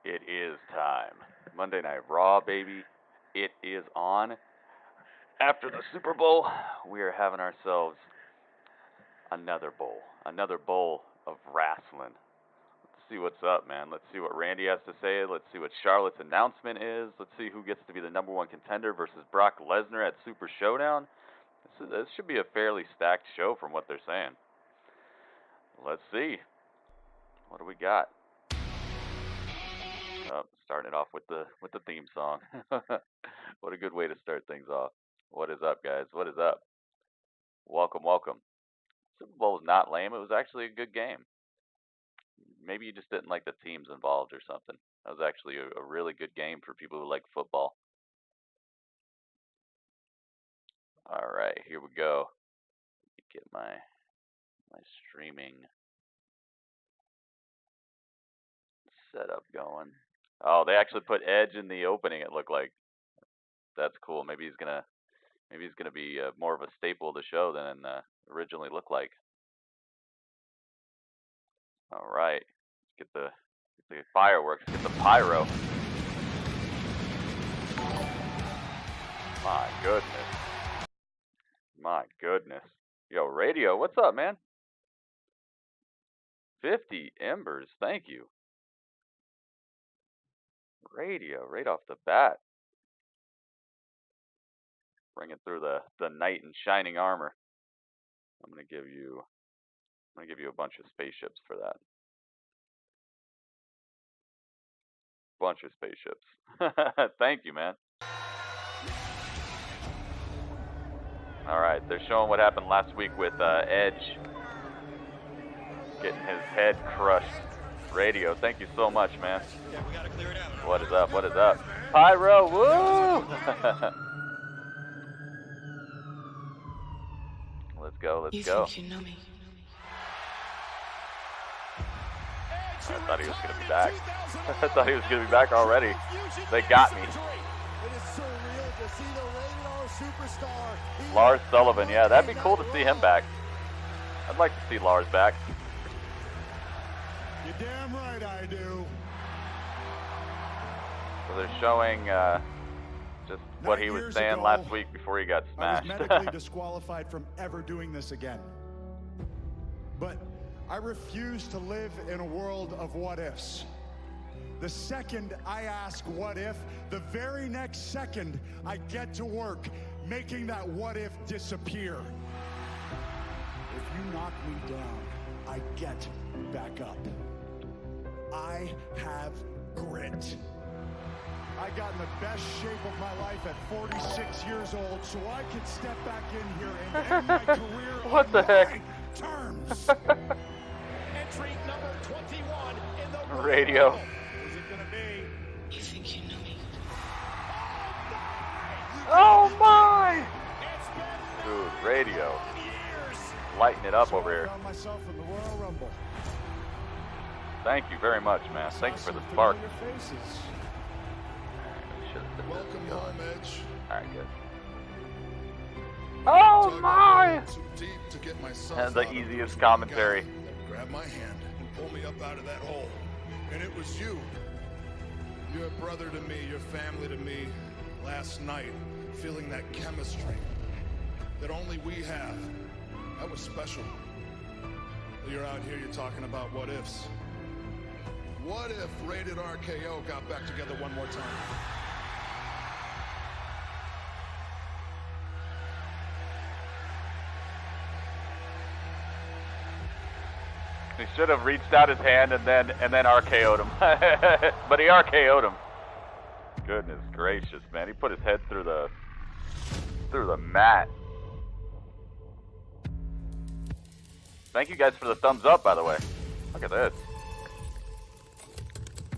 It is time. Monday Night Raw, baby. It is on. After the Super Bowl, we are having ourselves another bowl. Another bowl of wrestling. Let's see what's up, man. Let's see what Randy has to say. Let's see what Charlotte's announcement is. Let's see who gets to be the #1 contender versus Brock Lesnar at Super Showdown. This should be a fairly stacked show from what they're saying. Let's see. What do we got? Oh, starting it off with the theme song. What a good way to start things off. What is up, guys? What is up? Welcome, welcome. Super Bowl was not lame. It was actually a good game. Maybe you just didn't like the teams involved or something. That was actually a really good game for people who like football. All right, here we go. Let me get my streaming setup going. Oh, they actually put Edge in the opening. It looked like. That's cool. Maybe he's gonna be more of a staple of the show than originally looked like. All right, let's get the fireworks. Get the pyro. My goodness. My goodness. Yo, Radio, what's up, man? 50 embers. Thank you. Radio, right off the bat. Bringing through the knight in shining armor. I'm gonna give you a bunch of spaceships for that. Bunch of spaceships. Thank you, man. All right, they're showing what happened last week with Edge getting his head crushed. Radio, thank you so much, man. Yeah, we gotta clear it out. What is up? What is up? Pyro, woo! Let's go, let's go. Think you know me? I thought he was going to be back. I thought he was going to be back already. They got me. Lars Sullivan, yeah, that'd be cool to see him back. I'd like to see Lars back. You're damn right I do. So they're showing just what he was saying last week before he got smashed. I was medically disqualified from ever doing this again. But I refuse to live in a world of what ifs. The second I ask what if, the very next second I get to work making that what if disappear. If you knock me down, I get back up. I have grit. I got in the best shape of my life at 46 years old, so I can step back in here and end my career what the heck? Terms. Entry number 21 in the Radio. Is it gonna be? You think you know me? Oh my! It's been Dude, Radio. years. Lighting it up over I here. found myself in the Royal Rumble. Thank you very much, man. Thank you for the spark. Familiar faces. Welcome home, Edge. Alright, good. Oh Dug my! too deep to get myself And the out of easiest this commentary. guy that grabbed my hand and pulled me up out of that hole. And it was you. You're a brother to me, your family to me. Last night, feeling that chemistry that only we have. That was special. You're out here, you're talking about what ifs. What if Rated 𝐅𝐭 got back together one more time? He should have reached out his hand and then RKO'd him. But he RKO'd him. Goodness gracious, man. He put his head through the mat. Thank you guys for the thumbs up, by the way. Look at this.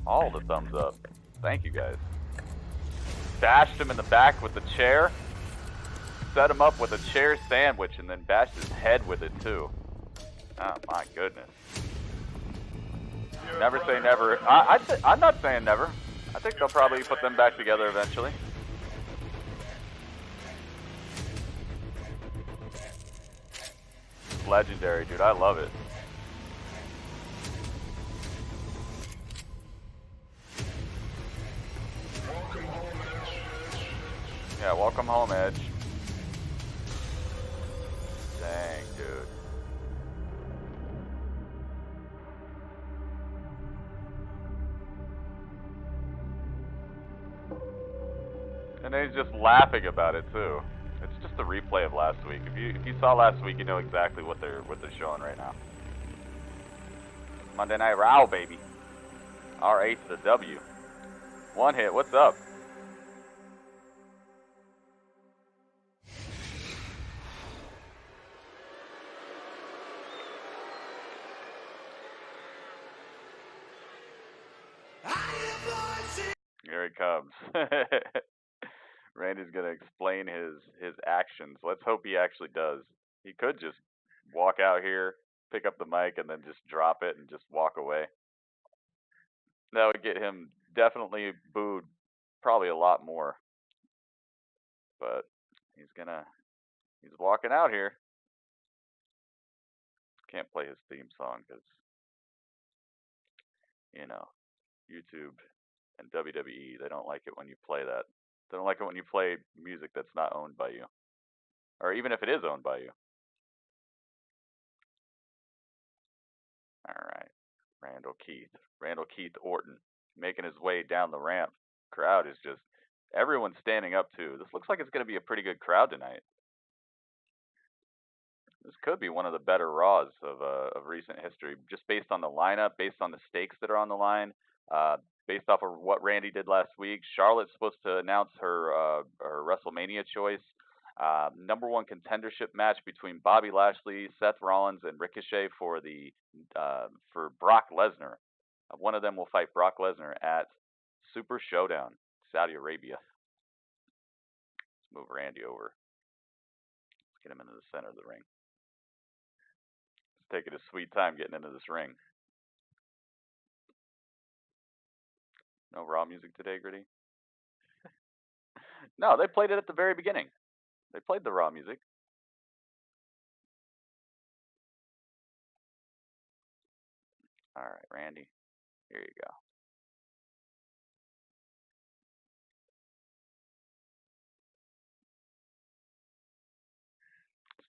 All the thumbs up. Thank you guys. Bashed him in the back with the chair. Set him up with a chair sandwich and then bashed his head with it too. Oh my goodness. Never say never. I'm not saying never. I think they'll probably put them back together eventually. Legendary, dude. I love it. Yeah, welcome home, Edge. Dang, dude. And then he's just laughing about it too. It's just a replay of last week. If you saw last week, you know exactly what they're showing right now. Monday Night Raw, baby. R8 to the W. One hit. What's up? Here he comes. Randy's gonna explain his actions. Let's hope he actually does. He could just walk out here, pick up the mic, and then just drop it and just walk away. That would get him definitely booed, probably a lot more. But he's walking out here. Can't play his theme song because, you know, YouTube and WWE, they don't like it when you play that. They don't like it when you play music that's not owned by you. Or even if it is owned by you. Alright. Randall Keith Orton making his way down the ramp. Crowd is just, everyone's standing up too. This looks like it's going to be a pretty good crowd tonight. This could be one of the better Raws of recent history, just based on the lineup, based on the stakes that are on the line, based off of what Randy did last week. Charlotte's supposed to announce her WrestleMania choice. #1 contendership match between Bobby Lashley, Seth Rollins, and Ricochet for Brock Lesnar. One of them will fight Brock Lesnar at Super Showdown, Saudi Arabia. Let's move Randy over. Let's get him into the center of the ring. He's taking his sweet time getting into this ring. No Raw music today, Gritty? No, they played it at the very beginning. They played the Raw music. All right, Randy. Here you go.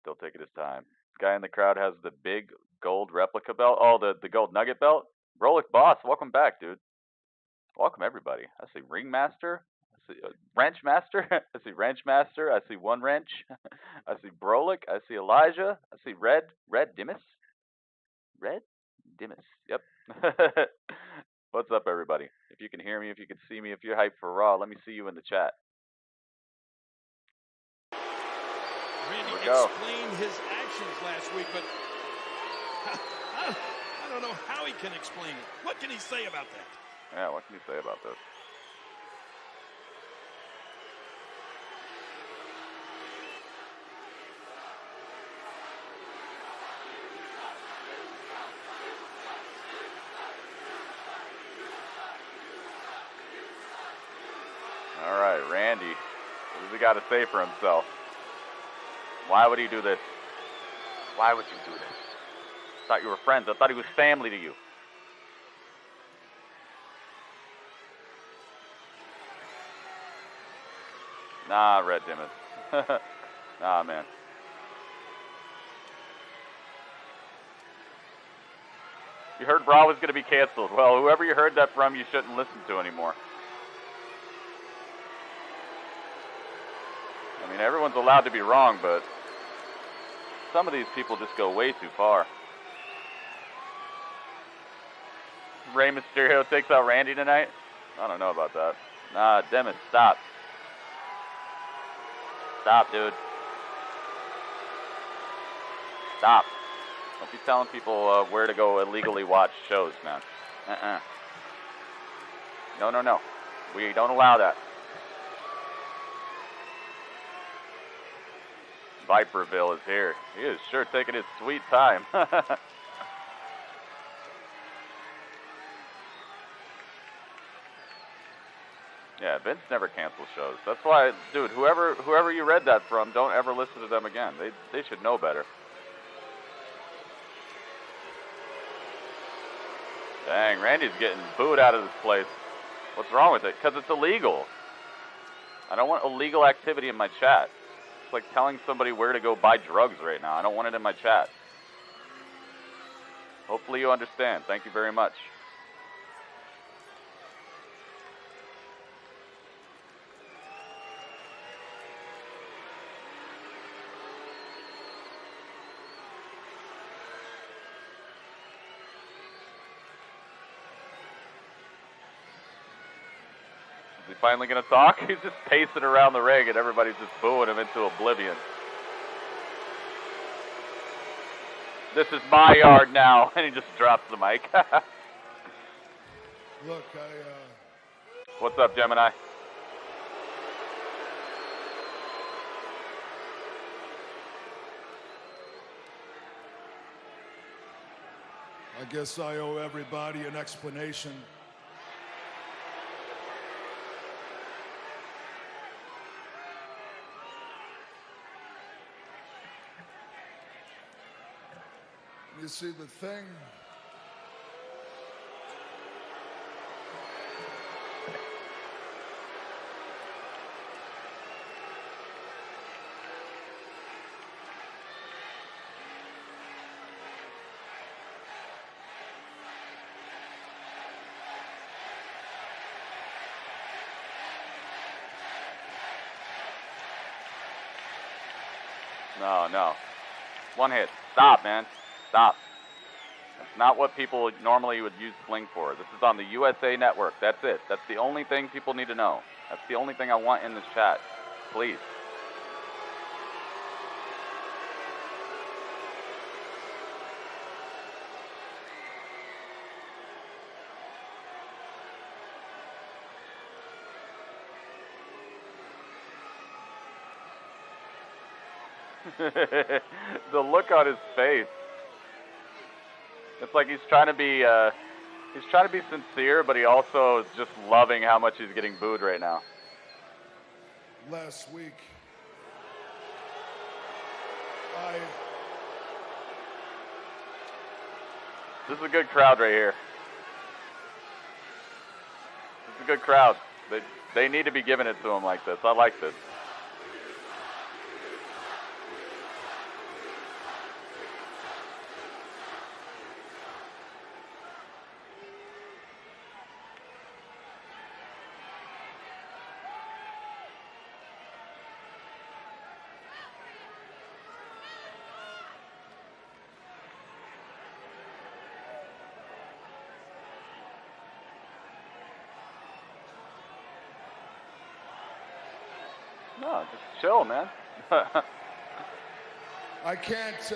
Still taking his time. Guy in the crowd has the big gold replica belt. Oh, the gold nugget belt. Rolex Boss, welcome back, dude. Welcome everybody. I see Ringmaster. I see Wrench Master. I see Wrench Master. I see One Wrench. I see Brolic. I see Elijah. I see Red Dimas. Red Dimas. Yep. What's up, everybody? If you can hear me, if you can see me, if you're hyped for Raw, let me see you in the chat. Randy explained his actions last week, but I don't know how he can explain it. What can he say about that? Yeah, what can you say about this? All right, Randy. What does he got to say for himself? Why would he do this? Why would you do this? I thought you were friends. I thought he was family to you. Nah, Red Dimas. Nah, man. You heard Raw was going to be canceled. Well, whoever you heard that from, you shouldn't listen to anymore. I mean, everyone's allowed to be wrong, but some of these people just go way too far. Rey Mysterio takes out Randy tonight? I don't know about that. Nah, Demis, stop. Stop, dude. Stop. Don't be telling people where to go illegally watch shows, man. No. We don't allow that. Viperville is here. He is sure taking his sweet time. Yeah, Vince never cancels shows. That's why, dude, whoever you read that from, don't ever listen to them again. They should know better. Dang, Randy's getting booed out of this place. What's wrong with it? Because it's illegal. I don't want illegal activity in my chat. It's like telling somebody where to go buy drugs right now. I don't want it in my chat. Hopefully you understand. Thank you very much. Is he finally going to talk? He's just pacing around the ring and everybody's just booing him into oblivion. This is my yard now. And he just drops the mic. Look, What's up, Gemini? I guess I owe everybody an explanation. You see, the thing No. One hit. Stop, man. Stop. That's not what people normally would use Sling for. This is on the USA Network. That's it. That's the only thing people need to know. That's the only thing I want in this chat. Please. The look on his face. It's like he's trying to be sincere, but he also is just loving how much he's getting booed right now. last week, This is a good crowd right here. This is a good crowd. They need to be giving it to him like this. I like this. No, just chill, man. I can't, This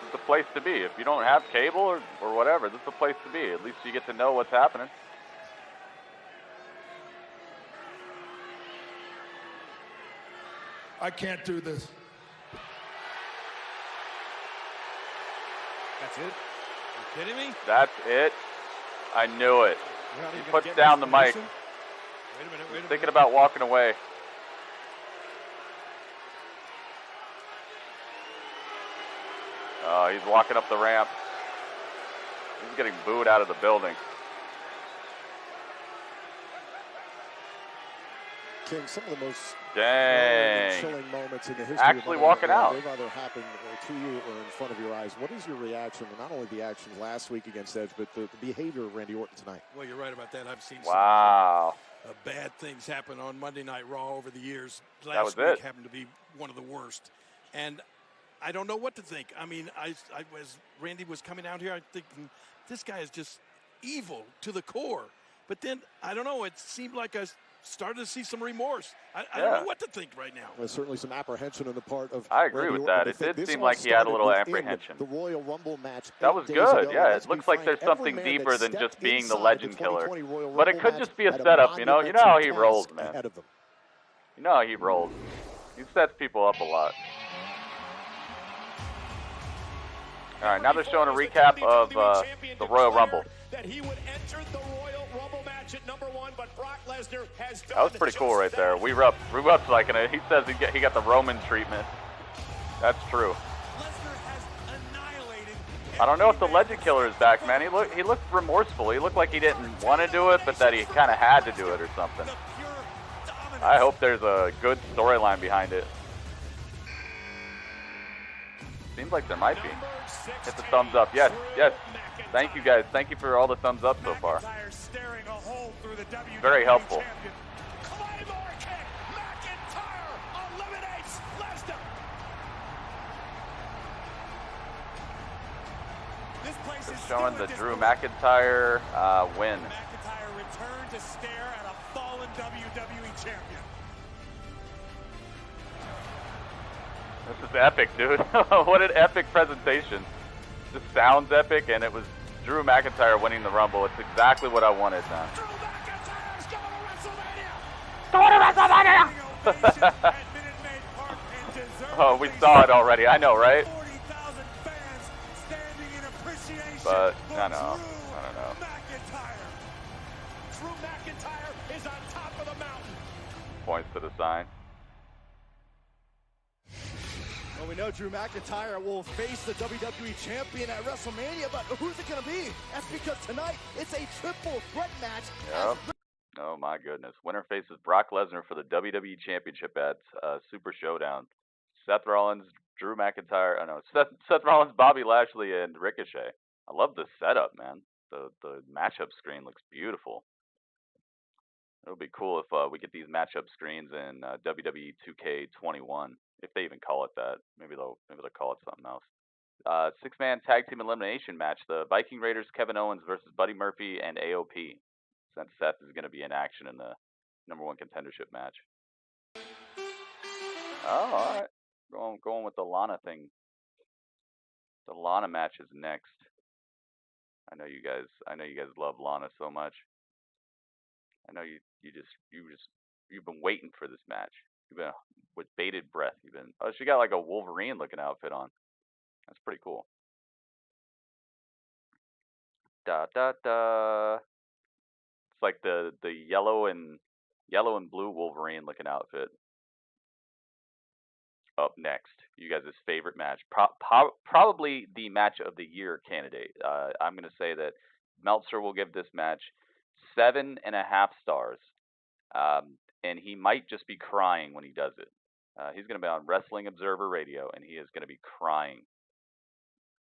is the place to be. If you don't have cable or whatever, this is the place to be. At least you get to know what's happening. I can't do this. That's it? You kidding me? That's it. I knew it. You're not He even puts gonna get down me the to mic. listen? Wait a minute, wait a Thinking minute. about walking away. Oh, he's walking up the ramp. He's getting booed out of the building. King, some of the most Dang. chilling moments in the history Actually of walking Monday Night Raw, out. they've either happened to you or in front of your eyes. What is your reaction to not only the actions last week against Edge, but the behavior of Randy Orton tonight? Well, you're right about that. I've seen Wow. some bad things happen on Monday Night Raw over the years. was Last it. week happened to be one of the worst. And I don't know what to think. I mean, as Randy was coming out here, I'm thinking, this guy is just evil to the core. But then, I don't know, it seemed like I started to see some remorse. I don't know what to think right now. There's certainly some apprehension on the part of I agree Randy with Orton. that. I It think did this seem all like he had a little started within apprehension. The Royal Rumble match That was 8 days good, ago. yeah. Let's It be looks like frank, there's every something man deeper that than stepped just being the inside legend killer. 2020 Royal But it Rumble could match just be a had setup, you know? You know how he monumental rolls, task man. ahead of them. You know how he rolls. He sets people up a lot. All right, now they're showing a recap of the Royal Rumble. That he would enter the Royal Rumble match at number 1, but Brock Lesnar has done That was pretty cool right there. We rubbed like he says he got the Roman treatment. That's true. Lesnar has annihilated I don't know if the Legend Killer is back, man. He looked remorseful. He looked like he didn't want to do it, but that he kind of had to do it or something. I hope there's a good storyline behind it. Seems like there might be. Hit the thumbs up. Yes, yes. Thank you, guys. Thank you for all the thumbs up so far. Very helpful. Just showing the Drew McIntyre win. McIntyre returned to stare at a fallen WWE champion. This is epic, dude. What an epic presentation. This sounds epic, and it was Drew McIntyre winning the Rumble. It's exactly what I wanted, man. Drew McIntyre's going to WrestleMania! Going to WrestleMania! Oh, we saw it already. I know, right? But I don't know. Drew McIntyre is on top of the mountain. Points to the sign. Well, we know Drew McIntyre will face the WWE Champion at WrestleMania, but who's it going to be? That's because tonight it's a triple threat match. Yep. Oh, my goodness. Winner faces Brock Lesnar for the WWE Championship at Super Showdown. Seth Rollins, Drew McIntyre, Seth Rollins, Bobby Lashley, and Ricochet. I love the setup, man. The matchup screen looks beautiful. It would be cool if we get these matchup screens in WWE 2K21, if they even call it that. Maybe they'll call it something else. 6-man tag team elimination match: the Viking Raiders, Kevin Owens versus Buddy Murphy and AOP. Since Seth is going to be in action in the #1 contendership match. Oh, all right. Going with the Lana thing. The Lana match is next. I know you guys love Lana so much. I know you've been waiting for this match. You've been with bated breath. Oh, she got like a Wolverine looking outfit on. That's pretty cool. Da da da. It's like the yellow and blue Wolverine looking outfit. Up next, you guys' favorite match, probably the match of the year candidate. I'm going to say that Meltzer will give this match 7.5 stars, and he might just be crying when he does it. He's going to be on Wrestling Observer Radio, and he is going to be crying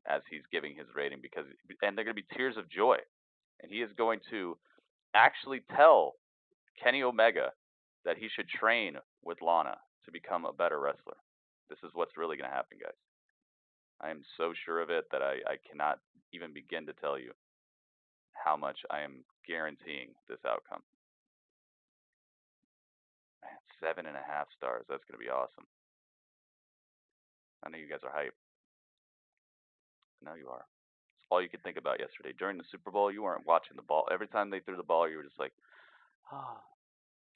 as he's giving his rating and they're going to be tears of joy, and he is going to actually tell Kenny Omega that he should train with Lana to become a better wrestler. This is what's really going to happen, guys. I am so sure of it that I cannot even begin to tell you how much I am guaranteeing this outcome. Man, 7.5 stars. That's going to be awesome. I know you guys are hyped. I know you are. It's all you could think about yesterday. During the Super Bowl, you weren't watching the ball. Every time they threw the ball, you were just like, oh,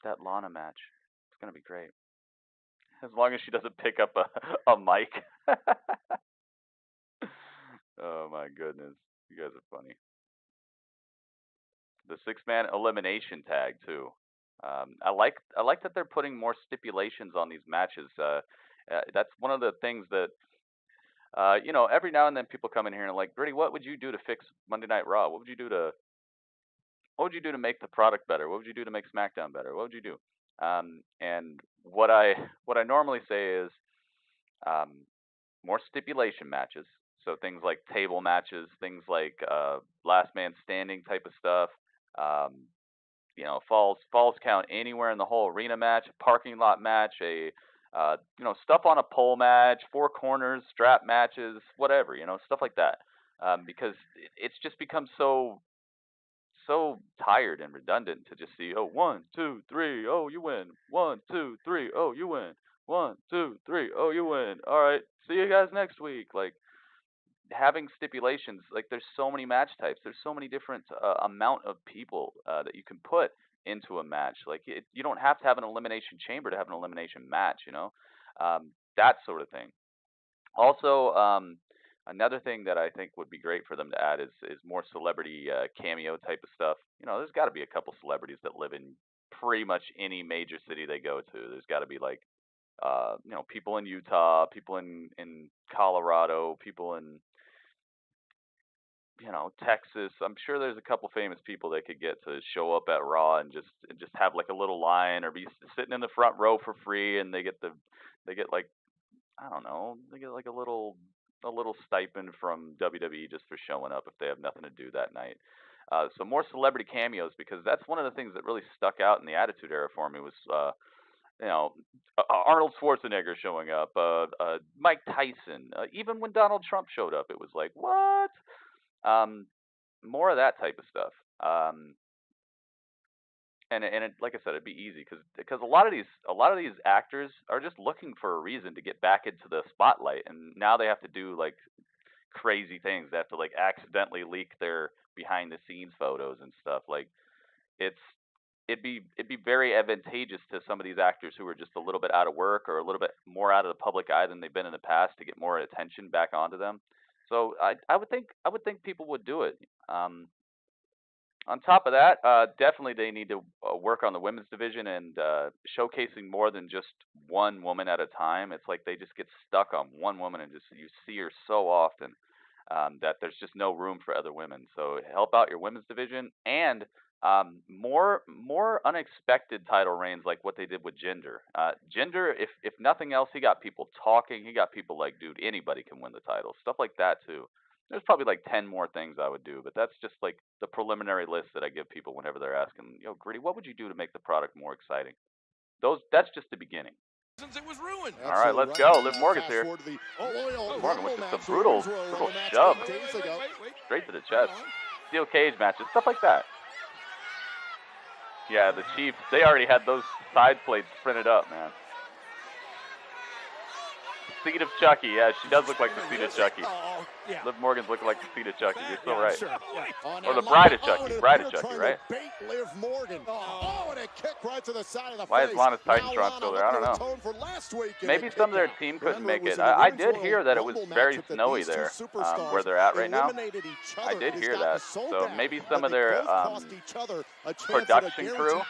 that Lana match. It's going to be great. As long as she doesn't pick up a mic. Oh my goodness. You guys are funny. The 6-man elimination tag too. I like that they're putting more stipulations on these matches. That's one of the things that every now and then people come in here and are like, Gritty, what would you do to fix Monday Night Raw? What would you do to make the product better? What would you do to make SmackDown better? What would you do? And what I normally say is more stipulation matches. So things like table matches, things like last man standing type of stuff. Falls count anywhere in the whole arena match, a parking lot match, stuff on a pole match, 4 corners, strap matches, whatever, stuff like that. Because it's just become so tired and redundant to just see, 1, 2, 3, oh, you win. 1, 2, 3, oh, you win. 1, 2, 3, oh, you win. All right, see you guys next week. Like, having stipulations, like, there's so many match types. There's so many different amount of people that you can put into a match. Like, you don't have to have an elimination chamber to have an elimination match, that sort of thing. Also, another thing that I think would be great for them to add is more celebrity cameo type of stuff. There's got to be a couple celebrities that live in pretty much any major city they go to. There's got to be like, people in Utah, people in Colorado, people in you know, Texas. I'm sure there's a couple famous people they could get to show up at Raw and just have like a little line or be sitting in the front row for free, and they get like, I don't know, they get like a little stipend from WWE just for showing up if they have nothing to do that night. So more celebrity cameos, because that's one of the things that really stuck out in the Attitude Era for me was, you know, Arnold Schwarzenegger showing up, Mike Tyson, even when Donald Trump showed up, it was like, what? More of that type of stuff. And it, like I said, it'd be easy because a lot of these actors are just looking for a reason to get back into the spotlight, and now they have to do like crazy things. They have to like accidentally leak their behind the scenes photos and stuff. Like it'd be very advantageous to some of these actors who are just a little bit out of work or a little bit more out of the public eye than they've been in the past to get more attention back onto them. So I would think people would do it. On top of that, definitely they need to work on the women's division and showcasing more than just one woman at a time. It's like they just get stuck on one woman and just you see her so often that there's just no room for other women. So help out your women's division and more unexpected title reigns like what they did with Jinder. Jinder, if nothing else, he got people talking. He got people like, dude, anybody can win the title. Stuff like that too. There's probably like 10 more things I would do, but that's just like the preliminary list that I give people whenever they're asking, yo, Gritty, what would you do to make the product more exciting? That's just the beginning. Since it was ruined. All right, let's go. Liv Morgan's here. Morgan with just a brutal shove. Straight to the chest. Steel cage matches, stuff like that. Yeah, the Chiefs, they already had those side plates printed up, man. Seed of Chucky, yeah, she does look like the seed of Chucky. Yeah. Liv Morgan's looking like the seed of Chucky. You're so right. Sure. Or the bride of Chucky. Bride of Chucky, right? Liv Morgan. Oh, and a kick right to the side of the Why face. is Lana's Titantron still there? I don't know. Maybe some of their team couldn't make it. I did hear that it was very snowy there, where they're at right now. I did hear that. So maybe some of their production crew,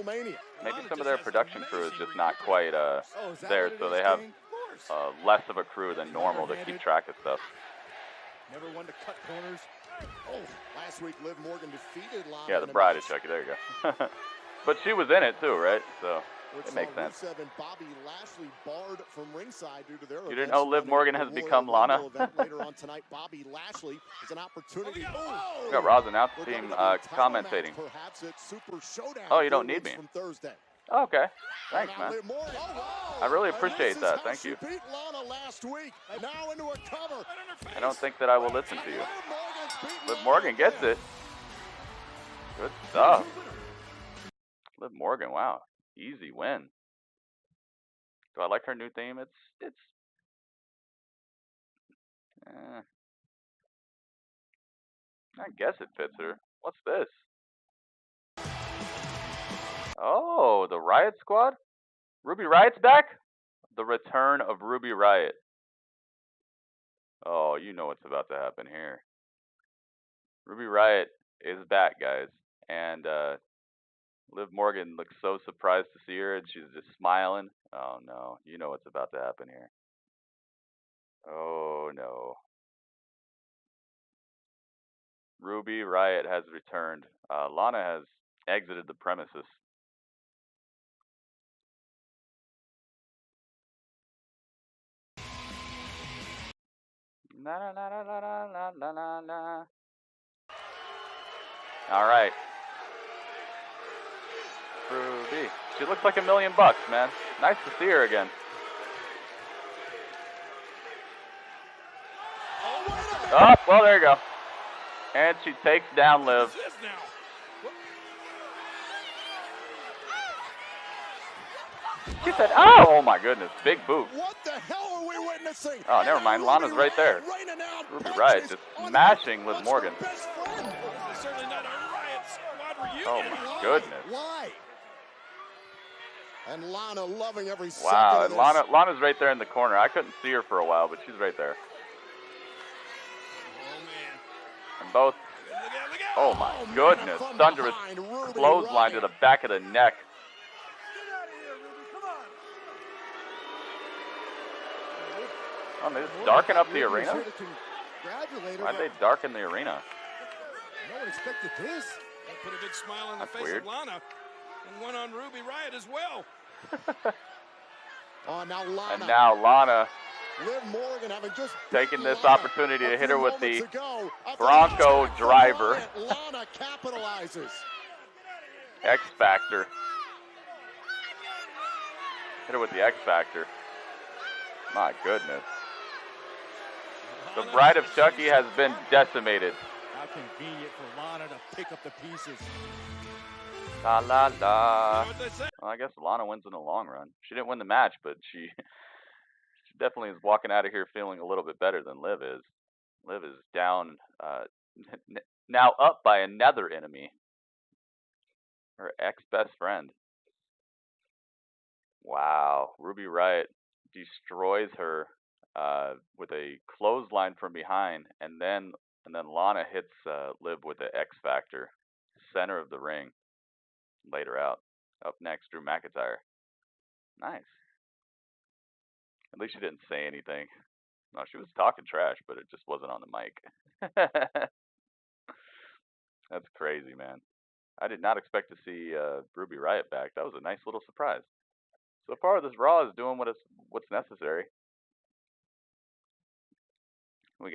maybe some of their production crew is just not quite there, so they have less of a crew than normal to keep track of stuff. Never one to cut corners. Oh, last week Liv Morgan defeated Lana. Yeah, the bride of Chucky. There you go. But she was in it too, right? So it makes sense. Bobby Lashley barred from ringside due to their you didn't know Liv Morgan has become Lana? Later on tonight, Bobby Lashley is an opportunity. We got Raw's announce team commentating. Super Showdown. Oh, you don't need me. From Thursday. Oh, okay. Thanks, man. I really appreciate that. Thank you. I don't think that I will listen to you. Liv Morgan gets it. Good stuff. Liv Morgan, wow. Easy win. Do I like her new theme? It's I guess it fits her. What's this? Oh, the Riot Squad? Ruby Riot's back? The return of Ruby Riot. Oh, you know what's about to happen here. Ruby Riot is back, guys. And Liv Morgan looks so surprised to see her, and she's just smiling. Oh, no. You know what's about to happen here. Oh, no. Ruby Riot has returned. Lana has exited the premises. La la la la la la la la. All right. Ruby. She looks like $1 million, man. Nice to see her again. Oh, well, there you go. And she takes down Liv. She said, oh my goodness, big boot. What the hell are we witnessing? Oh, never mind. Lana's right there. Ruby Riot just smashing Liv Morgan. Oh my goodness. Why? And Lana loving every second. Wow, and Lana's right there in the corner. I couldn't see her for a while, but she's right there. And both. Oh my goodness. Thunderous clothesline to the back of the neck. Oh, they just darken up the arena? congratulate her. Why'd they darken the arena? No one expected this. That put a big smile on the That's face weird. of Lana, and one on Ruby Riott as well. Oh, now Lana. And now Lana Liv Morgan having just taking this Lana opportunity to a hit few her with the moments ago. Bronco Attack from driver. Riott. Lana capitalizes. X Factor. Hit her with the X Factor. My goodness. The Bride of Chucky has been decimated. How convenient for Lana to pick up the pieces. La la la. You know what they say? Well, I guess Lana wins in the long run. She didn't win the match, but she definitely is walking out of here feeling a little bit better than Liv is. Liv is down, now up by another enemy. Her ex-best friend. Wow. Ruby Riott destroys her with a clothesline from behind, and then Lana hits Liv with the X Factor, center of the ring. Later out. Up next, Drew McIntyre. Nice. At least she didn't say anything. No, she was talking trash, but it just wasn't on the mic. That's crazy, man. I did not expect to see Ruby Riott back. That was a nice little surprise. So far, this Raw is doing what's necessary. We've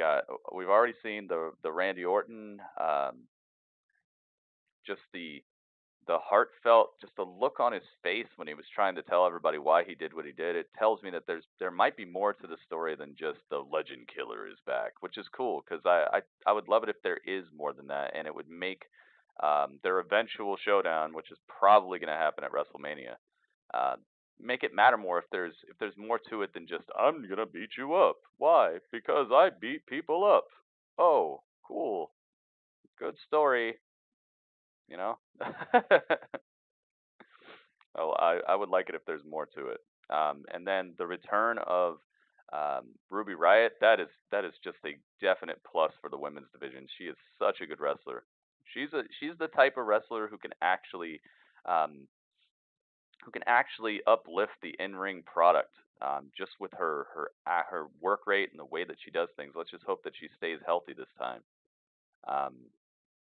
already seen the Randy Orton, just the heartfelt, just the look on his face when he was trying to tell everybody why he did what he did. It tells me that there might be more to the story than just the Legend Killer is back, which is cool because I would love it if there is more than that, and it would make their eventual showdown, which is probably going to happen at WrestleMania, make it matter more if there's more to it than just I'm gonna beat you up. Why? Because I beat people up. Oh, cool, good story. You know. Oh, I would like it if there's more to it. And then the return of Ruby Riott, that is just a definite plus for the women's division. She is such a good wrestler. She's the type of wrestler who can actually uplift the in-ring product just with her work rate and the way that she does things. Let's just hope that she stays healthy this time,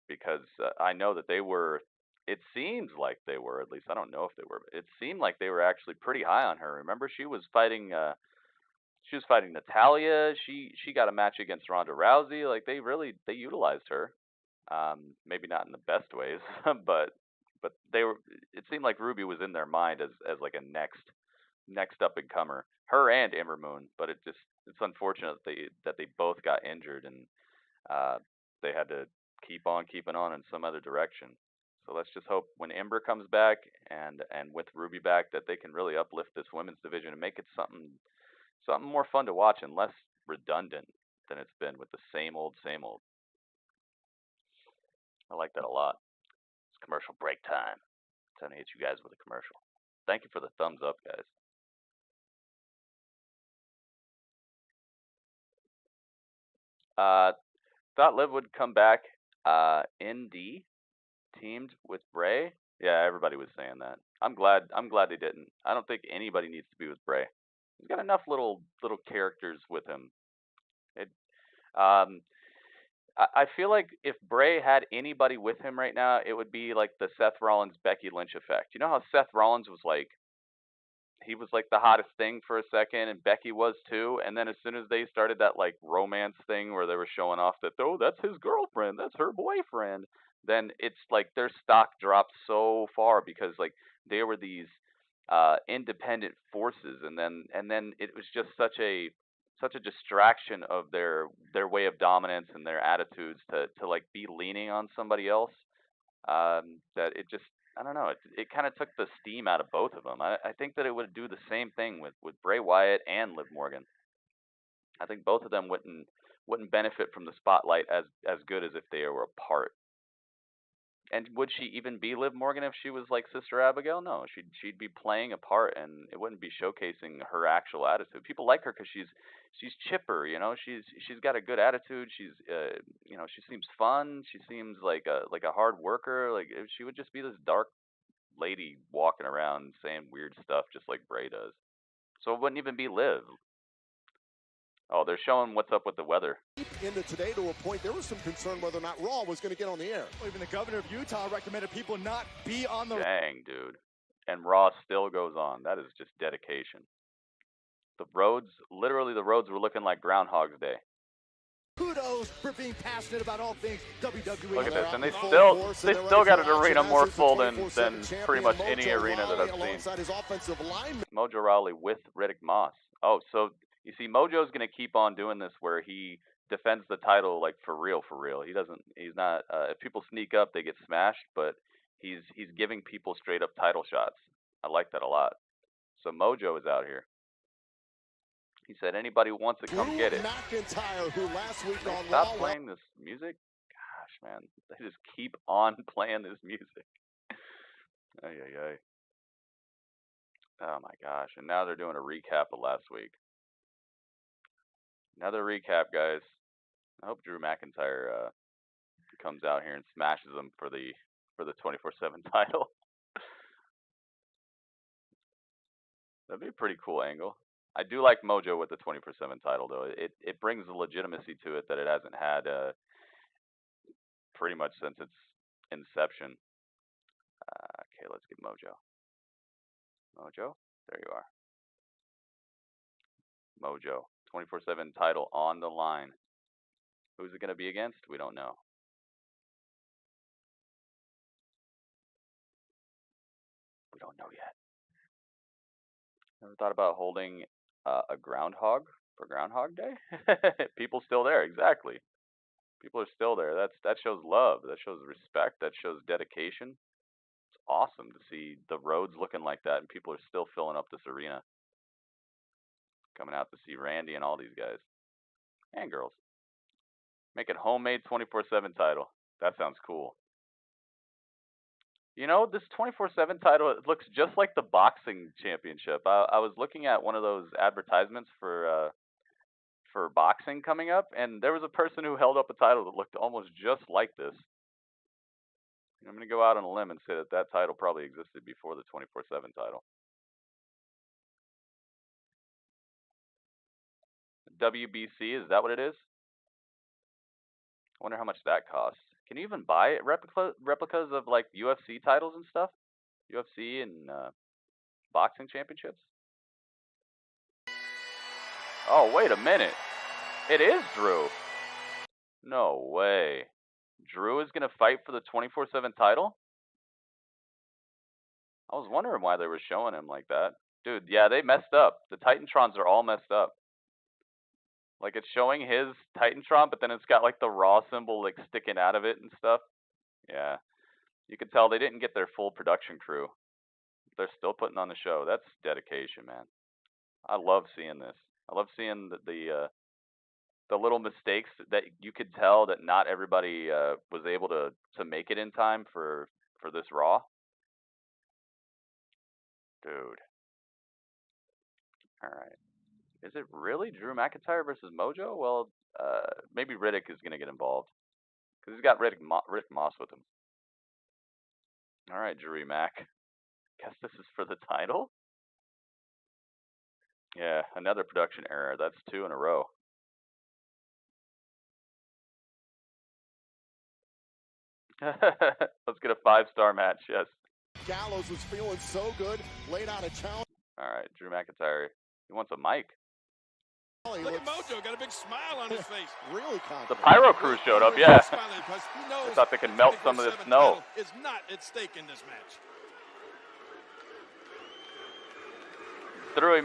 because I know that they were. It seems like they were, at least I don't know if they were, but it seemed like they were actually pretty high on her. Remember, she was fighting Natalya. She got a match against Ronda Rousey. Like they utilized her. Maybe not in the best ways, but it seemed like Ruby was in their mind as like a next up and comer. Her and Ember Moon, but it's unfortunate that they both got injured and they had to keep on keeping on in some other direction. So let's just hope when Ember comes back and with Ruby back that they can really uplift this women's division and make it something more fun to watch and less redundant than it's been with the same old. I like that a lot. It's commercial break time. Time to hit you guys with a commercial. Thank you for the thumbs up, guys. Thought Liv would come back. ND teamed with Bray. Yeah, everybody was saying that. I'm glad they didn't. I don't think anybody needs to be with Bray. He's got enough little characters with him. I feel like if Bray had anybody with him right now, it would be like the Seth Rollins Becky Lynch effect. You know how Seth Rollins was like, he was like the hottest thing for a second, and Becky was too. And then as soon as they started that like romance thing where they were showing off that, oh, that's his girlfriend, that's her boyfriend, then it's like their stock dropped so far because like they were these independent forces, and then it was just such a distraction of their way of dominance and their attitudes to like be leaning on somebody else, that it just, I don't know, it kind of took the steam out of both of them. I think that it would do the same thing with Bray Wyatt and Liv Morgan. I think both of them wouldn't benefit from the spotlight as good as if they were apart. And would she even be Liv Morgan if she was like Sister Abigail? No, she'd be playing a part, and it wouldn't be showcasing her actual attitude. People like her because she's chipper, you know. She's got a good attitude. She's you know, she seems fun. She seems like a hard worker. Like she would just be this dark lady walking around saying weird stuff just like Bray does. So it wouldn't even be Liv. Oh, they're showing what's up with the weather. Into today to a point, there was some concern whether or not Raw was going to get on the air. Even the governor of Utah recommended people not be on the... Dang, dude. And Raw still goes on. That is just dedication. The roads, literally the roads were looking like Groundhog's Day. Kudos for being passionate about all things WWE. Look at this, and they still got an arena more full than pretty much any arena that I've seen. Mojo Rawley with Riddick Moss. Oh, so you see, Mojo's gonna keep on doing this where he defends the title like for real. He's not. If people sneak up, they get smashed. But he's giving people straight up title shots. I like that a lot. So Mojo is out here. He said, anybody who wants to come get it. McIntyre, who last week on Stop Raw playing this music? Gosh, man. They just keep on playing this music. Ay, ay, ay. Oh, my gosh. And now they're doing a recap of last week. Another recap, guys. I hope Drew McIntyre comes out here and smashes them for the 24/7 title. That'd be a pretty cool angle. I do like Mojo with the 24/7 title, though. It brings the legitimacy to it that it hasn't had pretty much since its inception. Okay, let's get Mojo. Mojo, there you are. Mojo, 24/7 title on the line. Who's it going to be against? We don't know. We don't know yet. Never thought about holding a groundhog for Groundhog Day? People still there, exactly. People are still there. That shows love. That shows respect. That shows dedication. It's awesome to see the roads looking like that, and people are still filling up this arena, coming out to see Randy and all these guys and girls. Make it homemade 24/7 title. That sounds cool. You know, this 24/7 title, it looks just like the boxing championship. I was looking at one of those advertisements for boxing coming up, and there was a person who held up a title that looked almost just like this. I'm going to go out on a limb and say that title probably existed before the 24/7 title. WBC, is that what it is? I wonder how much that costs. Can you even buy replicas of like UFC titles and stuff? UFC and boxing championships? Oh, wait a minute. It is Drew. No way. Drew is going to fight for the 24/7 title? I was wondering why they were showing him like that. Dude, yeah, they messed up. The Titantrons are all messed up. Like, it's showing his Titantron, but then it's got, like, the Raw symbol, like, sticking out of it and stuff. Yeah. You can tell they didn't get their full production crew. They're still putting on the show. That's dedication, man. I love seeing this. I love seeing the little mistakes that you could tell that not everybody was able to make it in time for this Raw. Dude. All right. Is it really Drew McIntyre versus Mojo? Well, maybe Riddick is going to get involved. Because he's got Rick Moss with him. All right, Drew Mac. Guess this is for the title? Yeah, another production error. That's 2 in a row. Let's get a 5-star match, yes. Gallows was feeling so good, laid out a challenge. All right, Drew McIntyre. He wants a mic. Look at Mojo, got a big smile on his face. Really confident. The Pyro Crew showed up, yeah. I thought they could melt some of the snow. It's not at stake in this match. Drew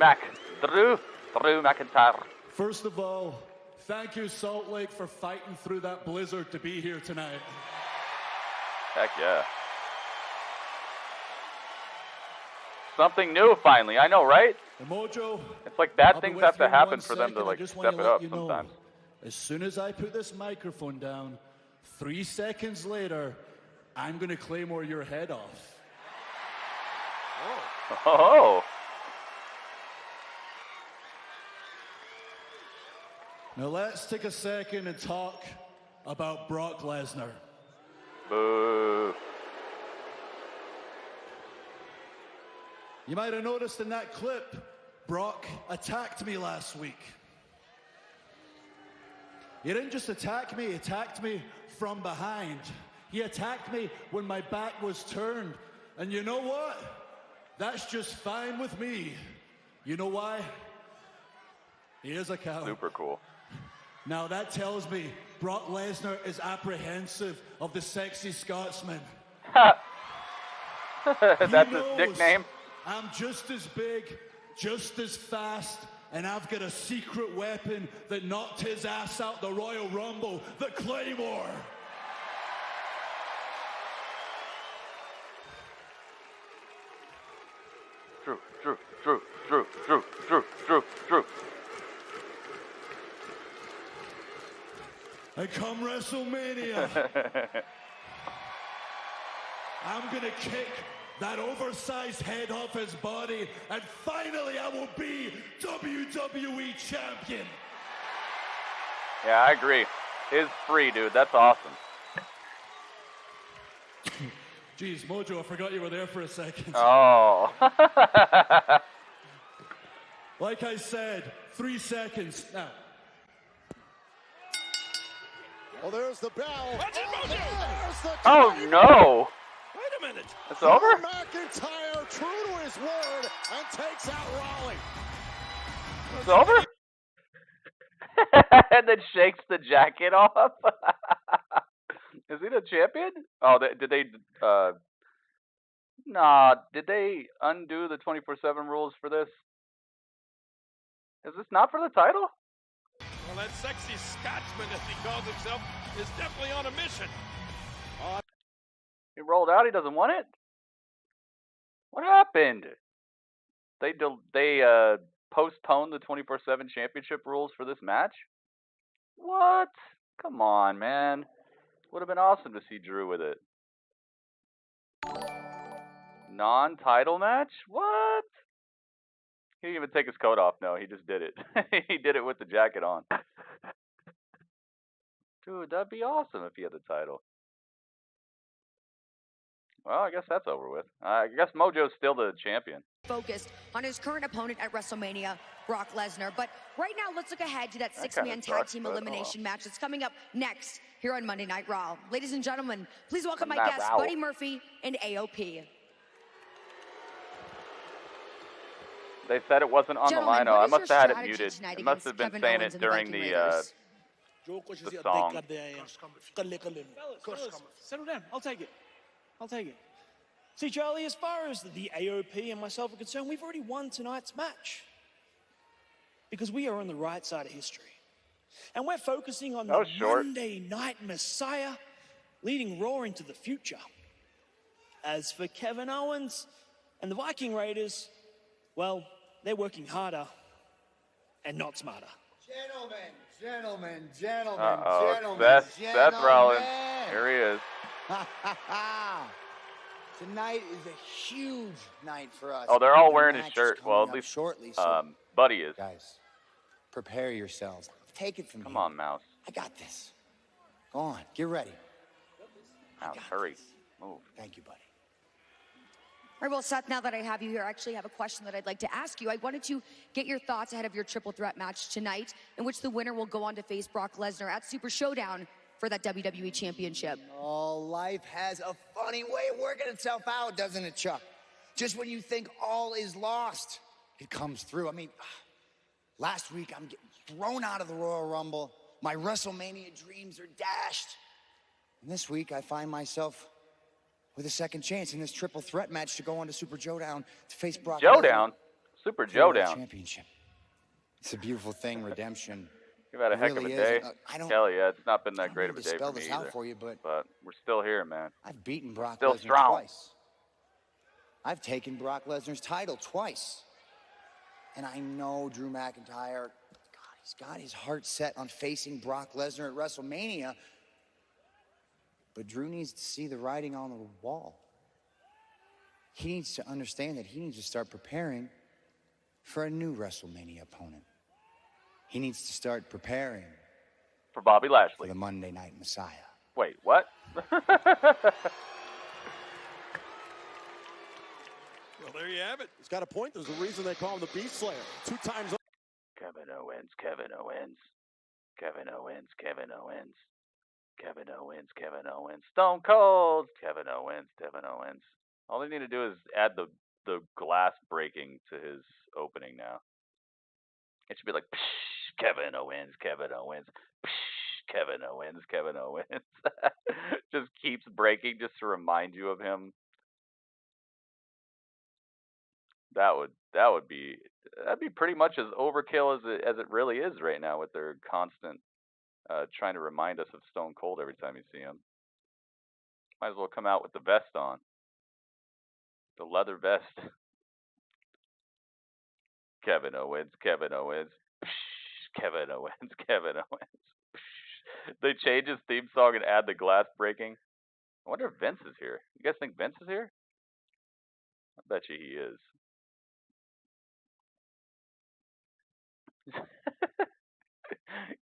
McIntyre. First of all, thank you, Salt Lake, for fighting through that blizzard to be here tonight. Heck yeah. Something new finally, I know, right? Mojo, it's like bad things have to happen for them to like step it up sometimes. As soon as I put this microphone down, 3 seconds later, I'm going to Claymore your head off. Oh. Now let's take a second and talk about Brock Lesnar. Boo. You might have noticed in that clip, Brock attacked me last week. He didn't just attack me, he attacked me from behind. He attacked me when my back was turned. And you know what? That's just fine with me. You know why? He is a coward. Super cool. Now that tells me Brock Lesnar is apprehensive of the sexy Scotsman. That's his nickname. I'm just as big, just as fast, and I've got a secret weapon that knocked his ass out the Royal Rumble, the Claymore. True. And come WrestleMania, I'm gonna kick that oversized head off his body, and finally I will be WWE champion. Yeah, I agree. It's free, dude. That's awesome. Jeez, Mojo, I forgot you were there for a second. Oh. Like I said, 3 seconds. Now. Oh, there's the bell. Oh, no. Wait a minute. It's over? McIntyre, true to his word, and takes out Raleigh. It's over? And then shakes the jacket off. Is he the champion? Oh, did they undo the 24/7 rules for this? Is this not for the title? Well, that sexy Scotsman, as he calls himself, is definitely on a mission. He rolled out. He doesn't want it. What happened? They postponed the 24/7 championship rules for this match? What? Come on, man. Would have been awesome to see Drew with it. Non-title match? What? He didn't even take his coat off. No, he just did it. He did it with the jacket on. Dude, that'd be awesome if he had the title. Well, I guess that's over with. I guess Mojo's still the champion. Focused on his current opponent at WrestleMania, Brock Lesnar. But right now, let's look ahead to that six-man tag team elimination match that's coming up next here on Monday Night Raw. Ladies and gentlemen, please welcome my guests, Buddy Murphy and AOP. They said it wasn't on the line. Oh, I must have had it muted. I must have been saying it during the song. Fellas, settle down. I'll take it. See, Charlie, as far as the AOP and myself are concerned, we've already won tonight's match. Because we are on the right side of history. And we're focusing on the Monday Night Messiah, leading Raw into the future. As for Kevin Owens and the Viking Raiders, well, they're working harder and not smarter. Gentlemen. Seth Rollins. Here he is. Tonight is a huge night for us. Oh, they're all wearing his shirt. Well, at least shortly, so Buddy is. Guys, prepare yourselves. Take it from here. Come on, Mouse. I got this. Go on, get ready. Mouse, hurry. Move. Thank you, buddy. All right, well, Seth, now that I have you here, I actually have a question that I'd like to ask you. I wanted to get your thoughts ahead of your triple threat match tonight, in which the winner will go on to face Brock Lesnar at Super Showdown for that WWE Championship. Oh, life has a funny way of working itself out, doesn't it, Chuck? Just when you think all is lost, it comes through. I mean, last week I'm getting thrown out of the Royal Rumble. My WrestleMania dreams are dashed. And this week I find myself with a second chance in this triple threat match to go on to Super Showdown to face Brock Lesnar. Super Showdown. Championship. It's a beautiful thing, redemption. You've had a heck of a day. Kelly, yeah, it's not been that great of a day for me either. For you, but we're still here, man. I've beaten Brock Lesnar strong. Twice. I've taken Brock Lesnar's title twice. And I know Drew McIntyre, God, he's got his heart set on facing Brock Lesnar at WrestleMania. But Drew needs to see the writing on the wall. He needs to understand that he needs to start preparing for a new WrestleMania opponent. He needs to start preparing for Bobby Lashley, for the Monday Night Messiah. Wait, what? Well, there you have it. He's got a point. There's a reason they call him the Beast Slayer. 2 times. Kevin Owens. Kevin Owens, Kevin Owens. Kevin Owens, Kevin Owens. Stone Cold, Kevin Owens, Kevin Owens. All they need to do is add the glass breaking to his opening now. It should be like, psh, Kevin Owens, Kevin Owens. Psh, Kevin Owens, Kevin Owens. Just keeps breaking just to remind you of him. That'd be pretty much as overkill as it really is right now with their constant trying to remind us of Stone Cold every time you see him. Might as well come out with the vest on. The leather vest. Kevin Owens, Kevin Owens. Psh, Kevin Owens, Kevin Owens. Psh. They change his theme song and add the glass breaking. I wonder if Vince is here. You guys think Vince is here? I bet you he is.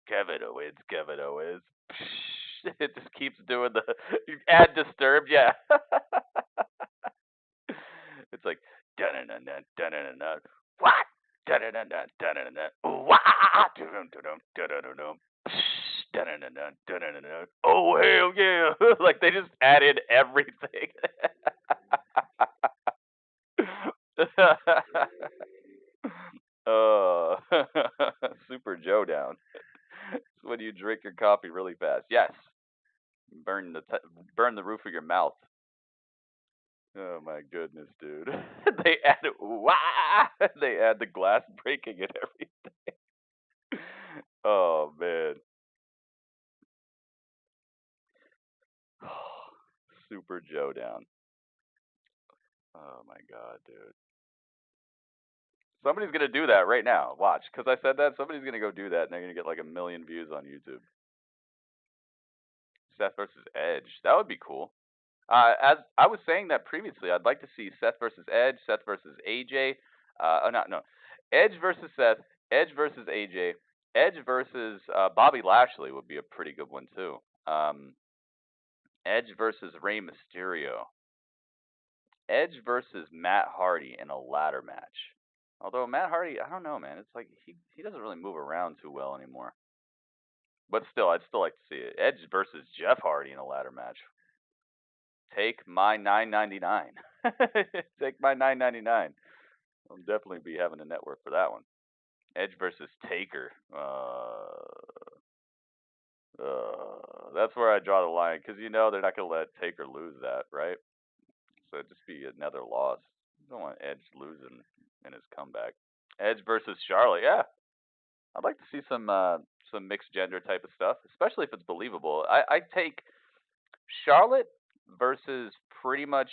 Kevin Owens, Kevin Owens. Psh, it just keeps doing the add disturbed, yeah. It's like dun-dun-dun-dun, dun-dun-dun-dun. What? Dun-dun-dun-dun, dun-dun-dun-dun. Wah! Dun-dun-dun-dun, dun-dun-dun-dun. Psh, dun-dun-dun-dun, dun-dun-dun-dun. Oh hell yeah! Like they just added everything. Super Showdown. It's when you drink your coffee really fast. Yes. Burn the roof of your mouth. Oh my goodness, dude. They add they add the glass breaking and everything. Oh man. Super Showdown. Oh my god, dude. Somebody's gonna do that right now. Watch, because I said that. Somebody's gonna go do that, and they're gonna get like 1 million views on YouTube. Seth versus Edge. That would be cool. As I was saying that previously, I'd like to see Seth versus Edge, Seth versus AJ. Edge versus Seth, Edge versus AJ, Edge versus Bobby Lashley would be a pretty good one too. Edge versus Rey Mysterio. Edge versus Matt Hardy in a ladder match. Although Matt Hardy, I don't know, man. It's like he doesn't really move around too well anymore. But still, I'd still like to see it. Edge versus Jeff Hardy in a ladder match. Take my $9.99. Take my $9.99. I'll definitely be having a network for that one. Edge versus Taker. That's where I draw the line, because you know they're not going to let Taker lose that, right? So it'd just be another loss. You don't want Edge losing in his comeback. Edge versus Charlotte, yeah. I'd like to see some mixed gender type of stuff, especially if it's believable. I take Charlotte versus pretty much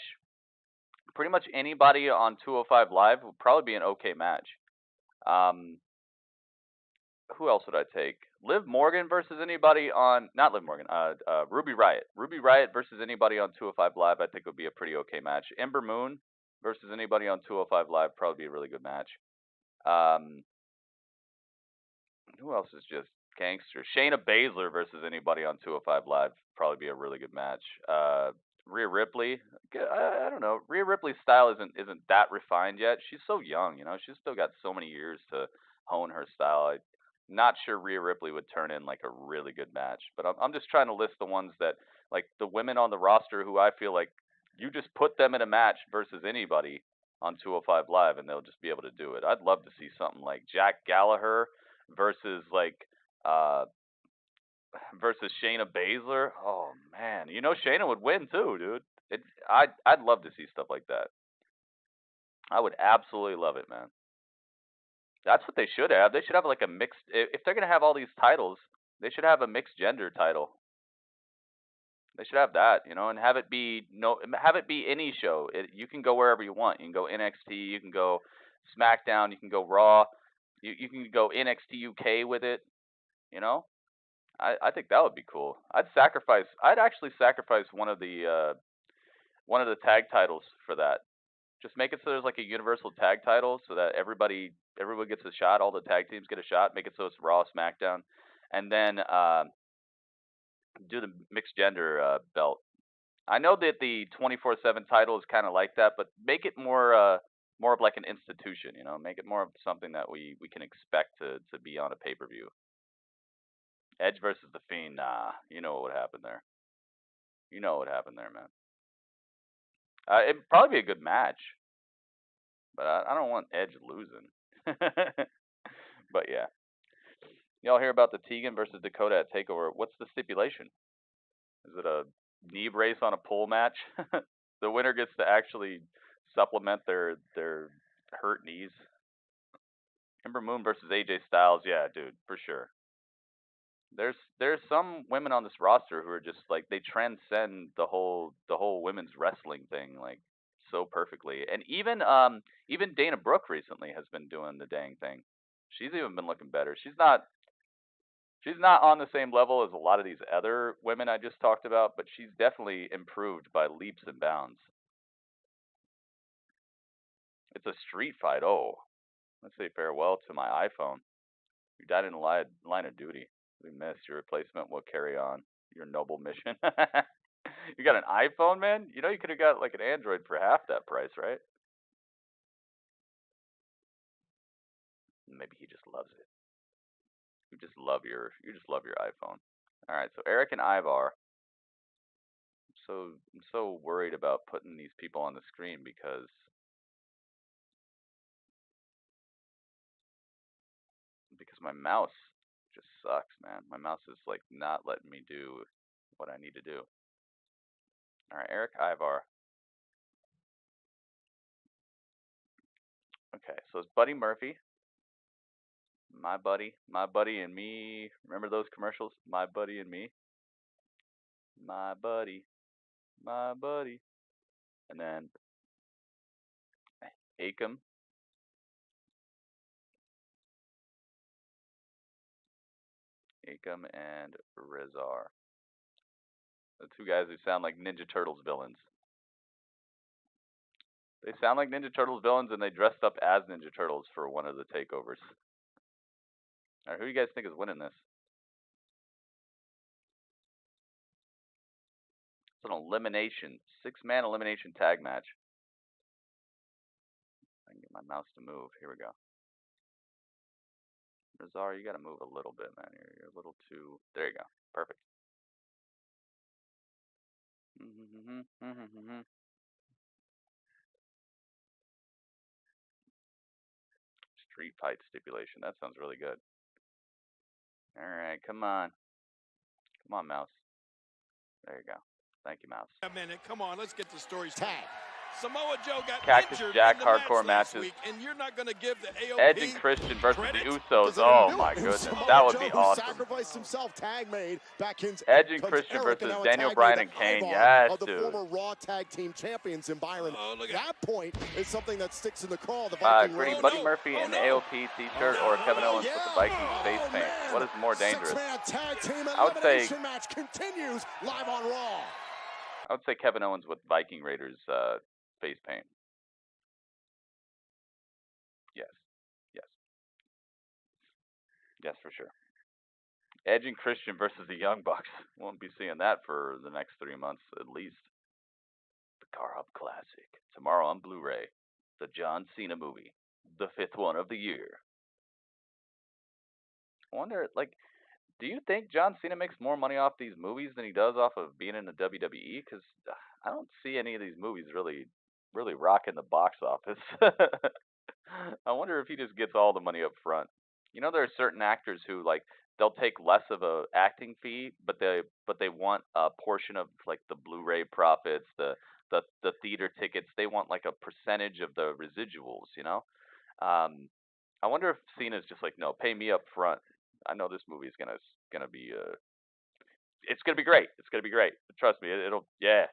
anybody on 205 Live would probably be an okay match. Who else would I take? Liv Morgan versus anybody on Ruby Riott. Ruby Riott versus anybody on 205 Live I think would be a pretty okay match. Ember Moon versus anybody on 205 Live probably be a really good match. Who else is just gangster? Shayna Baszler versus anybody on 205 Live probably be a really good match. Rhea Ripley, I don't know. Rhea Ripley's style isn't that refined yet. She's so young, you know. She's still got so many years to hone her style. I'm not sure Rhea Ripley would turn in like a really good match. But I'm just trying to list the ones that, like the women on the roster who I feel like you just put them in a match versus anybody on 205 Live and they'll just be able to do it. I'd love to see something like Jack Gallagher versus versus Shayna Baszler. Oh man, you know Shayna would win too, dude. I'd love to see stuff like that. I would absolutely love it, man. That's what they should have. They should have like a mixed. If they're gonna have all these titles, they should have a mixed gender title. They should have that, you know, and have it be any show. You can go wherever you want. You can go NXT, you can go SmackDown, you can go Raw, you can go NXT UK with it. You know, I think that would be cool. I'd actually sacrifice one of the tag titles for that. Just make it so there's like a universal tag title so that everybody gets a shot. All the tag teams get a shot. Make it so it's Raw, SmackDown, and then do the mixed gender belt. I know that the 24/7 title is kind of like that, but make it more of like an institution. You know, make it more of something that we can expect to be on a pay-per-view. Edge versus The Fiend, nah. You know what would happen there. You know what would happen there, man. It'd probably be a good match, but I don't want Edge losing. But yeah. Y'all hear about the Tegan versus Dakota at TakeOver. What's the stipulation? Is it a knee brace on a pole match? The winner gets to actually supplement their hurt knees. Ember Moon versus AJ Styles. Yeah, dude, for sure. There's some women on this roster who are just like, they transcend the whole women's wrestling thing like so perfectly. And even Dana Brooke recently has been doing the dang thing. She's even been looking better. She's not on the same level as a lot of these other women I just talked about, but she's definitely improved by leaps and bounds. It's a street fight. Oh, let's say farewell to my iPhone. You died in the line of duty. We missed. Your replacement will carry on your noble mission. You got an iPhone, man? You know you could have got like an Android for half that price, right? Maybe he just loves it. You just love your iPhone. All right, so Eric and Ivar. I'm so worried about putting these people on the screen because my mouse just sucks, man. My mouse is like not letting me do what I need to do. All right, Eric Ivar. Okay, so it's Buddy Murphy. My buddy and me. Remember those commercials? My buddy and me. My buddy. And then 𝐿𝐭𝐫𝐞𝐚. 𝐿𝐭𝐫𝐚 and Rizar. The two guys who sound like Ninja Turtles villains. They sound like Ninja Turtles villains, and they dressed up as Ninja Turtles for one of the takeovers. All right, who do you guys think is winning this? It's an elimination, 6-man elimination tag match. I can get my mouse to move. Here we go. Rizar, you got to move a little bit, man. You're a little too. There you go. Perfect. Street fight stipulation. That sounds really good. All right, come on. Come on, mouse. There you go. Thank you, mouse. A minute, come on, let's get the stories. Tag. Samoa Joe got Cactus injured Jack in the hardcore match last matches. week, and you're not going to give the AOP Edge and Christian versus credit? the Usos. Oh my goodness, that would be awesome. Sacrificed himself, tag made. Back in Edge and Christian versus Daniel Bryan and Kane. Yes, of the dude. former Raw Tag Team Champions in Byron. That point is something that sticks in the craw. The Green, Viking Buddy Murphy in the AOP t-shirt or Kevin Owens with the Viking face paint. What is more dangerous? Tag team I would say match continues live on Raw. I would say Kevin Owens with Viking Raiders face paint. Yes, for sure. Edge and Christian versus the Young Bucks. Won't be seeing that for the next 3 months at least. The Car Hub Classic. Tomorrow on Blu-ray. The John Cena movie. The 5th one of the year. I wonder, like, do you think John Cena makes more money off these movies than he does off of being in the WWE? Because I don't see any of these movies really rocking the box office. I wonder if he just gets all the money up front. You know, there are certain actors who, like, they'll take less of a acting fee, but they want a portion of like the Blu-ray profits, the theater tickets. They want like a percentage of the residuals. You know, I wonder if Cena's just like, no, pay me up front. I know this movie is gonna be it's gonna be great. It's gonna be great. Trust me, it'll it's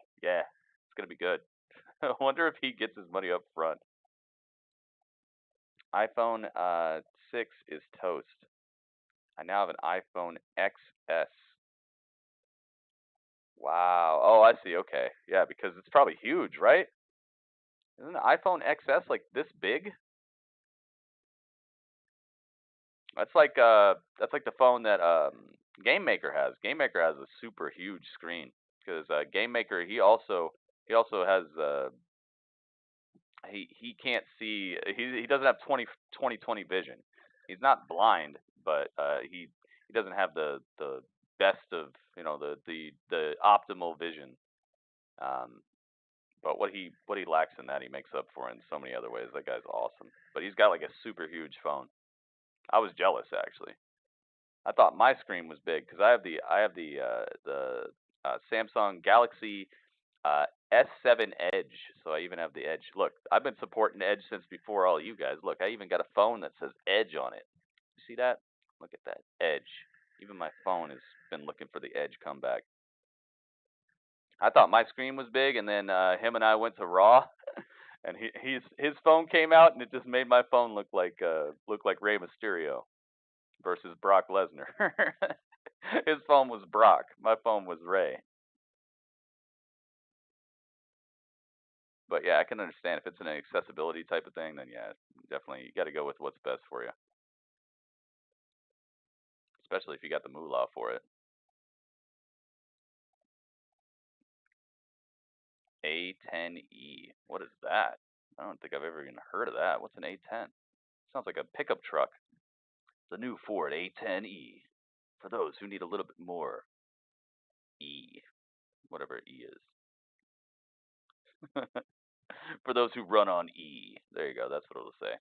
gonna be good. I wonder if he gets his money up front. iPhone 6 is toast. I now have an iPhone XS. Wow. Oh, I see. Okay. Yeah, because it's probably huge, right? Isn't the iPhone XS like this big? That's like the phone that Game Maker has. Game Maker has a super huge screen because Game Maker he also has he can't see, he doesn't have 20/20 vision. He's not blind, but he doesn't have the best of, you know, the optimal vision. But what he lacks in that, he makes up for in so many other ways. That guy's awesome. But he's got like a super huge phone. I was jealous actually. I thought my screen was big because I have the Samsung Galaxy S7 Edge, so I even have the Edge. Look, I've been supporting Edge since before all you guys. Look, I even got a phone that says Edge on it. You see that? Look at that Edge. Even my phone has been looking for the Edge comeback. I thought my screen was big, and then him and I went to Raw, and his phone came out, and it just made my phone look like Rey Mysterio versus Brock Lesnar. His phone was Brock. My phone was Rey. But yeah, I can understand if it's an accessibility type of thing, then yeah, definitely you got to go with what's best for you. Especially if you got the moolah for it. A10E. What is that? I don't think I've ever even heard of that. What's an A10? Sounds like a pickup truck. The new Ford A10E. For those who need a little bit more E. Whatever E is. For those who run on E. There you go. That's what it'll say.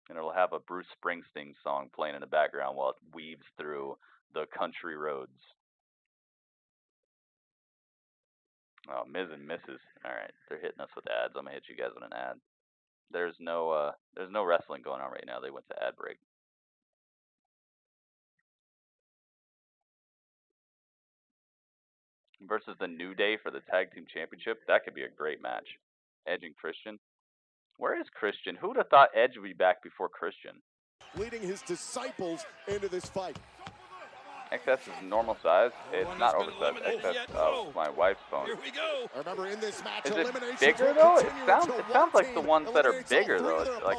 And it'll have a Bruce Springsteen song playing in the background while it weaves through the country roads. Oh, Ms. and Mrs. All right, they're hitting us with ads. I'm gonna hit you guys with an ad. There's no wrestling going on right now. They went to ad break. Versus the New Day for the Tag Team Championship. That could be a great match. Edge and Christian. Where is Christian? Who would have thought Edge would be back before Christian? Leading his disciples into this fight. XS is normal size. It's not oversized. XS. Oh, my wife's phone. Here we go. Remember, in this match, is it bigger though? It sounds like the ones that are bigger though. It's like,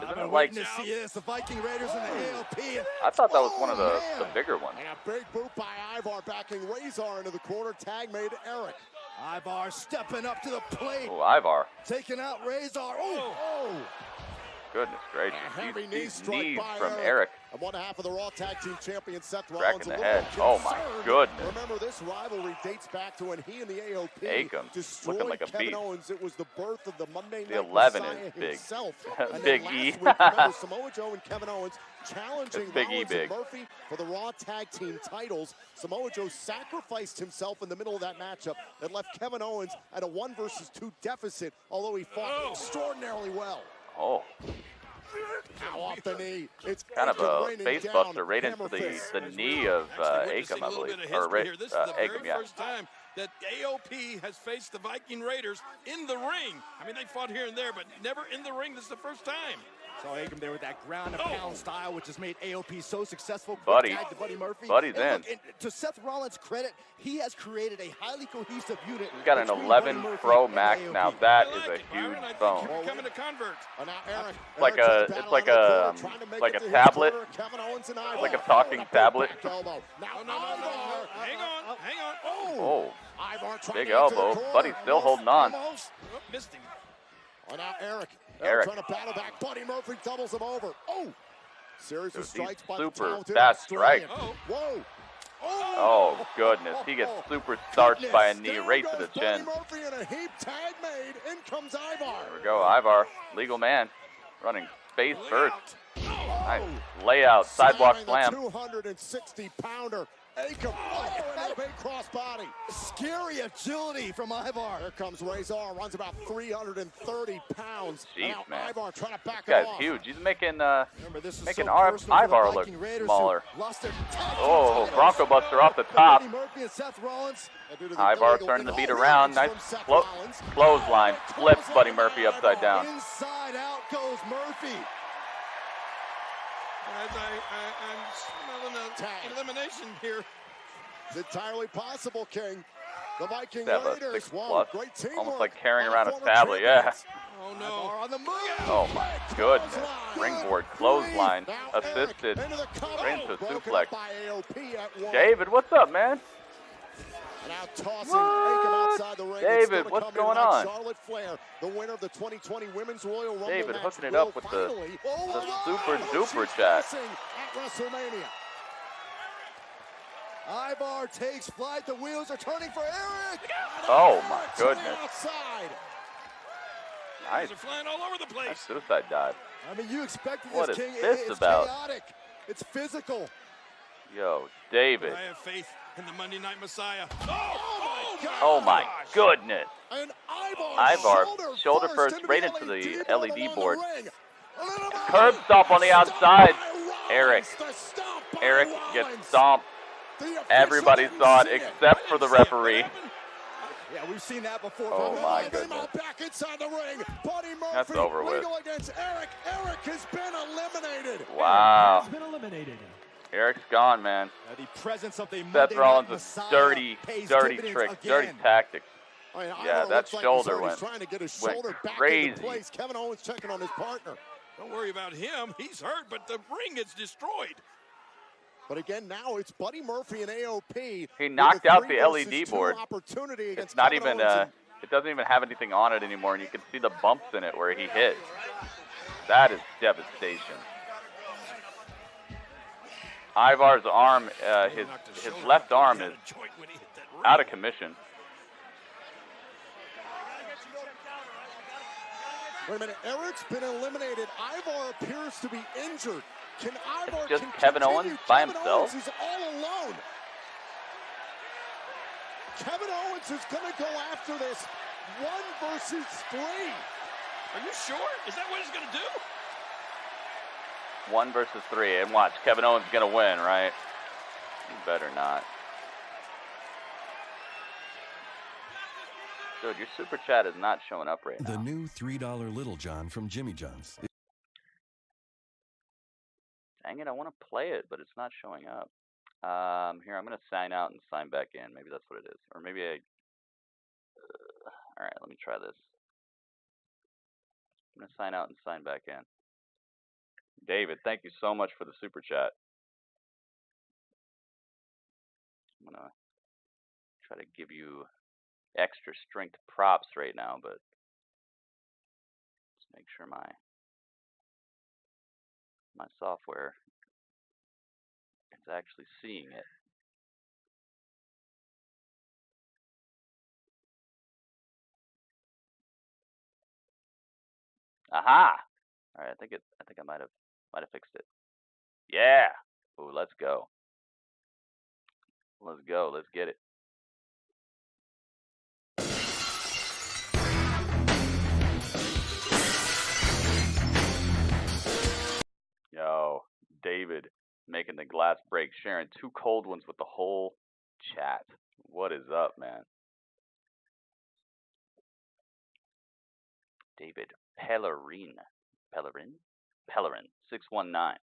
isn't it like? To see this, the Viking Raiders and the AOP. I thought that was one of the bigger ones. And a big boot by Ivar backing Razor into the corner. Tag made Eric. Ivar stepping up to the plate. Oh, Ivar. Taking out Razor. Oh. Goodness gracious. These knees from Eric. Eric. And one half of the Raw Tag Team Champion Seth Rollins. Cracking the head. Oh my goodness. Remember, this rivalry dates back to when he and the AOP 𝐿𝐭𝐫 destroyed looking like a Kevin beast. Owens. It was the birth of the Monday Night The 11 Messiah is big. himself. And Big then E. last week, remember, Samoa Joe and Kevin Owens challenging It's Big E Rollins big. and Murphy for the Raw Tag Team titles. Samoa Joe sacrificed himself in the middle of that matchup that left Kevin Owens at a 1-2 deficit, although he fought extraordinarily well. Oh. Now off the knee. It's Kind of 𝐿𝐭𝐫 a face buster right into the knee of 𝐿𝐭𝐫, I believe. Or Here. This is the very 𝐿𝐭𝐫, yeah. first time that AOP has faced the Viking Raiders in the ring. I mean, they fought here and there, but never in the ring. This is the first time. So 𝐿𝐭𝐫 there with that ground and pound style, which has made AOP so successful. Buddy. Tag to Buddy Murphy. Buddy's and in. Look, and to Seth Rollins' credit, he has created a highly cohesive unit. He's got an between 11 Buddy Murphy Pro and Max AOP. now. That is a Byron, huge I think phone. you're becoming a convert. Now Eric, It's like a tablet. Like a talking tablet. No. Hang on. Oh, Ivar trying big to get to elbow. the corner. Buddy's still holding on. Oh, missed him. Oh, now Eric Eric. trying to battle back. Buddy Murphy doubles him over. Oh! Series of These strikes by the super talented fast Australian. strikes. Whoa! Oh, goodness. He gets super starched by a knee right to the chin. Buddy Murphy in a heap tag made. In comes Ivar. There we go. Ivar, legal man, running face first. Nice layout, sidewalk slam. 260-pounder. 𝐿𝐭𝐫. Oh, and a big crossbody. Scary agility from Ivar. Here comes Razor. Runs about 330 pounds. Jeez, Now man. Ivar trying to back This guy's it off. huge. He's making Remember, this is making so personal for the Ivar look Viking Raiders who smaller. lost their tag team Oh, titles. Bronco Buster off the top. Buddy Murphy and Seth Rollins. Due to the Ivar illegal turning the beat interference around. Nice from Seth Rollins. clothesline. Flips Buddy Murphy upside down. Inside out goes Murphy. I'm smelling an elimination here. It's entirely possible, King. The Viking They have a Raiders. 6+, Whoa, great teamwork. almost like carrying by around a former tablet, yeah. champions. Oh, no. Ivar on the move. Oh my goodness. Ringboard clothesline. Now Assisted. Eric into the cover. Right into a Broken suplex. up by AOP at one. David, what's up, man? Now tossing What? 𝐿𝐭𝐫 outside the ring. David, It's gonna what's come going in like on? Charlotte Flair, the winner of the 2020 Women's Royal Rumble David match, hooking it will up with the finally super duper chat. at WrestleMania. Ivar takes flight. The wheels are turning for Eric. Oh my goodness. Outside. Nice. They're flying all over the place. Nice suicide dive. I mean, you expected What this, is King. this It's about? chaotic. It's physical. Yo, David. I have faith in the Monday Night Messiah. Oh my goodness. And Ivar, shoulder first, right into the LED board. Curb stomp on the outside. Eric gets stomped. Everybody saw it except for the referee. Yeah, we've seen that before. Oh my goodness. Back inside the ring. Buddy Murphy. That's over with. Legal against Eric. Eric has been eliminated. Wow. Has been eliminated. Eric's gone, man. The presence of the Seth Rollins' dirty trick, dirty tactics. I mean, Yeah, that shoulder went trying to get his shoulder back crazy. into place. Kevin Owens checking on his partner. Don't worry about him. He's hurt, but the ring is destroyed. But again, now it's Buddy Murphy and AOP. He knocked out the LED 3 versus 2 board. opportunity It's against not Kevin even, Owens it doesn't even have anything on it anymore, and you can see the bumps in it where he hit. That is devastation. Ivar's arm, his left arm is out of commission. Wait a minute, Eric's been eliminated. Ivar appears to be injured. Can Ivar It's just Kevin Owens by Kevin himself? Owens is all alone. Kevin Owens is going to go after this 1 versus 3. Are you sure? Is that what he's going to do? 1 versus 3, and watch, Kevin Owens is going to win, right? You better not. Dude, your super chat is not showing up right now. The new $3 Little John from Jimmy John's. Dang it, I want to play it, but it's not showing up. Here, I'm going to sign out and sign back in. Maybe that's what it is. Or maybe I... all right, let me try this. I'm going to sign out and sign back in. David, thank you so much for the super chat. I'm going to try to give you extra strength props right now, but let's make sure my software is actually seeing it. Aha! All right, I think I might have fixed it. Yeah. Ooh, let's go. Let's go. Let's get it. Yo, David making the glass break, sharing 2 cold ones with the whole chat. What is up, man? David Pellerin, 619.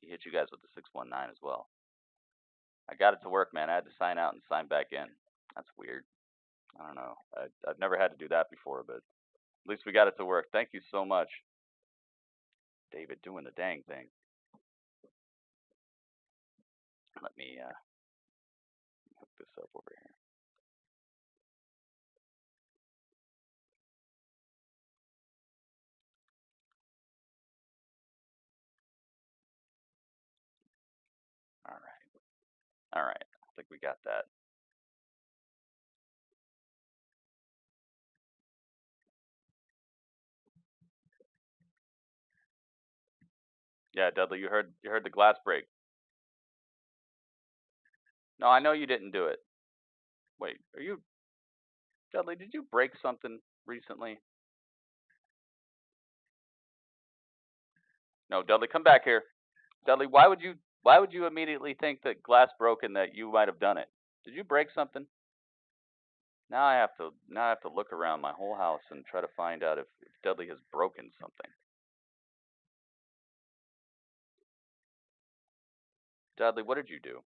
He hit you guys with the 619 as well. I got it to work, man. I had to sign out and sign back in. That's weird. I don't know. I've never had to do that before, but at least we got it to work. Thank you so much, David, doing the dang thing. Let me hook this up over here. All right. I think we got that. Yeah, Dudley, you heard the glass break. No, I know you didn't do it. Wait, Dudley, did you break something recently? No, Dudley, come back here. Dudley, why would you immediately think that glass broke and that you might have done it? Did you break something? Now I have to look around my whole house and try to find out if Dudley has broken something. Dudley, what did you do?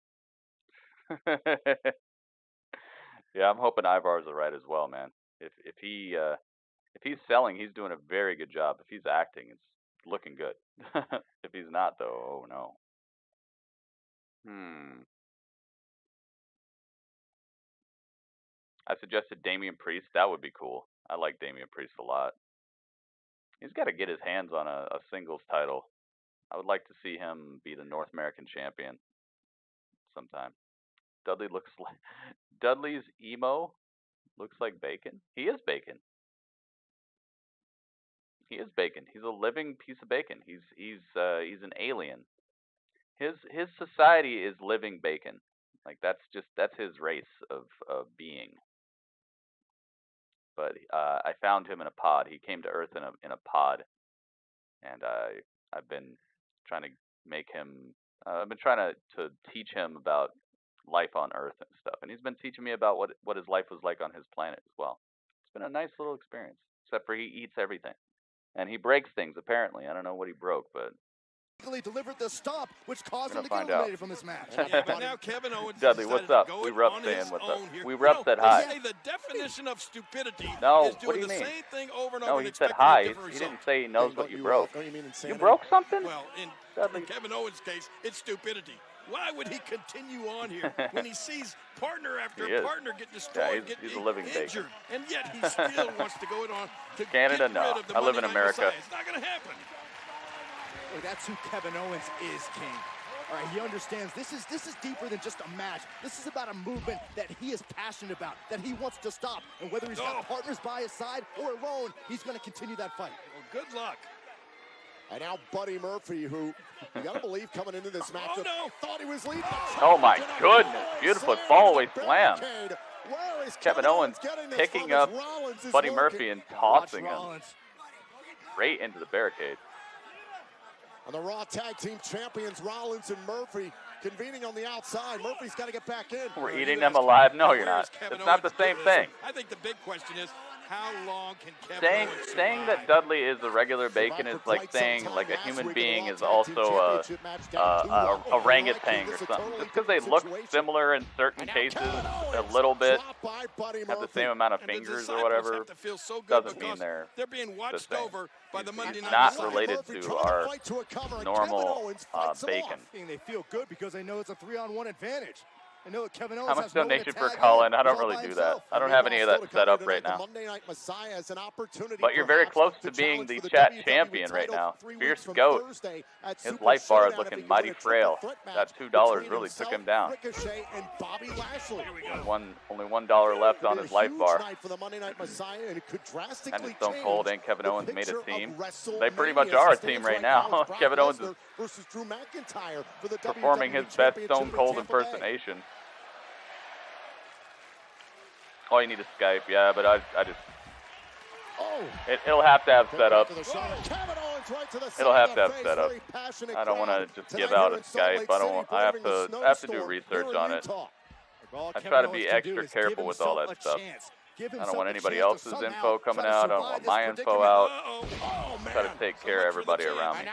Yeah, I'm hoping Ivar's alright as well, man. If he's selling, he's doing a very good job. If he's acting, it's looking good. If he's not, though, oh no. I suggested Damian Priest. That would be cool. I like Damian Priest a lot. He's got to get his hands on a singles title. I would like to see him be the North American champion sometime. Dudley's emo looks like bacon. He is bacon. He is bacon. He's a living piece of bacon. He's an alien. His society is living bacon. Like that's his race of being. But I found him in a pod. He came to Earth in a pod, and I've been trying to make him. I've been trying to teach him about life on Earth and stuff, and he's been teaching me about what his life was like on his planet as well. It's been a nice little experience, except for he eats everything, and he breaks things apparently. I don't know what he broke, but. Delivered the stop, which caused him to find get eliminated out. from this match. Yeah, but now Kevin Owens Dudley, what's up? We were up saying what's up. We were up said hi. They say the definition of stupidity No, is what doing do you the mean? same thing over and No, over he and said expecting hi. a different He result. didn't say he knows what you broke. Don't you mean You insanity? broke something? Well, in Kevin Owens' case, it's stupidity. Why would he continue on here when he sees partner after partner get destroyed, he's a living injured, bacon. and yet he still wants to go on to Canada, get no. rid of the I live Monday in Night America. Messiah. It's not going to happen. Look, that's who Kevin Owens is, King. All right, he understands this is deeper than just a match. This is about a movement that he is passionate about, that he wants to stop. And whether he's got partners by his side or alone, he's going to continue that fight. Well, good luck. And now Buddy Murphy, who you got to believe coming into this matchup, thought he was leading. Oh my goodness! Beautiful fallaway slam. Kevin Owens picking up Buddy Murphy and tossing him right into the barricade. And the Raw Tag Team Champions, Rollins and Murphy, convening on the outside. Murphy's got to get back in. We're eating them alive. No, you're not. It's not the same thing. I think the big question is, how long can Kevin Owens saying that Dudley is a regular bacon is like saying like a human being is also a orangutan or something. Just because they look similar in certain cases a little bit, have the same amount of fingers or whatever, doesn't mean they're being watched over by the Monday Night not Messiah. related to our normal bacon. They feel good because they know it's a 3-on-1 advantage. I know that Kevin Owens How much has no one to donation for tag Cullen? in. I don't He's all really by do himself. that. I don't have any of that set up right now. But you're very close to being the chat champion right now. Fierce Goat. His life bar is looking mighty frail. That $2 really took him down. Only $1 left on his life bar. And it's Stone Cold and Kevin Owens made a team. They pretty much are a team right now. Kevin Owens is performing his best Stone Cold impersonation. Oh, you need a Skype, yeah, but I just... It'll have to have setup. It'll have to have setup. I don't want to just give out a Skype. I have to do research on it. I try to be extra careful with all that stuff. I don't want anybody else's info coming out. I don't want my info out. Try to take care of everybody around me.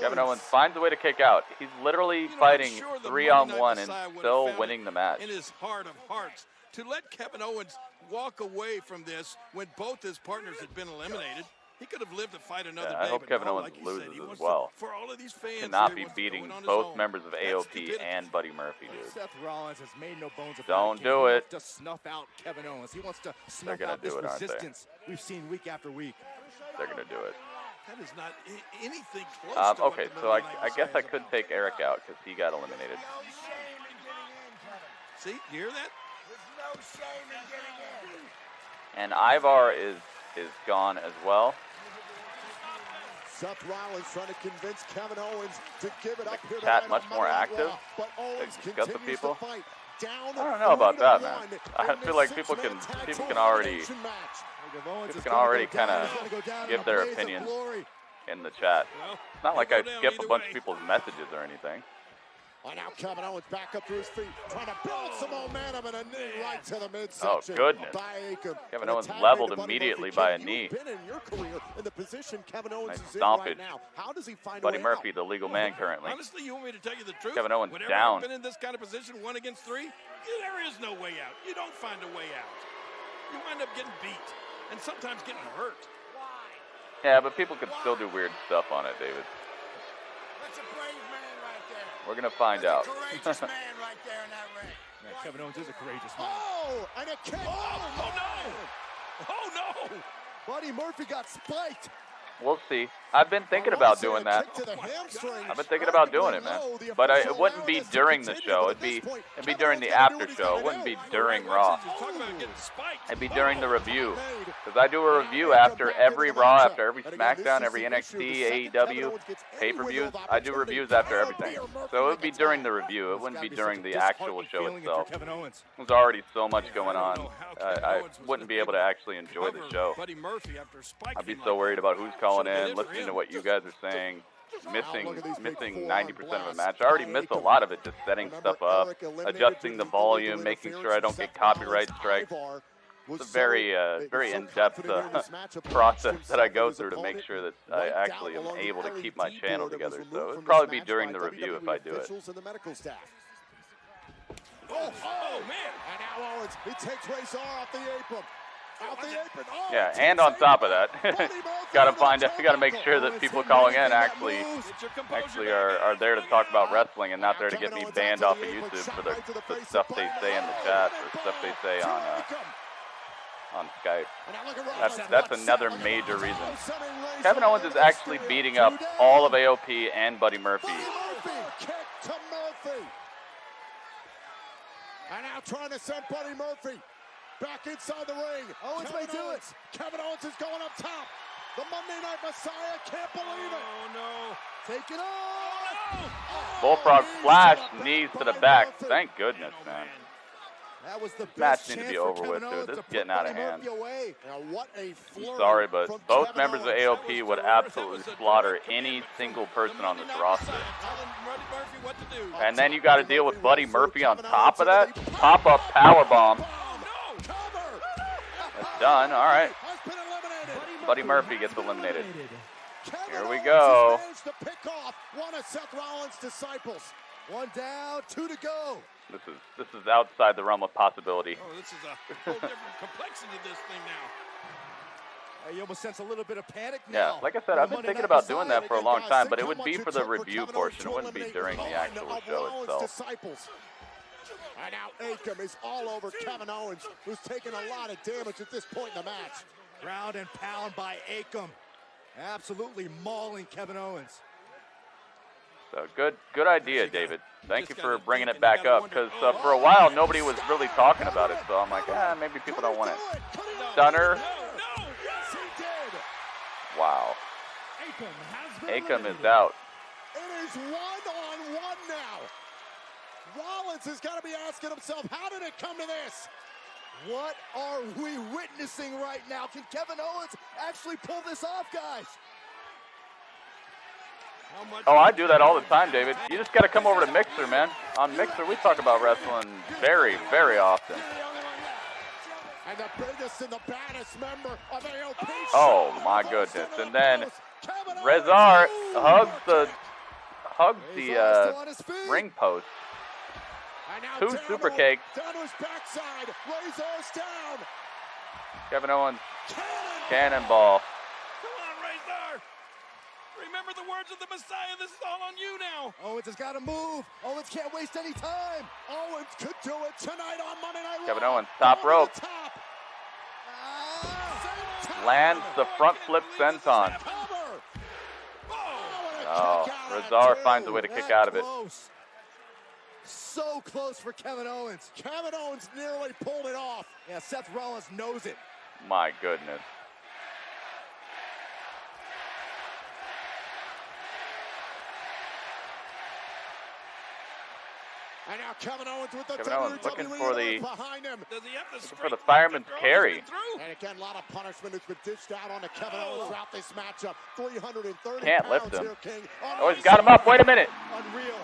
Kevin Owens finds a way to kick out. He's literally fighting 3-on-1 and still winning the match. In his heart of hearts, to let Kevin Owens walk away from this when both his partners had been eliminated. He could have lived to fight another day. I hope Kevin Owens loses as well. For all of these fans, cannot be beating both members of AOP and Buddy Murphy, dude. Seth Rollins has made no bones about Don't do it. He wants to snuff out Kevin Owens. He wants to snuff out this resistance we've seen week after week. They're going to do it. That is not anything close to okay, so I guess I could take Eric out because he got eliminated. See, you hear that? And Ivar is gone as well. Seth Rollins trying to convince Kevin Owens to give it up here. Chat much more active. But Owens discuss with people. I don't know about that, man. I feel like people can already kind of give their opinions in the chat. It's not like I skip a bunch of people's messages or anything. Now Kevin Owens back up to his feet, trying to build some momentum and a knee right to the midsection. Oh, goodness. Kevin Owens leveled immediately by a knee. Nice stompage. Buddy Murphy, the legal man currently. Honestly, you want me to tell you the truth? Kevin Owens Whenever down. I've been in this kind of position, 1 against 3, there is no way out. You don't find a way out. You wind up getting beat and sometimes getting hurt. Yeah, but people can still do weird stuff on it, David. That's a brave man right there. We're going to find out. Courageous man right there in that ring. Yeah, Kevin Owens is a courageous man. Oh, and a kick. Oh, no. Oh, no. Buddy Murphy got spiked. We'll see. I've been thinking about doing that. I've been thinking about doing it, man. But it wouldn't be during the show. It'd be during the after show. It wouldn't be during Raw. It'd be during the review. Because I do a review after every Raw, after every SmackDown, every NXT, AEW pay-per-views. I do reviews after everything. So it would be during the review. It wouldn't be during the actual show itself. There's already so much going on. I wouldn't be able to actually enjoy the show. I'd be so worried about who's calling in, listening to what you guys are saying, missing 90% of a match. I already missed a lot of it, just setting stuff up, adjusting the volume, making sure I don't get copyright strikes. It's a very in-depth process that I go through to make sure that I actually am able to keep my channel together. So it'd probably be during the review if I do it. Oh man! And now Owens, he takes Razor off the apron. Yeah, and on top of that, gotta make sure that people calling in actually are there to talk about wrestling and not there to get me banned off of YouTube for the stuff they say in the chat or stuff they say on Skype. That's another major reason. Kevin Owens is actually beating up all of AOP and Buddy Murphy. And now trying to send Buddy Murphy back inside the ring. Owens may do it. Kevin Owens is going up top. The Monday Night Messiah can't believe it. Oh, no. Take it off. Bullfrog splash, knees to the back. Thank goodness, man. That was the match needs to be over with, dude. This is getting out of hand. What a I'm sorry, but both members of AOP would absolutely slaughter any single person on this roster. And then you got to deal with Buddy Murphy on top of that. Pop-up powerbomb. That's done. All right. Buddy Murphy gets eliminated. Here we go. To pick off one of Seth Rollins' disciples. One down, two to go. This is outside the realm of possibility. Oh, this is a whole different complexion to this thing now. You almost sense a little bit of panic now. Yeah, like I said, I've been thinking about doing that for a long time, but it would be for the review portion. It wouldn't be during the actual show itself. And now 𝐿K𝐻 is all over Kevin Owens, who's taken a lot of damage at this point in the match. Ground and pound by 𝐿K𝐻. Absolutely mauling Kevin Owens. So good idea, David. Thank you for bringing it back up, because for a while nobody was really talking about it. So I'm like, maybe people don't want it. Stunner. Wow. 𝐿K𝐻 is out. It is one-on-one now. Rollins has got to be asking himself, how did it come to this? What are we witnessing right now? Can Kevin Owens actually pull this off, guys? Oh, I do that all the time, David. You just got to come over to Mixer, man. On Mixer, we talk about wrestling very, very often. And the biggest and the baddest member of AOP. Oh, my goodness. And then Rezar hugs the ring post. Two super kicks. Down to his backside. Razor's down. Kevin Owens, cannonball. Come on, Razor. Remember the words of the Messiah. This is all on you now. Owens has got to move. Owens can't waste any time. Owens could do it tonight on Monday Night Raw. Kevin Owens, top rope. Lands the front flip senton. Oh, Rezar finds a way to kick out of it. So close for Kevin Owens. Kevin Owens nearly pulled it off. Yeah, Seth Rollins knows it. My goodness. And now Kevin Owens with the Kevin Owens looking for the behind him. fireman's carry. And again, a lot of punishment has been dished out on Kevin Owens throughout this matchup. 330 Can't lift pounds him. here, King. Oh, he's got him up. Wait a minute. Unreal.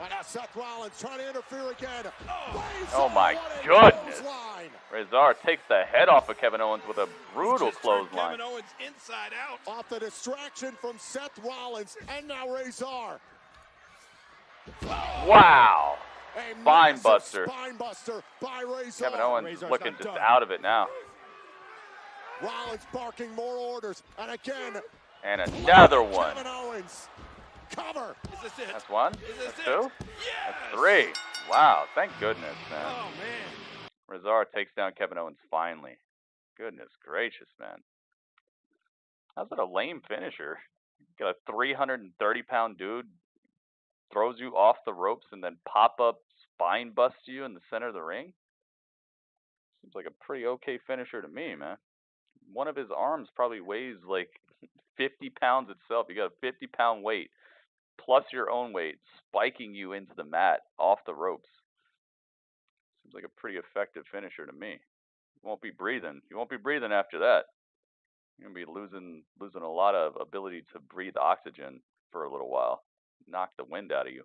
And now Seth Rollins trying to interfere again. Oh my goodness. Rezar takes the head off of Kevin Owens with a brutal clothesline. Kevin Owens inside out. Off the distraction from Seth Rollins. And now Rezar. Wow. Spine buster. Spine buster by Razor. Kevin Owens looking just out of it now. Rollins barking more orders. And again. And another one. Kevin Owens. Cover. Is this it? That's one. Is this That's two. Yes. That's three. Wow. Thank goodness, man. Oh, man. Rezar takes down Kevin Owens finally. Goodness gracious, man. How's it a lame finisher? You got a 330-pound dude throws you off the ropes and then pop-up spine busts you in the center of the ring? Seems like a pretty okay finisher to me, man. One of his arms probably weighs like 50 pounds itself. You got a 50-pound weight plus your own weight spiking you into the mat off the ropes. Seems like a pretty effective finisher to me. You won't be breathing. You won't be breathing after that. You're gonna be losing a lot of ability to breathe oxygen for a little while. Knock the wind out of you.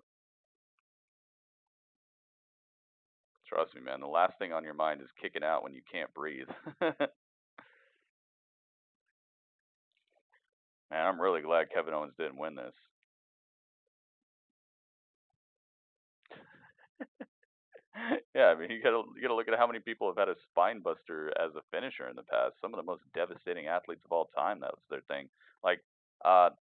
Trust me, man. The last thing on your mind is kicking out when you can't breathe. Man, I'm really glad Kevin Owens didn't win this. Yeah, I mean, you gotta look at how many people have had a spine buster as a finisher in the past. Some of the most devastating athletes of all time, that was their thing. Like,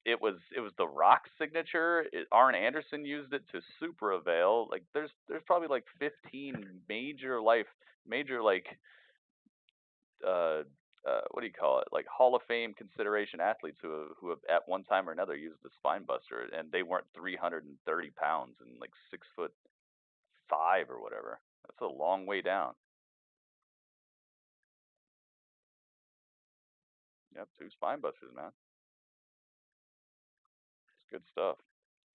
it was the Rock's signature. Arn Anderson used it to super avail. Like, there's probably like 15 major like what do you call it? Like Hall of Fame consideration athletes who have at one time or another used the spine buster, and they weren't 330 pounds and like 6'5" or whatever. That's a long way down. Yep, 2 spine busters, man. It's good stuff.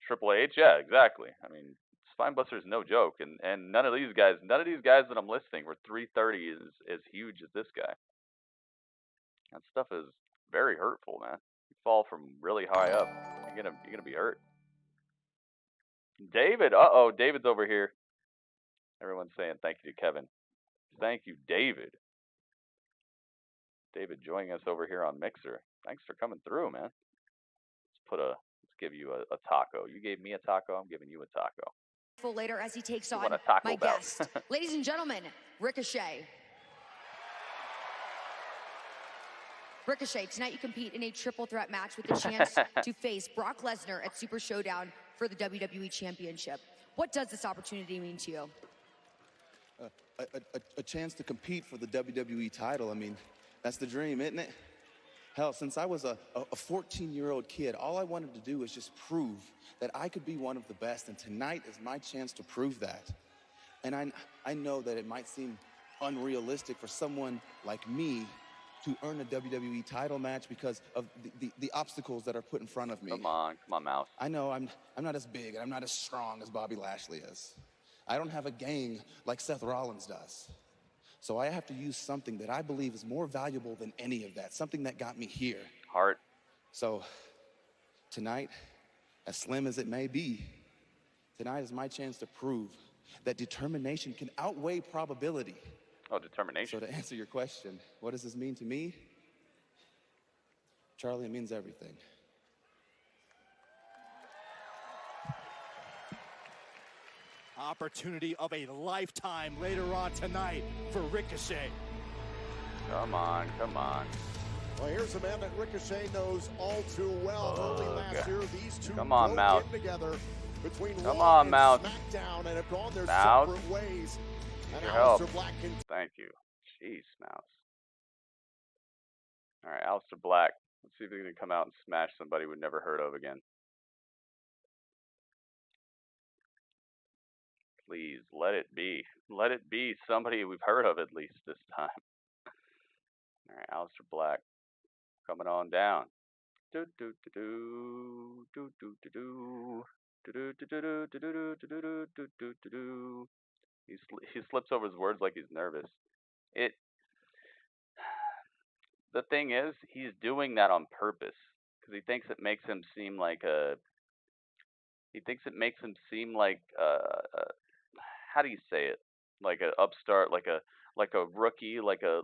Triple H, yeah, exactly. I mean, spine buster is no joke, and none of these guys that I'm listing were 330 as huge as this guy. That stuff is very hurtful, man. You fall from really high up, you're gonna be hurt. David, David's over here. Everyone's saying thank you to Kevin. Thank you, David. David joining us over here on Mixer. Thanks for coming through, man. Let's give you a taco. You gave me a taco, I'm giving you a taco. Later as he takes on my guest. Ladies and gentlemen, Ricochet. Ricochet, tonight you compete in a triple threat match with the chance to face Brock Lesnar at Super Showdown for the WWE Championship. What does this opportunity mean to you? A chance to compete for the WWE title. I mean, that's the dream, isn't it? Hell, since I was a 14-year-old kid, all I wanted to do was just prove that I could be one of the best, and tonight is my chance to prove that. And I know that it might seem unrealistic for someone like me to earn a WWE title match because of the obstacles that are put in front of me. Come on, Mouse. I know I'm not as big and I'm not as strong as Bobby Lashley is. I don't have a gang like Seth Rollins does. So I have to use something that I believe is more valuable than any of that, something that got me here. Heart. So tonight, as slim as it may be, tonight is my chance to prove that determination can outweigh probability. Oh, determination. So to answer your question, what does this mean to me? Charlie, it means everything. Opportunity of a lifetime later on tonight for Ricochet. Come on, come on. Well, here's a man that Ricochet knows all too well. Early last year, these two come on, Mouse. Together between come Raw on, Mouse. and SmackDown and have gone their Mouse. separate ways. And Aleister Black can... Thank you. Jeez, Mouse. All right, Aleister Black. Let's see if he can come out and smash somebody we've never heard of again. Please, let it be. Let it be somebody we've heard of at least this time. All right, Aleister Black. Coming on down. Do do do do do do do do do do do do do do do do do. He slips over his words like he's nervous. The thing is, he's doing that on purpose because he thinks it makes him seem like a. He thinks it makes him seem like how do you say it? Like an upstart, like a rookie, like a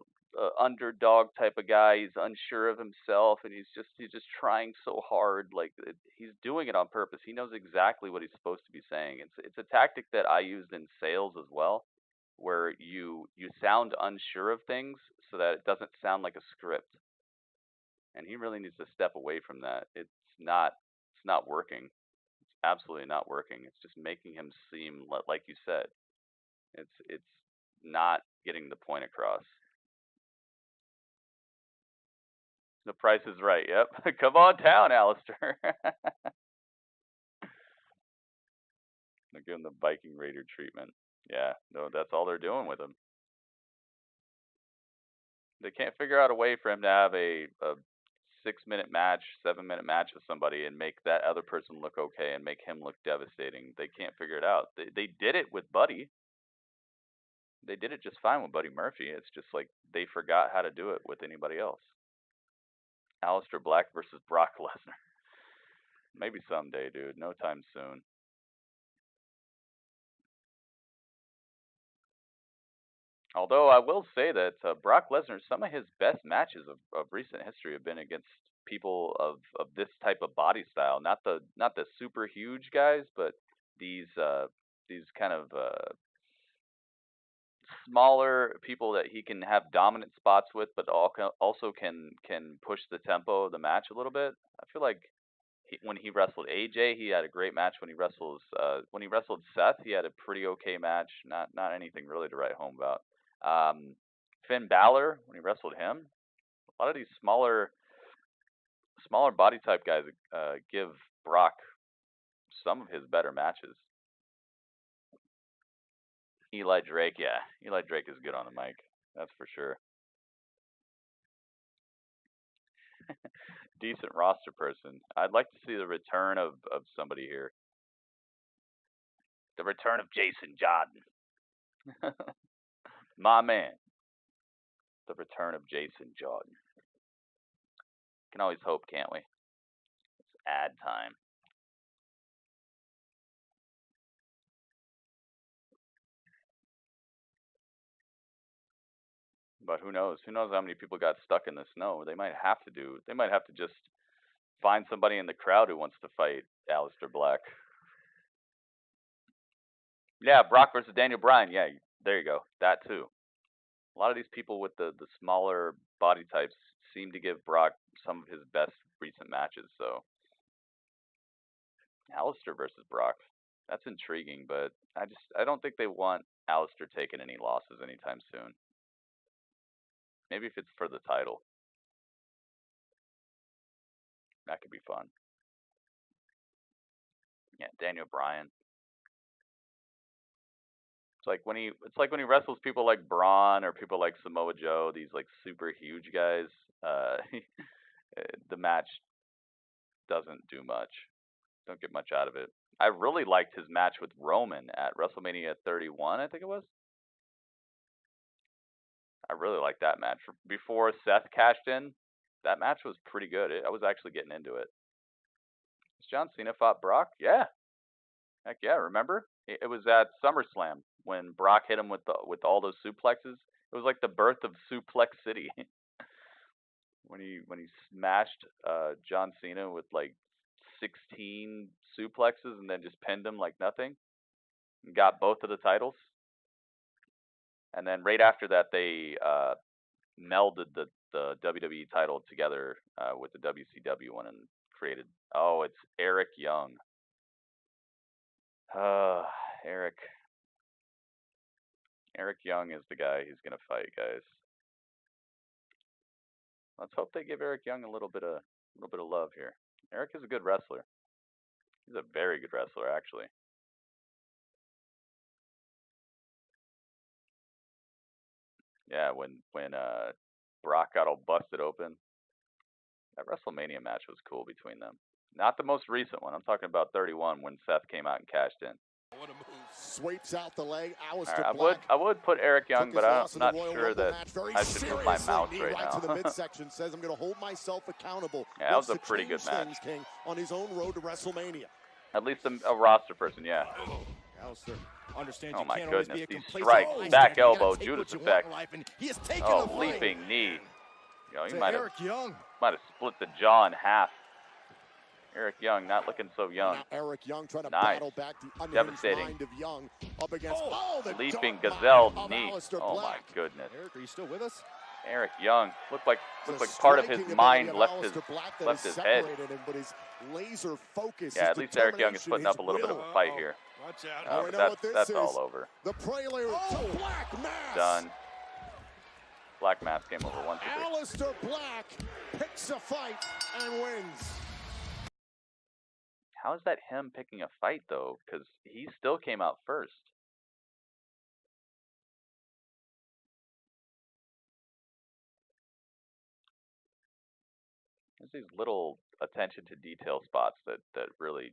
underdog type of guy. He's unsure of himself, and he's just trying so hard. Like he's doing it on purpose. He knows exactly what he's supposed to be saying. It's a tactic that I used in sales as well, where you sound unsure of things so that it doesn't sound like a script. And he really needs to step away from that. It's not working. It's absolutely not working. It's just making him seem like you said. It's not getting the point across. The Price is Right. Yep. Come on down, Alistair. They give him the Viking Raider treatment. Yeah, no, that's all they're doing with him. They can't figure out a way for him to have a 6-minute match, 7-minute match with somebody and make that other person look okay and make him look devastating. They can't figure it out. They did it with Buddy. They did it just fine with Buddy Murphy. It's just like they forgot how to do it with anybody else. Aleister Black versus Brock Lesnar. Maybe someday, dude. No time soon. Although I will say that Brock Lesnar, some of his best matches of recent history have been against people of this type of body style. Not the super huge guys, but these kind of smaller people that he can have dominant spots with, but also can push the tempo of the match a little bit. I feel like when he wrestled AJ, he had a great match. When he wrestled Seth, he had a pretty okay match. Not anything really to write home about. Finn Balor, when he wrestled him, a lot of these smaller body type guys give Brock some of his better matches. Eli Drake, yeah. Eli Drake is good on the mic. That's for sure. Decent roster person. I'd like to see the return of somebody here. The return of Jason Jordan. My man. The return of Jason Jordan. Can always hope, can't we? It's ad time. But who knows? Who knows how many people got stuck in the snow? They might have to just find somebody in the crowd who wants to fight Aleister Black. Yeah, Brock versus Daniel Bryan. Yeah, there you go. That too. A lot of these people with the smaller body types seem to give Brock some of his best recent matches. So Aleister versus Brock. That's intriguing, but I don't think they want Aleister taking any losses anytime soon. Maybe if it's for the title. That could be fun. Yeah, Daniel Bryan. It's like when he wrestles people like Braun or people like Samoa Joe, these like super huge guys, the match doesn't do much. Don't get much out of it. I really liked his match with Roman at WrestleMania 31, I think it was. I really liked that match. Before Seth cashed in, that match was pretty good. I was actually getting into it. Has John Cena fought Brock? Yeah. Heck yeah, remember? It was at SummerSlam when Brock hit him with all those suplexes. It was like the birth of Suplex City. when he smashed John Cena with like 16 suplexes and then just pinned him like nothing. And got both of the titles. And then right after that, they melded the WWE title together with the WCW one and created. Oh, it's Eric Young. Eric Young is the guy he's gonna fight, guys. Let's hope they give Eric Young a little bit of love here. Eric is a good wrestler. He's a very good wrestler, actually. Yeah, when Brock got all busted open, that WrestleMania match was cool between them. Not the most recent one. I'm talking about 31 when Seth came out and cashed in. What a move. Sweeps out the leg. Right, I would put Eric Young, but I'm not sure that I should move my mouse right now. To the midsection says I'm going to hold myself accountable. Yeah, that was a pretty good match. King on his own road to WrestleMania. At least a roster person, yeah. Understand oh my can't goodness, be these strikes, back elbow, Judas effect. Oh, leaping knee. You know, he might have split the jaw in half. Eric Young not looking so young. Now Eric Young trying to battle back the devastating mind of Young up against the leaping gazelle knee. Oh my goodness. Eric, are you still with us? Eric Young looked like part of his mind left his head. But his laser focus. Yeah, at least Eric Young is putting up a little bit of a fight here. Watch out. But that's all over. The prelude to Black Mass. Done. Black Mask came over 1, 2, 3. Aleister Black picks a fight and wins. How is that him picking a fight, though? Because he still came out first. There's these little attention to detail spots that really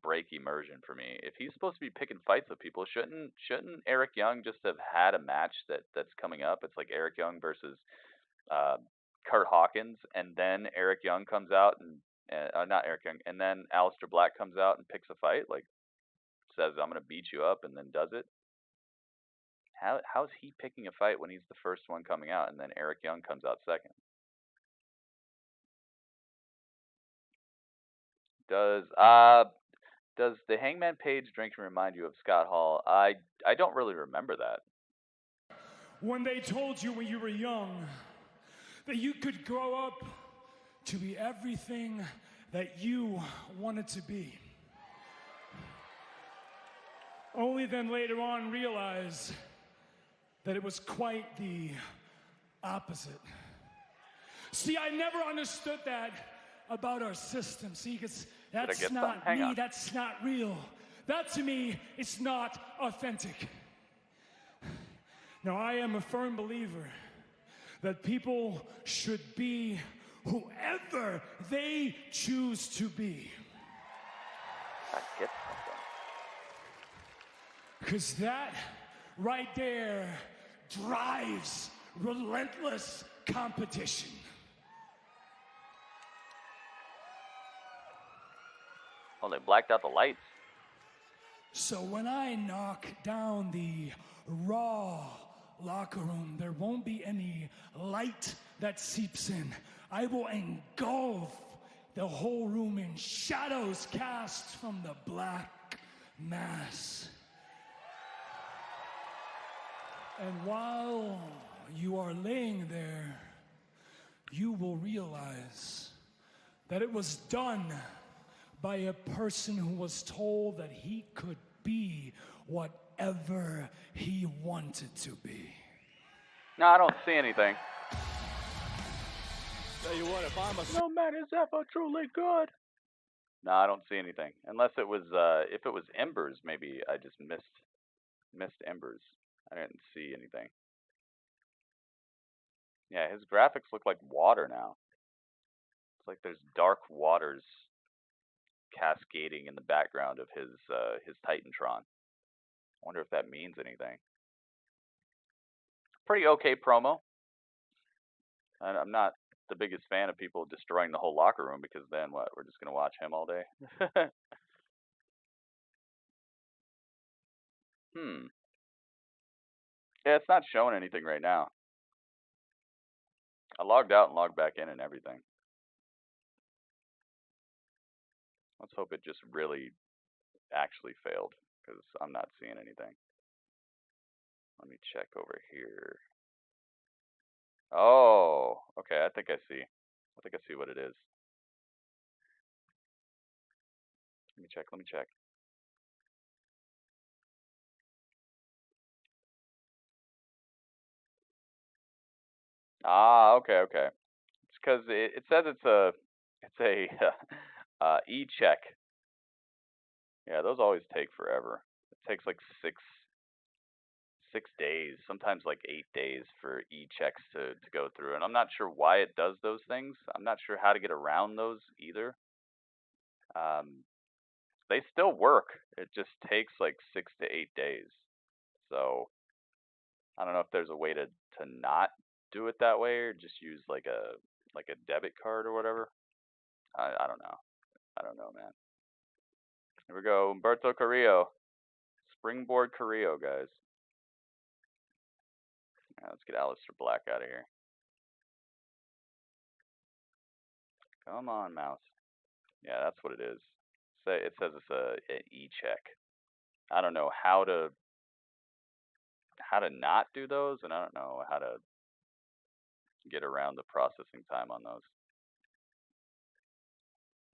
break immersion for me. If he's supposed to be picking fights with people, shouldn't Eric Young just have had a match that's coming up? It's like Eric Young versus Kurt Hawkins, and then Eric Young comes out and not Eric Young, and then Aleister Black comes out and picks a fight, like says I'm gonna beat you up, and then does it. How's he picking a fight when he's the first one coming out, and then Eric Young comes out second? Does the Hangman Page drinking remind you of Scott Hall? I don't really remember that. When they told you when you were young that you could grow up to be everything that you wanted to be. Only then later on realize that it was quite the opposite. See, I never understood that about our system. See, because that's not me, that's not real. That to me is not authentic. Now, I am a firm believer that people should be whoever they choose to be. I get something. Because that right there drives relentless competition. Oh, they blacked out the lights. So when I knock down the Raw locker room, there won't be any light that seeps in. I will engulf the whole room in shadows cast from the black mass. And while you are laying there, you will realize that it was done by a person who was told that he could be whatever he wanted to be. No, I don't see anything. Tell you what, if I'm a no man is ever truly good. No, I don't see anything. Unless it was, if it was Embers, maybe I just missed Embers. I didn't see anything. Yeah, his graphics look like water now. It's like there's dark waters cascading in the background of his Titantron. I wonder if that means anything. Pretty okay promo. I'm not the biggest fan of people destroying the whole locker room, because then what? We're just gonna watch him all day. Yeah, it's not showing anything right now. I logged out and logged back in and everything. Let's hope it just really actually failed, because I'm not seeing anything. Let me check over here. Oh, okay, I think I see. I think I see what it is. Let me check. Ah, okay. It's because it says it's a e-check. Yeah, those always take forever. It takes like six days, sometimes like 8 days for e-checks to go through. And I'm not sure why it does those things. I'm not sure how to get around those either. They still work. It just takes like 6 to 8 days. So I don't know if there's a way to not do it that way, or just use like a debit card or whatever. I don't know. I don't know, man. Here we go. Humberto Carrillo. Springboard Carrillo, guys. Right, let's get Aleister Black out of here. Come on, mouse. Yeah, that's what it is. It says it's an e-check. I don't know how to not do those, and I don't know how to get around the processing time on those.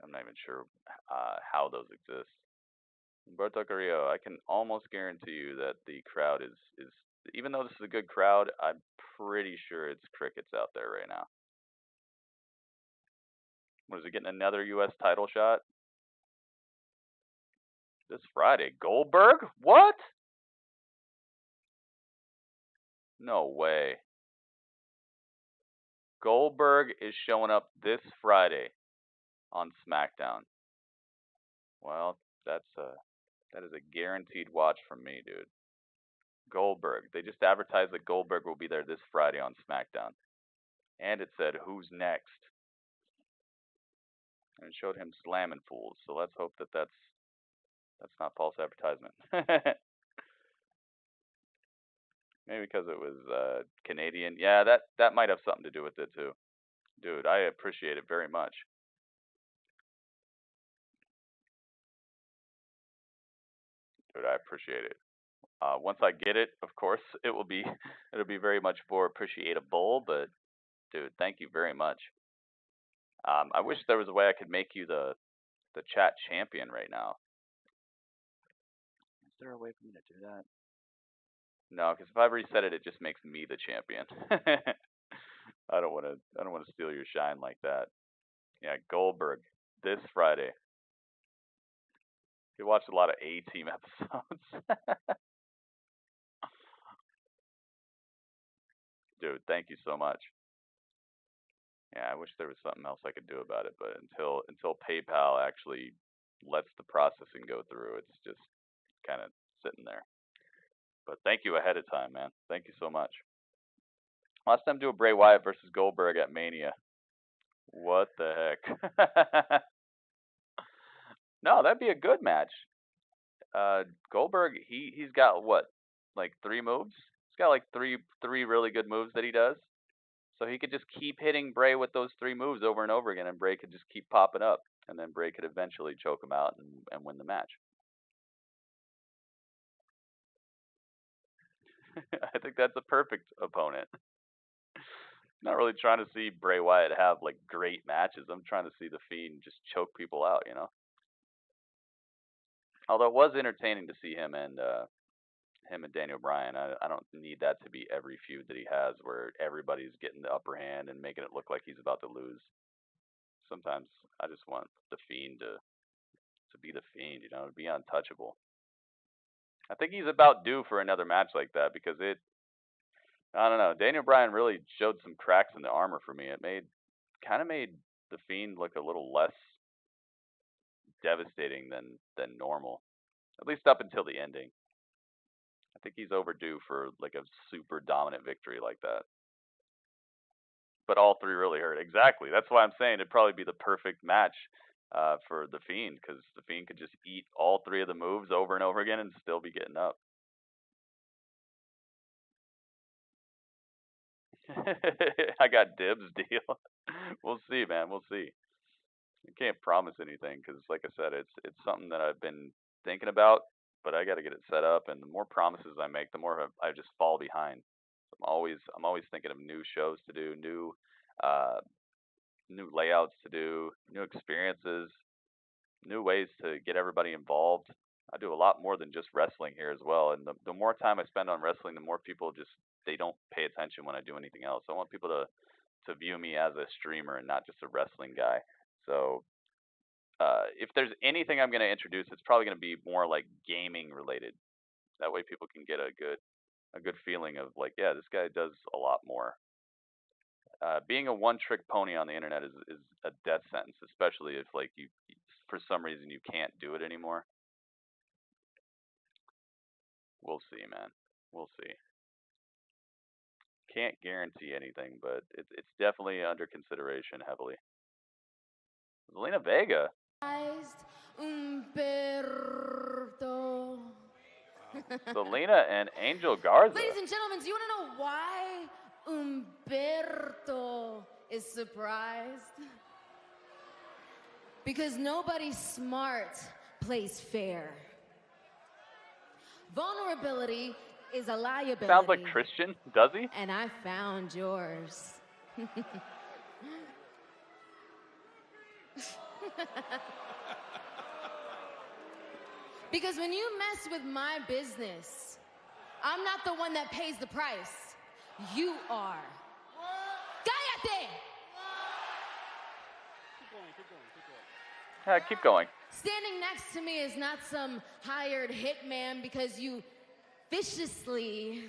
I'm not even sure how those exist. Humberto Carrillo, I can almost guarantee you that the crowd is even though this is a good crowd, I'm pretty sure it's crickets out there right now. What is it, getting another U.S. title shot? This Friday. Goldberg? What? No way. Goldberg is showing up this Friday on SmackDown. Well, that is a guaranteed watch from me, dude. Goldberg. They just advertised that Goldberg will be there this Friday on SmackDown. And it said, who's next? And it showed him slamming fools. So let's hope that that's not false advertisement. Maybe because it was Canadian. Yeah, that might have something to do with it too. Dude, I appreciate it very much. Dude, I appreciate it. Once I get it, of course, it'll be very much more appreciable. But dude, thank you very much. I wish there was a way I could make you the chat champion right now. Is there a way for me to do that? No, because if I reset it, it just makes me the champion. I don't want to steal your shine like that. Yeah, Goldberg this Friday. You watched a lot of A-Team episodes. Dude, thank you so much. Yeah, I wish there was something else I could do about it, but until PayPal actually lets the processing go through, it's just kind of sitting there. But thank you ahead of time, man. Thank you so much. Last time do a Bray Wyatt versus Goldberg at Mania. What the heck? No, that'd be a good match. Goldberg, he's got what, like 3 moves? He's got like three really good moves that he does. So he could just keep hitting Bray with those 3 moves over and over again, and Bray could just keep popping up, and then Bray could eventually choke him out and win the match. I think that's a perfect opponent. Not really trying to see Bray Wyatt have like great matches. I'm trying to see the Fiend just choke people out, you know. Although it was entertaining to see him and Daniel Bryan. I don't need that to be every feud that he has where everybody's getting the upper hand and making it look like he's about to lose. Sometimes I just want the Fiend to be the Fiend, you know, to be untouchable. I think he's about due for another match like that because I don't know. Daniel Bryan really showed some cracks in the armor for me. It kind of made the Fiend look a little less devastating than normal, at least up until the ending. I think he's overdue for like a super dominant victory like that. But all 3 really hurt. Exactly. That's why I'm saying it'd probably be the perfect match for the Fiend, because the Fiend could just eat all 3 of the moves over and over again and still be getting up. I got dibs deal. We'll see, man. We'll see. I can't promise anything because, like I said, it's something that I've been thinking about, but I got to get it set up. And the more promises I make, the more I just fall behind. I'm always thinking of new shows to do, new layouts to do, new experiences, new ways to get everybody involved. I do a lot more than just wrestling here as well. And the more time I spend on wrestling, the more people they don't pay attention when I do anything else. I want people to view me as a streamer and not just a wrestling guy. So if there's anything I'm going to introduce, it's probably going to be more like gaming related. That way people can get a good feeling of like, yeah, this guy does a lot more. Being a one-trick pony on the internet is a death sentence, especially if like you for some reason you can't do it anymore. We'll see, man. We'll see. Can't guarantee anything, but it's definitely under consideration heavily. Zelina Vega. Zelina and Angel Garza. Ladies and gentlemen, do you want to know why Humberto is surprised? Because nobody smart plays fair. Vulnerability is a liability. Sounds like Christian, does he? And I found yours. Because when you mess with my business, I'm not the one that pays the price. You are. Cállate! Keep going. Standing next to me is not some hired hitman because you viciously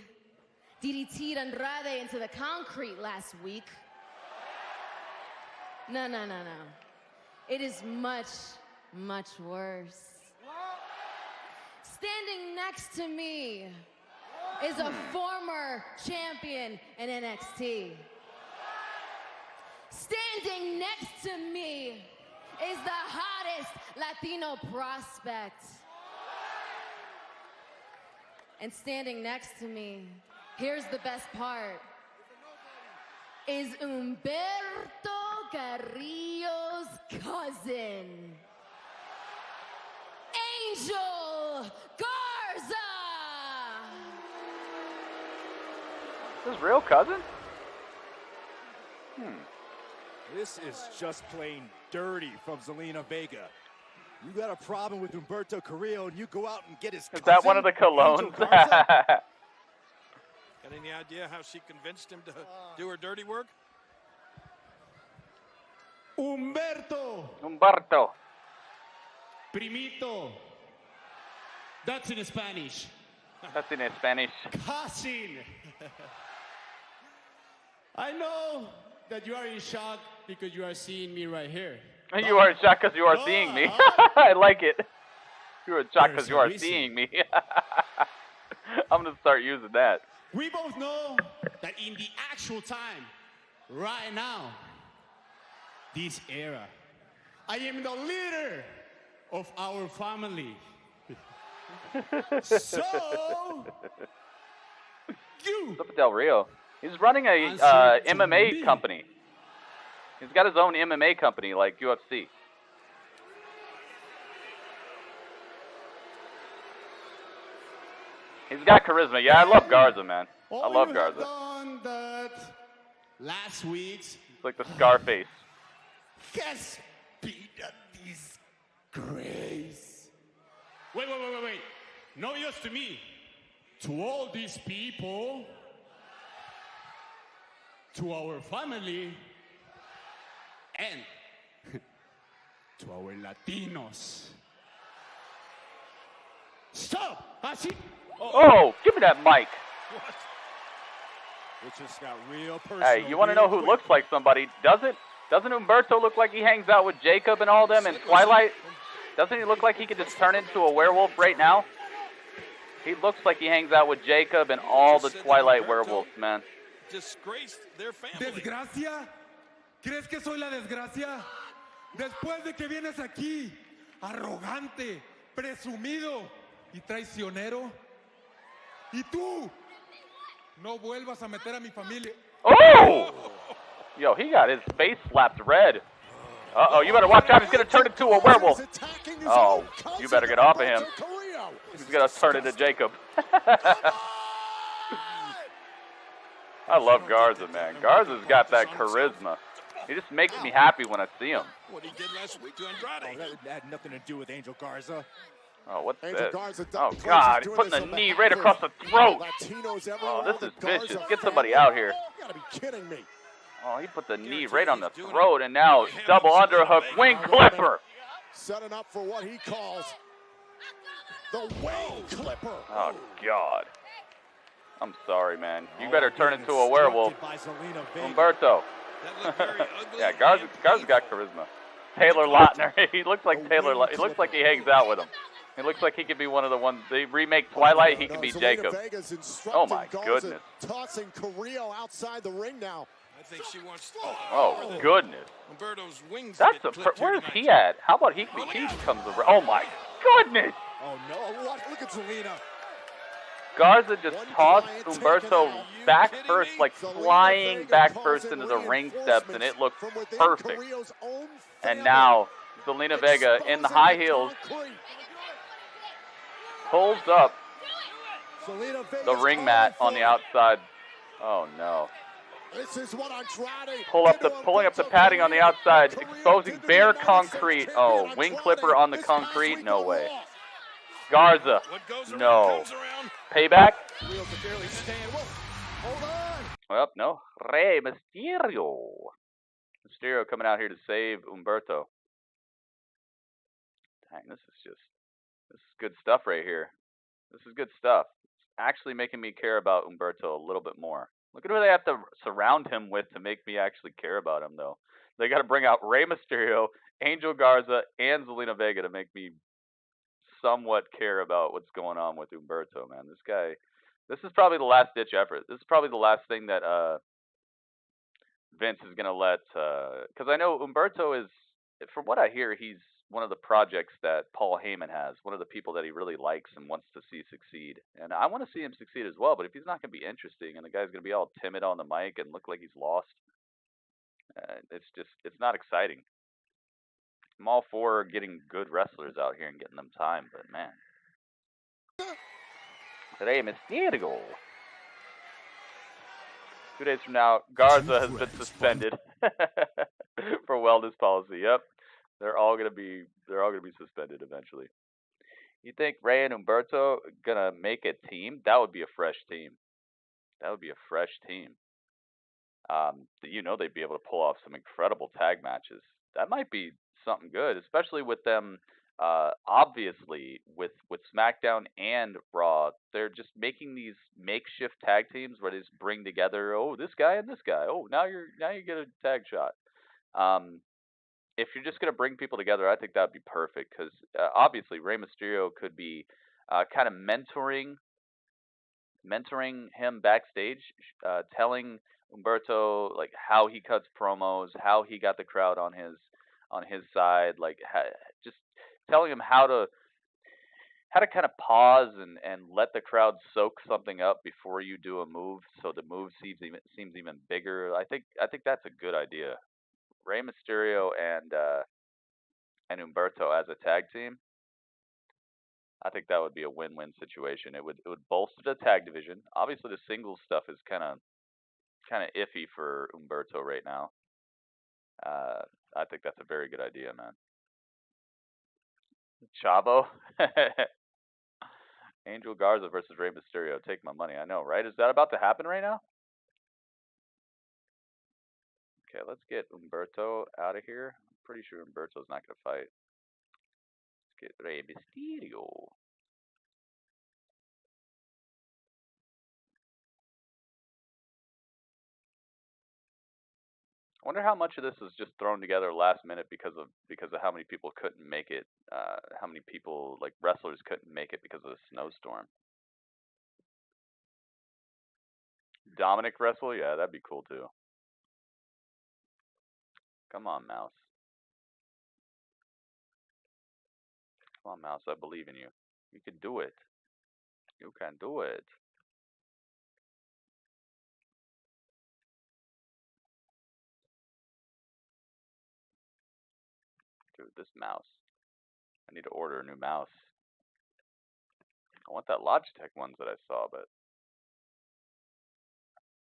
DDT'd Andrade into the concrete last week. No. It is much, much worse. Standing next to me is a former champion in NXT. Standing next to me is the hottest Latino prospect. And standing next to me, here's the best part, is Humberto Carrillo's cousin, Angel Garza. His real cousin? This is just plain dirty from Zelina Vega. You got a problem with Humberto Carrillo and you go out and get his cousin? Is that one of the colognes? Got any idea how she convinced him to do her dirty work? Humberto. Primito. That's in Spanish. That's in Spanish. Cousin. I know that you are in shock because you are seeing me right here. You are in shock because you are seeing me. I like it. You are in shock because you are seeing me. I'm going to start using that. We both know that in the actual time, right now, this era, I am the leader of our family. So, you. What's up, Del Rio? He's running a MMA company. He's got his own MMA company like UFC. He's got charisma. Yeah, I love Garza, man. I love Garza. Done that last week's. It's like the Scarface. Has been a disgrace. Wait. Not just to me. To all these people. To our family. And to our Latinos. Stop! Así. Oh, give me that mic. What? It just got real personal. Hey, you want to know who looks like somebody? Doesn't Humberto look like he hangs out with Jacob and all them in Twilight? Doesn't he look like he could just turn into a werewolf right now? He looks like he hangs out with Jacob and all the Twilight werewolves, man. Disgraced their family. ¿Desgracia? ¿Crees que soy la desgracia? Después de que vienes aquí, arrogante, presumido y traicionero. Y tú, no vuelvas a meter a mi familia. Oh! Yo, he got his face slapped red. Uh-oh, you better watch out. He's going to turn into a werewolf. Oh, you better get off of him. He's going to turn into Jacob. I love Garza, man. Garza's got that charisma. He just makes me happy when I see him. What he did last week to Andrade. Oh, that had nothing to do with Angel Garza. Oh, what's this? Oh, God, he's putting the knee right across the throat. Oh, this is vicious. Get somebody out here. You gotta be kidding me. Oh, he put the knee right on the throat, and now double underhook wing clipper. Setting up for what he calls the wing clipper. Oh, God. I'm sorry, man. You better turn into a werewolf. Humberto. Yeah, Garza's got charisma. Taylor Lautner. He looks like Taylor. He looks like he hangs out with him. He looks like he could be one of the ones. They remake Twilight. He could be Jacob. Oh my goodness. Tossing Carrillo outside the ring now. I think she wants. Oh goodness. Humberto's wings. That's a. Where's he at? How about he comes over? Oh my goodness. Oh no! Look at Zelina. Garza just tossed Humberto back first, like flying back first into the ring steps, and it looked perfect. And now, Zelina Vega in the high heels pulls up the ring mat on the outside. Oh no. Pulling up the padding on the outside, exposing bare concrete. Oh, wing clipper on the concrete? No way. Garza. What goes around No. comes around. Payback. Wheels are barely staying. Whoa, hold on. Well, no. Rey Mysterio. Mysterio coming out here to save Humberto. Dang, this is good stuff right here. This is good stuff. It's actually making me care about Humberto a little bit more. Look at who they have to surround him with to make me actually care about him, though. They got to bring out Rey Mysterio, Angel Garza, and Zelina Vega to make me somewhat care about what's going on with Humberto, man. This guy, this is probably the last ditch effort. This is probably the last thing that Vince is gonna let, because I know Humberto is, from what I hear, he's one of the projects that Paul Heyman has, one of the people that he really likes and wants to see succeed. And I want to see him succeed as well. But if he's not gonna be interesting and the guy's gonna be all timid on the mic and look like he's lost, it's not exciting. I'm all for getting good wrestlers out here and getting them time, but man. Rey Mysterio. 2 days from now, Garza has been suspended for wellness policy. Yep, they're all gonna be suspended eventually. You think Rey and Humberto gonna make a team? That would be a fresh team. That would be a fresh team. You know they'd be able to pull off some incredible tag matches. That might be something good, especially with them. Obviously, with SmackDown and Raw, they're just making these makeshift tag teams where they just bring together, oh, this guy and this guy. Oh, now you get a tag shot. If you're just gonna bring people together, I think that'd be perfect because obviously Rey Mysterio could be kind of mentoring him backstage, telling Humberto like how he cuts promos, how he got the crowd on his side, like just telling him how to kind of pause and let the crowd soak something up before you do a move, so the move seems even bigger. I think that's a good idea. Rey Mysterio and Humberto as a tag team. I think that would be a win-win situation. It would bolster the tag division. Obviously, the singles stuff is kind of iffy for Humberto right now. I think that's a very good idea, man. Chavo, Angel Garza versus Rey Mysterio. Take my money. I know, right? Is that about to happen right now? Okay, let's get Humberto out of here. I'm pretty sure Humberto's not going to fight. Let's get Rey Mysterio. I wonder how much of this is just thrown together last minute because of how many people couldn't make it. How many people, like wrestlers, couldn't make it because of the snowstorm. Dominic wrestle? Yeah, that'd be cool too. Come on, Mouse. Come on, Mouse. I believe in you. You can do it. You can do it. Dude, this mouse. I need to order a new mouse. I want that Logitech ones that I saw, but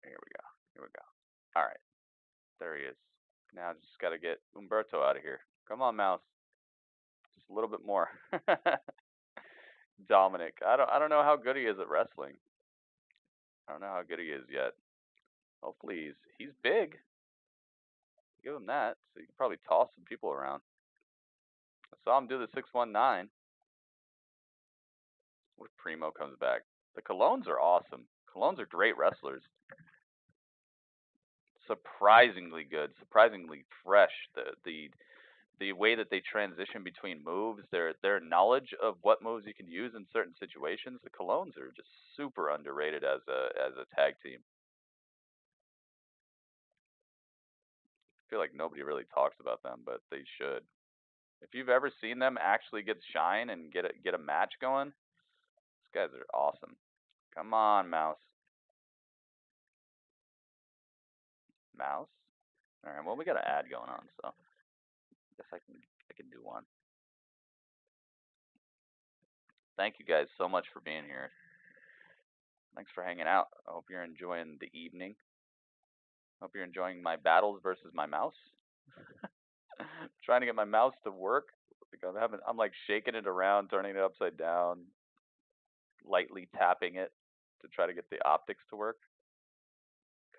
here we go. Here we go. All right. There he is. Now just got to get Humberto out of here. Come on, mouse. Just a little bit more. Dominic. I don't know how good he is at wrestling. I don't know how good he is yet. Hopefully he's big. Give him that, so you can probably toss some people around. I saw him do the 619. What if Primo comes back? The Colognes are awesome. Colognes are great wrestlers. Surprisingly good, surprisingly fresh. The way that they transition between moves, their knowledge of what moves you can use in certain situations. The Colognes are just super underrated as a tag team. I feel like nobody really talks about them, but they should. If you've ever seen them actually get shine and get a match going, these guys are awesome. Come on, mouse. Mouse. All right. Well, we got an ad going on, so I guess I can do one. Thank you guys so much for being here. Thanks for hanging out. I hope you're enjoying the evening. Hope you're enjoying my battles versus my mouse. Trying to get my mouse to work Like I'm like shaking it around, turning it upside down, lightly tapping it to try to get the optics to work.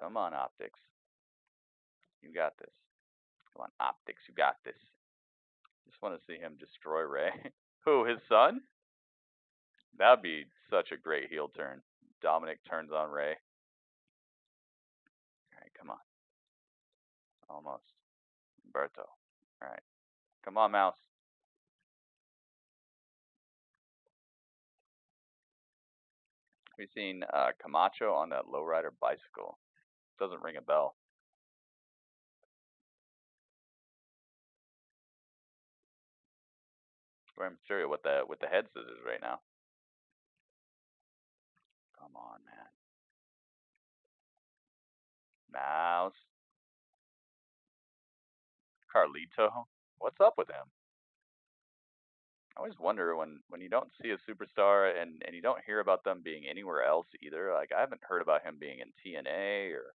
Come on, optics. You got this. Come on, optics. You got this. Just want to see him destroy Ray. Who, his son? That'd be such a great heel turn. Dominic turns on Ray. Alright, come on. Almost. Humberto. Alright. Come on, Mouse. We've seen Camacho on that lowrider bicycle. Doesn't ring a bell. Rey Mysterio with the head scissors right now. Come on, man. Mouse. Carlito. What's up with him? I always wonder when you don't see a superstar and you don't hear about them being anywhere else either. Like I haven't heard about him being in TNA or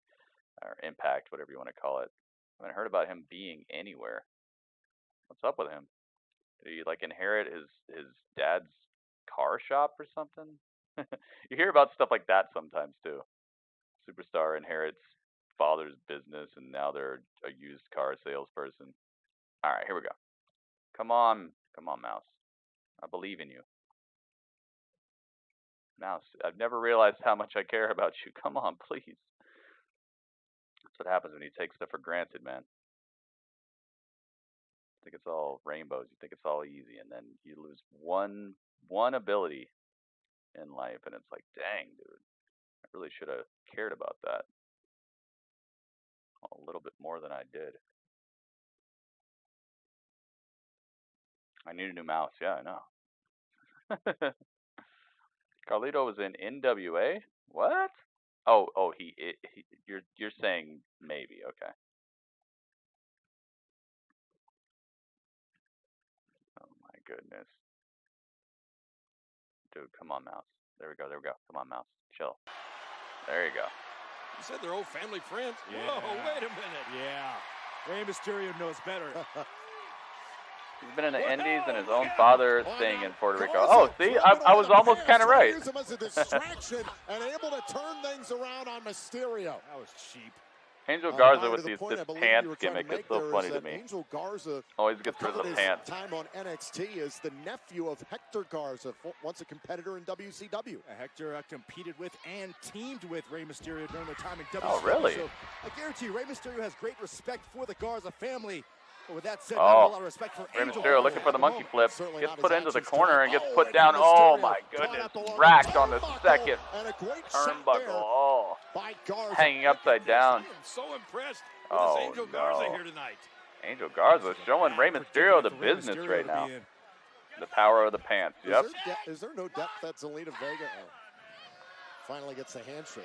Impact, whatever you want to call it. I haven't heard about him being anywhere. What's up with him? Did he like inherit his dad's car shop or something? You hear about stuff like that sometimes too. Superstar inherits father's business and now they're a used car salesperson. All right, here we go. Come on, Mouse. I believe in you. Mouse, I've never realized how much I care about you. Come on, please. That's what happens when you take stuff for granted, man. You think it's all rainbows. You think it's all easy, and then you lose one ability in life, and it's like, dang, dude, I really should have cared about that a little bit more than I did. I need a new mouse. Yeah, I know. Carlito was in NWA. What? Oh, you're saying maybe. Okay. Oh my goodness. Dude, come on, Mouse. There we go. Come on, Mouse. Chill. There you go. You said they're old family friends. Yeah. Whoa, wait a minute. Yeah. Rey Mysterio knows better. He's been in the Indies and his own father staying in Puerto Rico. Oh, see, I was almost kind of right. Use him as a distraction and able to turn things around on Mysterio. That was cheap. Angel Garza with this pants gimmick is so funny to me. Angel Garza always gets rid of the pants. Time on NXT is the nephew of Hector Garza, once a competitor in WCW. Hector competed with and teamed with Rey Mysterio during their time in WCW. Oh, really? So I guarantee Rey Mysterio has great respect for the Garza family. But with that said, not a lot of respect for Rey Angel Mysterio Garza looking for the monkey flip. Certainly Gets not put his into the actions corner and tonight. gets Oh, put Rey down. Oh Mysterio my goodness. caught up Racked on the turnbuckle, second and a great shot turnbuckle. there Oh. by Garza. Hanging upside down. I am so impressed with Oh, this Angel Garza no. here tonight. Angel Garza showing Rey Mysterio the business right now. The power of the pants. Yep. Is there no depth that Zelina Vega finally gets a handshake?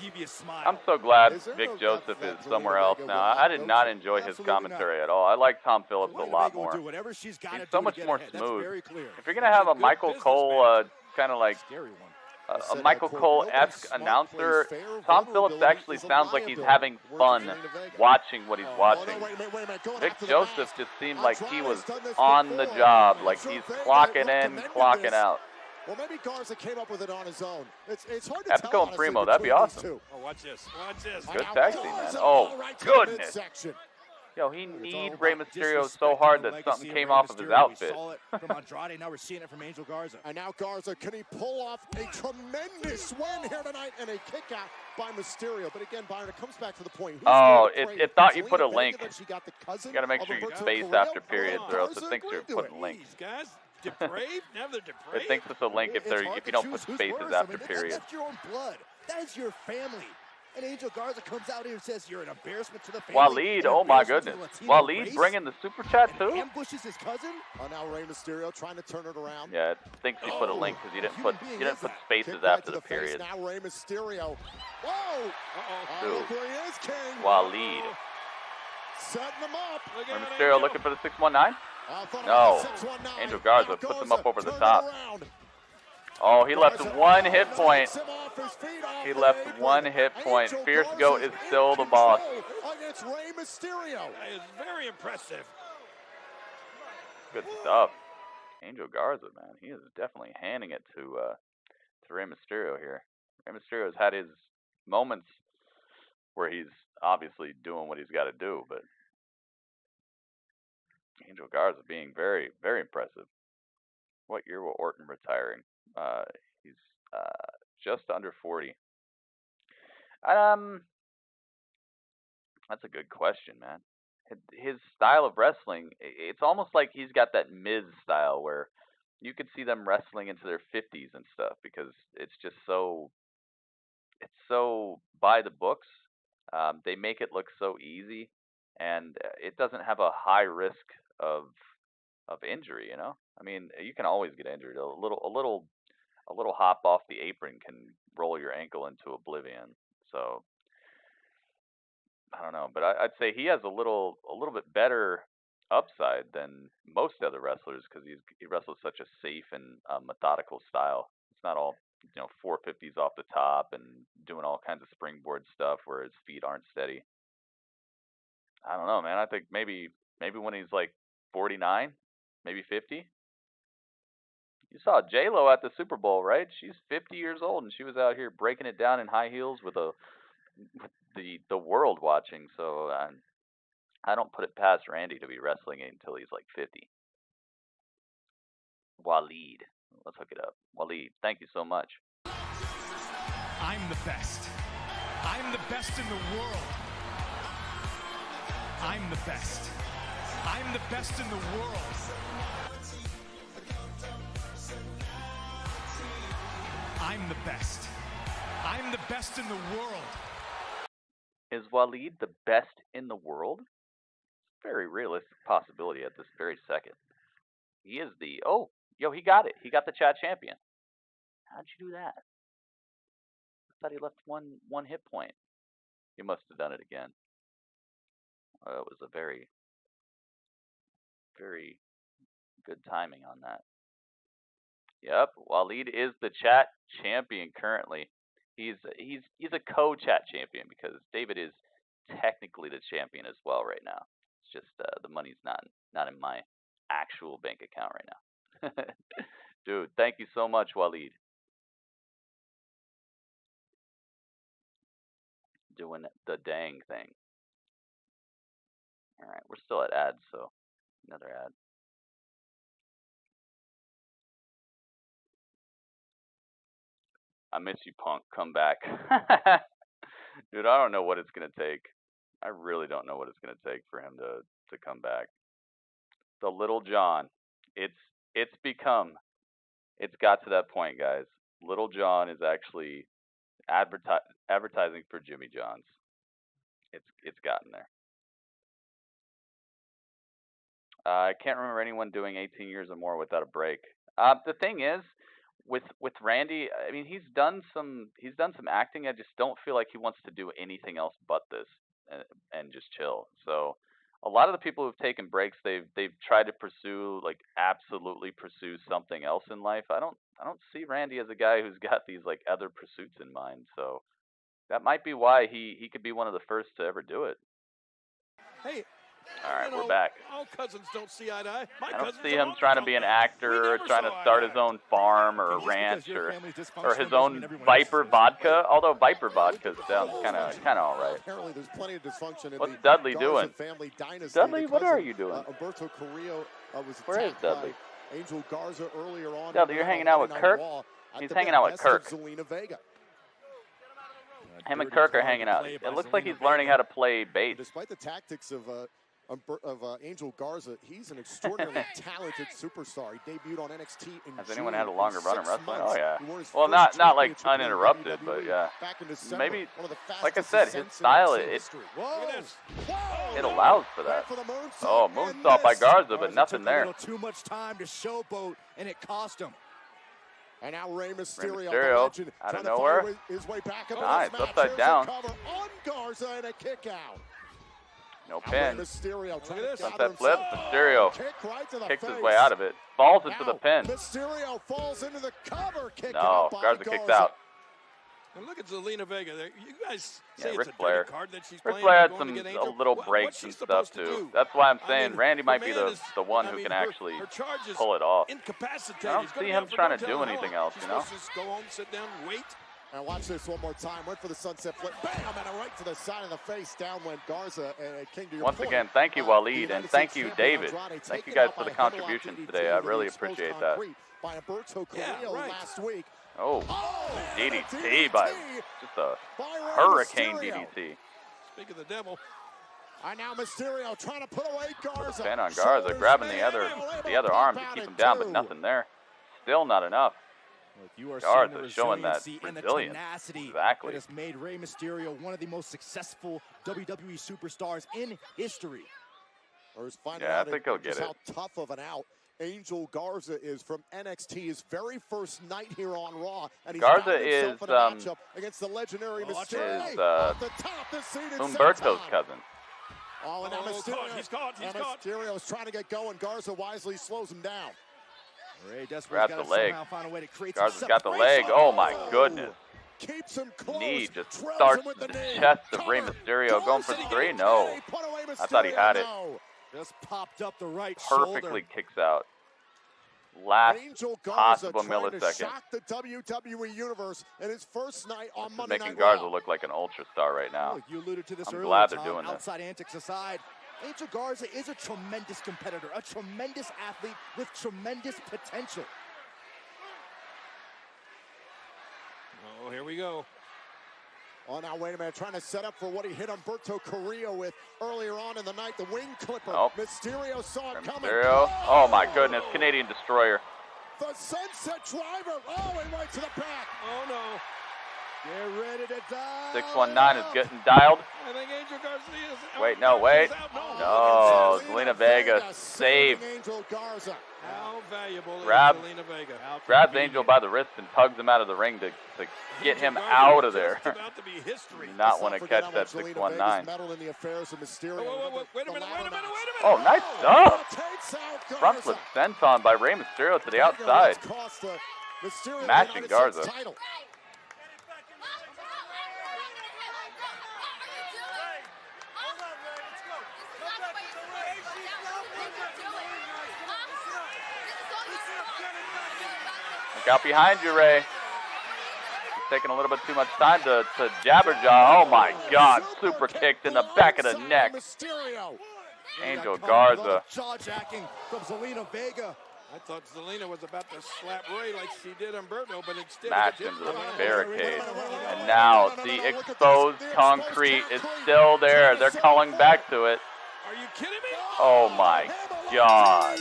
Devious smile. I'm so glad Is there Vic no Joseph depth is that somewhere Zelina else Vega now. will I not did go not to? enjoy his Absolutely commentary at all. I like Tom Phillips a lot more. Do whatever she's got to He's do so to much get more ahead. That's smooth. very clear. If you're gonna have a Michael Cole kind of like Scary one. a Michael Cole-esque announcer, Tom Phillips actually sounds like he's having fun watching what he's watching. Vic Joseph just seemed like he was on the job, like he's clocking in, clocking out. Well, maybe Garza came up with it on his own. It's hard to Epico tell, and Primo, honestly, that'd be between these awesome. two. Oh, watch this. Watch this. Good tag team, man. Oh, goodness. Yo, he kneed Rey Mysterio so hard that something came off of his outfit. We saw it from Andrade, now we're seeing it from Angel Garza. And now Garza, can he pull off a tremendous win here tonight and a kick out by Mysterio? But again, Byron, it comes back to the point. Oh, it thought you put a link. You got to make sure you space after periods or else it thinks you're putting links. Guys, depraved? Now they're depraved? It thinks it's a link if you don't put spaces after periods. That's your own blood. That is your family. And Angel Garza comes out here and says you're an embarrassment to the family. Waleed, oh my goodness. Waleed bringing the super chat too? Ambushes his cousin. Oh, now Rey Mysterio trying to turn it around. Yeah, it thinks you put a link because you didn't put spaces after the period. Now Rey Mysterio. Whoa! Dude. Here he is, King. Waleed. Setting him up. Rey Mysterio looking for the 619? No. Angel Garza puts him up over the top. Oh, he left one hit point. He left one hit point. Fierce Goat is still the boss. Against Rey Mysterio. That is very impressive. Good stuff. Angel Garza, man, he is definitely handing it to Rey Mysterio here. Rey Mysterio has had his moments where he's obviously doing what he's got to do, but Angel Garza being very, very impressive. What year will Orton retiring? He's just under 40. That's a good question, man. His style of wrestling, it's almost like he's got that Miz style where you could see them wrestling into their 50s and stuff because it's just so by the books. They make it look so easy, and it doesn't have a high risk of injury. You know, I mean, you can always get injured. A little hop off the apron can roll your ankle into oblivion. So I don't know, but I'd say he has a little bit better upside than most other wrestlers because he wrestles such a safe and methodical style. It's not all 450s off the top and doing all kinds of springboard stuff where his feet aren't steady. I don't know, man. I think maybe when he's like 49, maybe 50. You saw J-Lo at the Super Bowl, right? She's 50 years old and she was out here breaking it down in high heels with the world watching. So I don't put it past Randy to be wrestling until he's like 50. Waleed. Let's hook it up. Waleed, thank you so much. I'm the best. I'm the best in the world. I'm the best. I'm the best in the world. I'm the best. I'm the best in the world. Is Waleed the best in the world? Very realistic possibility at this very second. He is the... Oh, he got it. He got the chat champion. How'd you do that? I thought he left one hit point. He must have done it again. It was a very, very good timing on that. Yep, Waleed is the chat champion currently. He's a co-chat champion because David is technically the champion as well right now. It's just the money's not in my actual bank account right now. Dude, thank you so much, Waleed. Doing the dang thing. All right, we're still at ads, so another ad. I miss you, Punk. Come back. Dude, I don't know what it's going to take. I really don't know what it's going to take for him to come back. The Little John. It's got to that point, guys. Little John is actually advertising for Jimmy John's. It's gotten there. I can't remember anyone doing 18 years or more without a break. The thing is, with Randy, I mean, he's done some acting. I just don't feel like he wants to do anything else but this and just chill. So a lot of the people who've taken breaks, they've tried to absolutely pursue something else in life. I don't see Randy as a guy who's got these other pursuits in mind. So that might be why he could be one of the first to ever do it. Hey. All right, we're back. All cousins don't see eye to eye. I don't see him trying to be an actor or trying to start his own farm or a ranch or his own Viper vodka. Although Viper vodka sounds kind of all right. Apparently, there's plenty of dysfunction in What's Dudley doing? Dudley, what are you doing? Where is Dudley? Angel Garza earlier on. Dudley, you're hanging out with Kirk? He's hanging out with Kirk. Him and Kirk are hanging out. It looks like he's learning how to play bait. Despite the tactics of Angel Garza, he's an extraordinarily talented superstar. He debuted on NXT in Has anyone had a longer run in wrestling? Oh yeah. Well, not like uninterrupted, but yeah. Maybe, like I said, his style it allows for that. Oh, moonsault by Garza, but nothing there. Too much time to showboat, and it cost him. And now Rey Mysterio out of nowhere. His way back up nice, upside down. On Garza and a kick out. No pin. Mysterio Sunset flip. Mysterio kicks his way out of it. Falls into the pin. Mysterio falls into the cover. Kick no, Garza kicks out. And look at Zelina Vega there. You guys say Ric it's a Flair. dirty card that she's Ric playing. Flair had Going to some get a Angel. little What's breaks she and supposed stuff to too. do? That's why I'm I saying mean, Randy her might be man the one I who mean, can her actually charge is pull it off. incapacitated. I don't He's gonna see be him out for trying no to do telling how anything long. else, She's you know? supposed to just go home, sit down, and wait. And watch this one more time. Went for the sunset flip. Bam! And a right to the side of the face. Down went Garza. King, to your Once point, again, thank you, Waleed, and thank you, David. Thank you guys for the contributions today. I really appreciate that. By Alberto Carrillo last week. Oh, DDT by just a hurricane DDT. Speak of the devil. And now Mysterio trying to put away Garza. Pin on Garza, grabbing the other arm to keep him down, but nothing there. Still not enough. Look, you are Garza showing that and the resilience. tenacity Exactly. that has made Rey Mysterio one of the most successful WWE superstars in history. Yeah, I think he'll get it. How tough of an out Angel Garza is from NXT, his very first night here on Raw, and he's Garza is against the legendary Humberto's cousin. Oh, and now Mysterio. He's caught. Mysterio's trying to get going. Garza wisely slows him down. Grabs the leg. Garza's got the leg. Oh my goodness. Keeps him close. Knee just starts the chest of Rey Mysterio. Going for 3? No. I thought he had it. Just popped up the right Perfectly kicks out. Last possible millisecond. Shock the WWE Universe in his first night on Monday making Night Garza Raw. look like an ultra star right now. Look, you alluded to this I'm earlier, glad they're Tom. doing this. Outside antics aside, Angel Garza is a tremendous competitor, a tremendous athlete with tremendous potential. Oh, here we go. Oh, now wait a minute. Trying to set up for what he hit Humberto Carrillo with earlier on in the night. The wing clipper. Nope. Mysterio saw it coming. Mysterio. Oh my goodness. Canadian Destroyer. The sunset driver. Oh, and right to the back. Oh, no. Get ready to die. 619 is getting dialed. I think Angel Garza is. Wait, no, wait. No, Zelina Vega saved. Angel Garza. How valuable is Grabs Zelina Vega? Angel by the wrist and tugs him out of the ring to get him out of there. About to be history. Not want to catch that 619. Meddle in the affairs of Mysterio. Wait a minute. Oh, nice stuff. Front flip senton by Rey Mysterio to the outside. Mashing Garza. Look out behind you, Ray. He's taking a little bit too much time to jabberjaw. Oh my God, super kicked in the back of the neck. Angel Garza. Jaw-jacking from Zelina Vega. I thought Zelina was about to slap Ray like she did Humberto, but instead Smashed into the barricade. And now the exposed concrete is still there. They're calling back to it. Are you kidding me? Oh my God.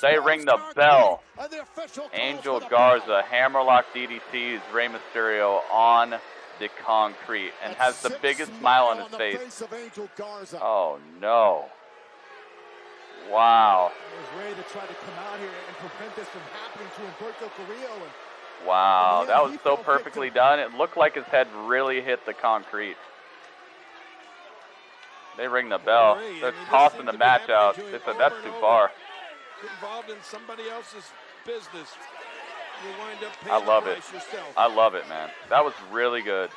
They ring the bell. Angel Garza hammerlock DDTs Rey Mysterio on the concrete and has the biggest smile on his face. Oh no. Wow. It was Ray that tried to come out here and prevent this from happening to Humberto Carrillo. Wow, that was so perfectly done. It looked like his head really hit the concrete. They ring the bell. They're tossing the match out. They said that's too far. Get involved in somebody else's business. You wind up paying I love the it. price yourself. I love it, man. That was really good.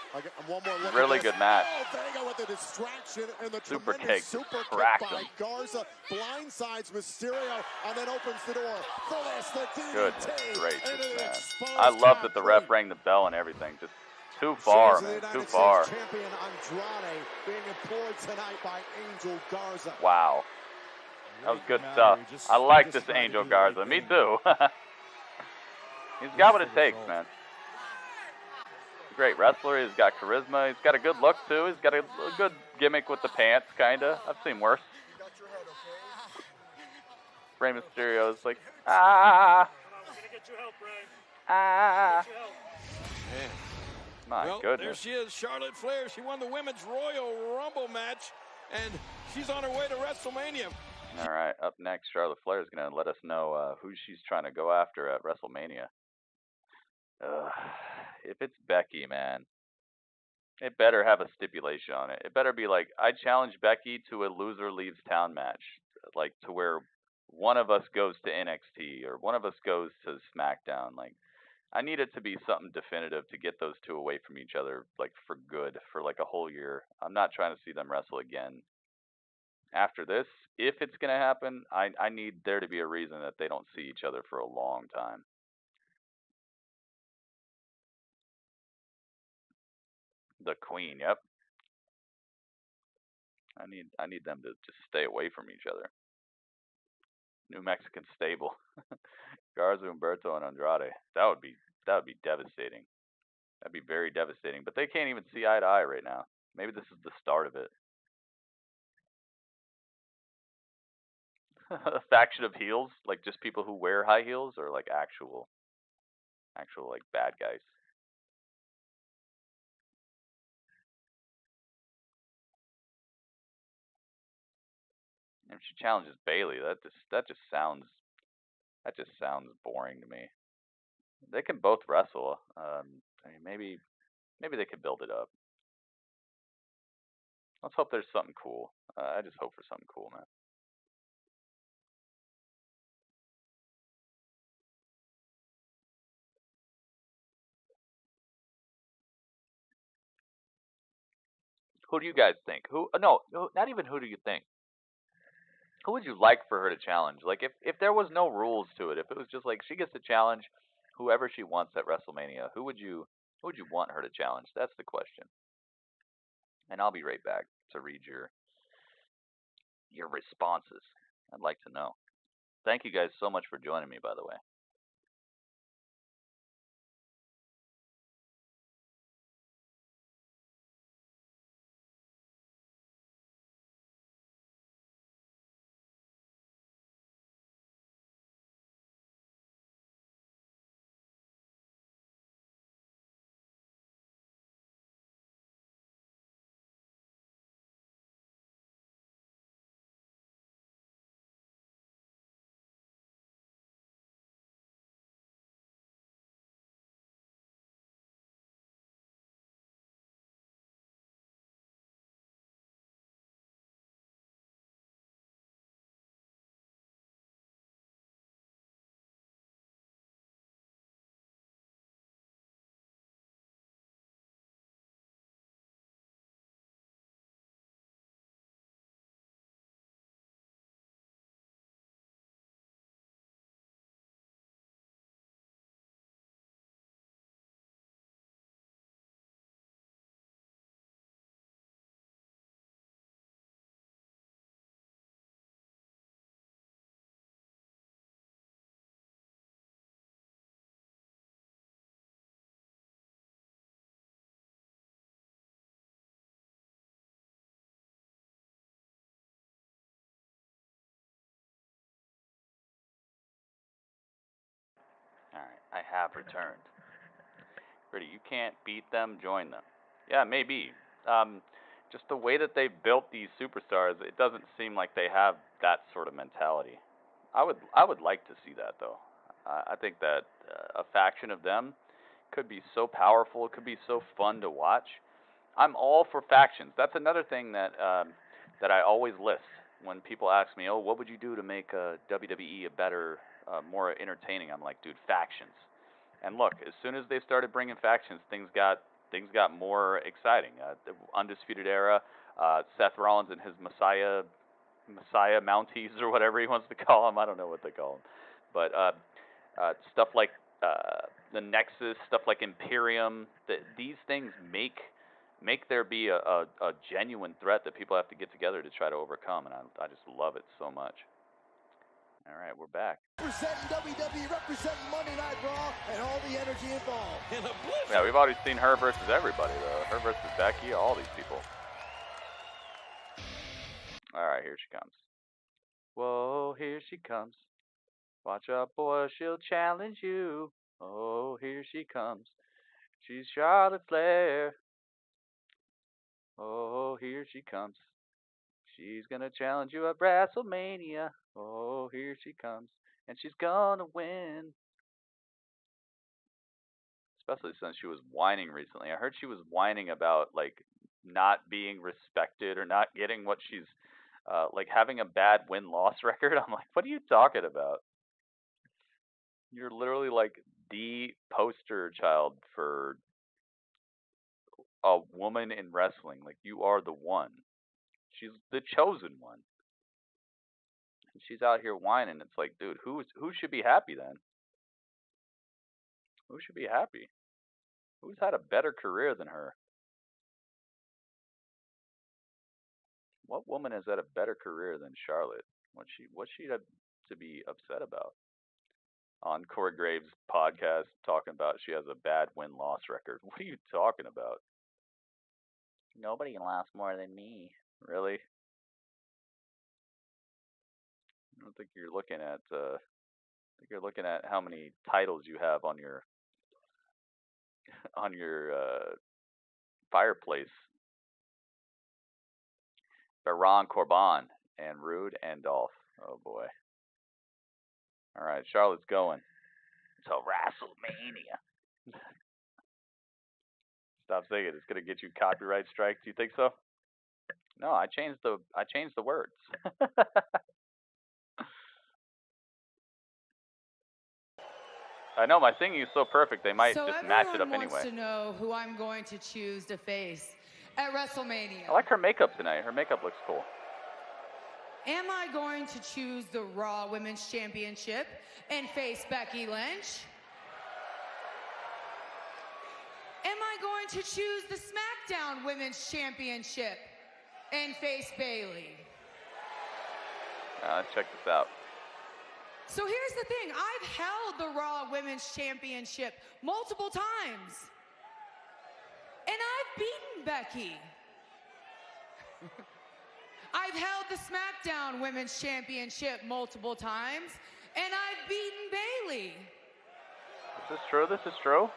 Really good match. Vega with the distraction and the Super tremendous kick. super kick Cracked by him. Garza. Blindsides Mysterio and then opens the door for this. The DDT Goodness gracious, into the man. exposed I love that the concrete. ref rang the bell and everything. Just too far, Shows the man. United Too States far. Champion Andrade being employed tonight by Angel Garza. Wow. That was good stuff. I like this Angel Garza. Me too. He's got what it takes, man. He's a great wrestler. He's got charisma. He's got a good look, too. He's got a good gimmick with the pants, kind of. I've seen worse. Rey Mysterio's like, ah. Ah. My Well, goodness. there she is, Charlotte Flair. She won the Women's Royal Rumble match, and she's on her way to WrestleMania. All right, up next, Charlotte Flair is going to let us know who she's trying to go after at WrestleMania. If it's Becky, man, it better have a stipulation on it. It better be like, I challenge Becky to a loser leaves town match, like to where one of us goes to NXT or one of us goes to SmackDown. Like, I need it to be something definitive to get those two away from each other, like for good, for like a whole year. I'm not trying to see them wrestle again after this. If it's gonna happen, I need there to be a reason that they don't see each other for a long time. The Queen, yep. I need them to just stay away from each other. New Mexican stable. Garza, Humberto, and Andrade. That would be devastating. That'd be very devastating. But they can't even see eye to eye right now. Maybe this is the start of it. A faction of heels, like just people who wear high heels, or like actual like bad guys. If she challenges Bailey, that just sounds boring to me. They can both wrestle. I mean, maybe they could build it up. Let's hope there's something cool. I just hope for something cool, man. Who do you guys think? Who? No, not even who do you think. Who would you like for her to challenge? Like if there was no rules to it, if it was just like she gets to challenge whoever she wants at WrestleMania, who would you want her to challenge? That's the question. And I'll be right back to read your responses. I'd like to know. Thank you guys so much for joining me, by the way. Alright, I have returned. Pretty, you can't beat them, join them. Yeah, maybe. Just the way that they've built these superstars, it doesn't seem like they have that sort of mentality. I would like to see that though. I think that a faction of them could be so powerful. It could be so fun to watch. I'm all for factions. That's another thing that that I always list when people ask me, "Oh, what would you do to make WWE a better, more entertaining?" I'm like, "Dude, factions." And look, as soon as they started bringing factions, things got more exciting. The Undisputed Era, Seth Rollins and his Messiah Mounties or whatever he wants to call them. I don't know what they call them, but stuff like the Nexus, stuff like Imperium. These things make there be a genuine threat that people have to get together to try to overcome, and I just love it so much. All right, we're back. Representing WWE, representing Monday Night Raw, and all the energy involved. Yeah, we've already seen her versus everybody, though. Her versus Becky, all these people. All right, here she comes. Whoa, here she comes. Watch out, boy, she'll challenge you. Oh, here she comes. She's Charlotte Flair. Oh, here she comes. She's gonna challenge you at WrestleMania. Oh, here she comes. And she's gonna win. Especially since she was whining recently. I heard she was whining about, like, not being respected or not getting what she's, like, having a bad win-loss record. I'm like, what are you talking about? You're literally, like, the poster child for a woman in wrestling. Like, you are the one. She's the chosen one. And she's out here whining. It's like, dude, who should be happy then? Who should be happy? Who's had a better career than her? What woman has had a better career than Charlotte? What's she to be upset about? On Corey Graves' podcast, talking about she has a bad win-loss record. What are you talking about? Nobody can last more than me. Really? I don't think you're looking at. I think you're looking at how many titles you have on your fireplace. Baron Corbin and Rude and Dolph. Oh boy. All right, Charlotte's going to WrestleMania. Stop saying it. It's gonna get you copyright strikes. Do you think so? No, I changed the words. I know my singing is so perfect they might just match it up anyway. So everyone wants to know who I'm going to choose to face at WrestleMania. I like her makeup tonight. Her makeup looks cool. Am I going to choose the Raw Women's Championship and face Becky Lynch? Am I going to choose the SmackDown Women's Championship and face Bayley? Let's check this out. So here's the thing. I've held the Raw Women's Championship multiple times. And I've beaten Becky. I've held the SmackDown Women's Championship multiple times. And I've beaten Bayley. Is this true? This is true?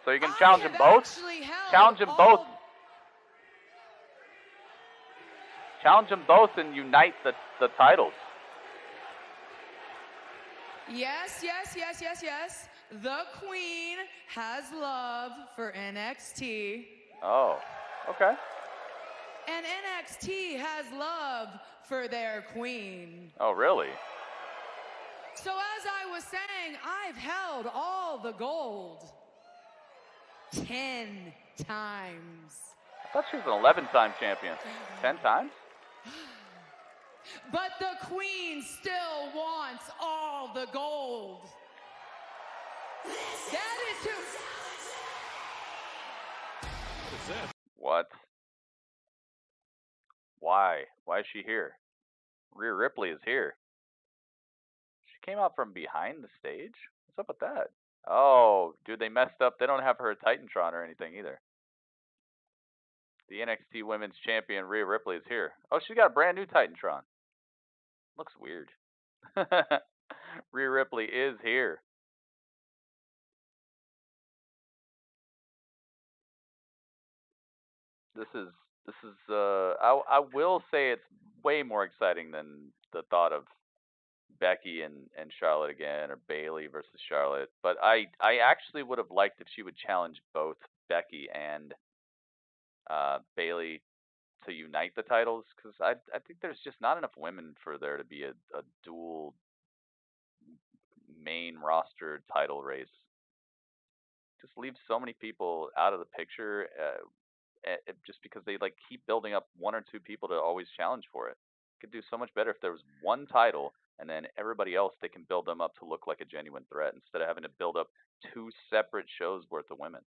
So you can challenge them both? Challenge them both. Challenge them both and unite the titles. Yes, yes, yes, yes, yes. The Queen has love for NXT. Oh, okay. And NXT has love for their queen. Oh, really? So as I was saying, I've held all the gold 10 times. I thought she was an 11-time champion. 10 times? But the Queen still wants all the gold. That is who. What? Why? Why is she here? Rhea Ripley is here. She came out from behind the stage? What's up with that? Oh, dude, they messed up. They don't have her Titantron or anything either. The NXT Women's Champion, Rhea Ripley, is here. Oh, she got a brand new Titantron. Looks weird. Rhea Ripley is here. This is I will say it's way more exciting than the thought of Becky and Charlotte again, or Bayley versus Charlotte. But I actually would have liked if she would challenge both Becky and Bayley to unite the titles, because I think there's just not enough women for there to be a dual main roster title race. Just leaves so many people out of the picture, just because they like keep building up one or two people to always challenge for it. Could do so much better if there was one title and then everybody else, they can build them up to look like a genuine threat instead of having to build up two separate shows worth of women.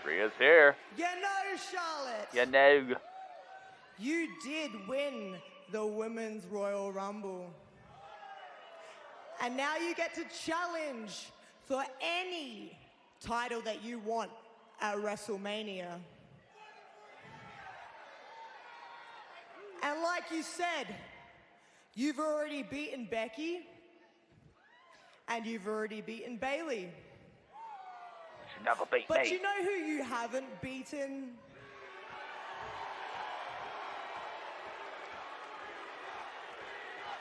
Rhea's here. You know, Charlotte. You know. You did win the Women's Royal Rumble. And now you get to challenge for any title that you want at WrestleMania. And like you said, you've already beaten Becky and you've already beaten Bayley. She never beat me. But you know who you haven't beaten?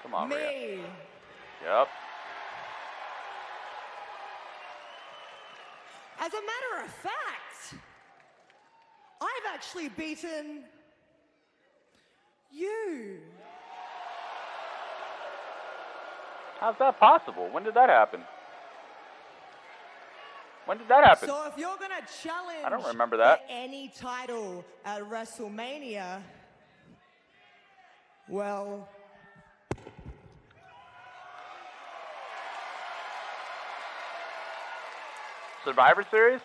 Come on, me. Rhea. Yep. As a matter of fact, I've actually beaten you. How's that possible? When did that happen? When did that happen? So if you're going to challenge I don't remember that. for any title at WrestleMania, well... Survivor Series?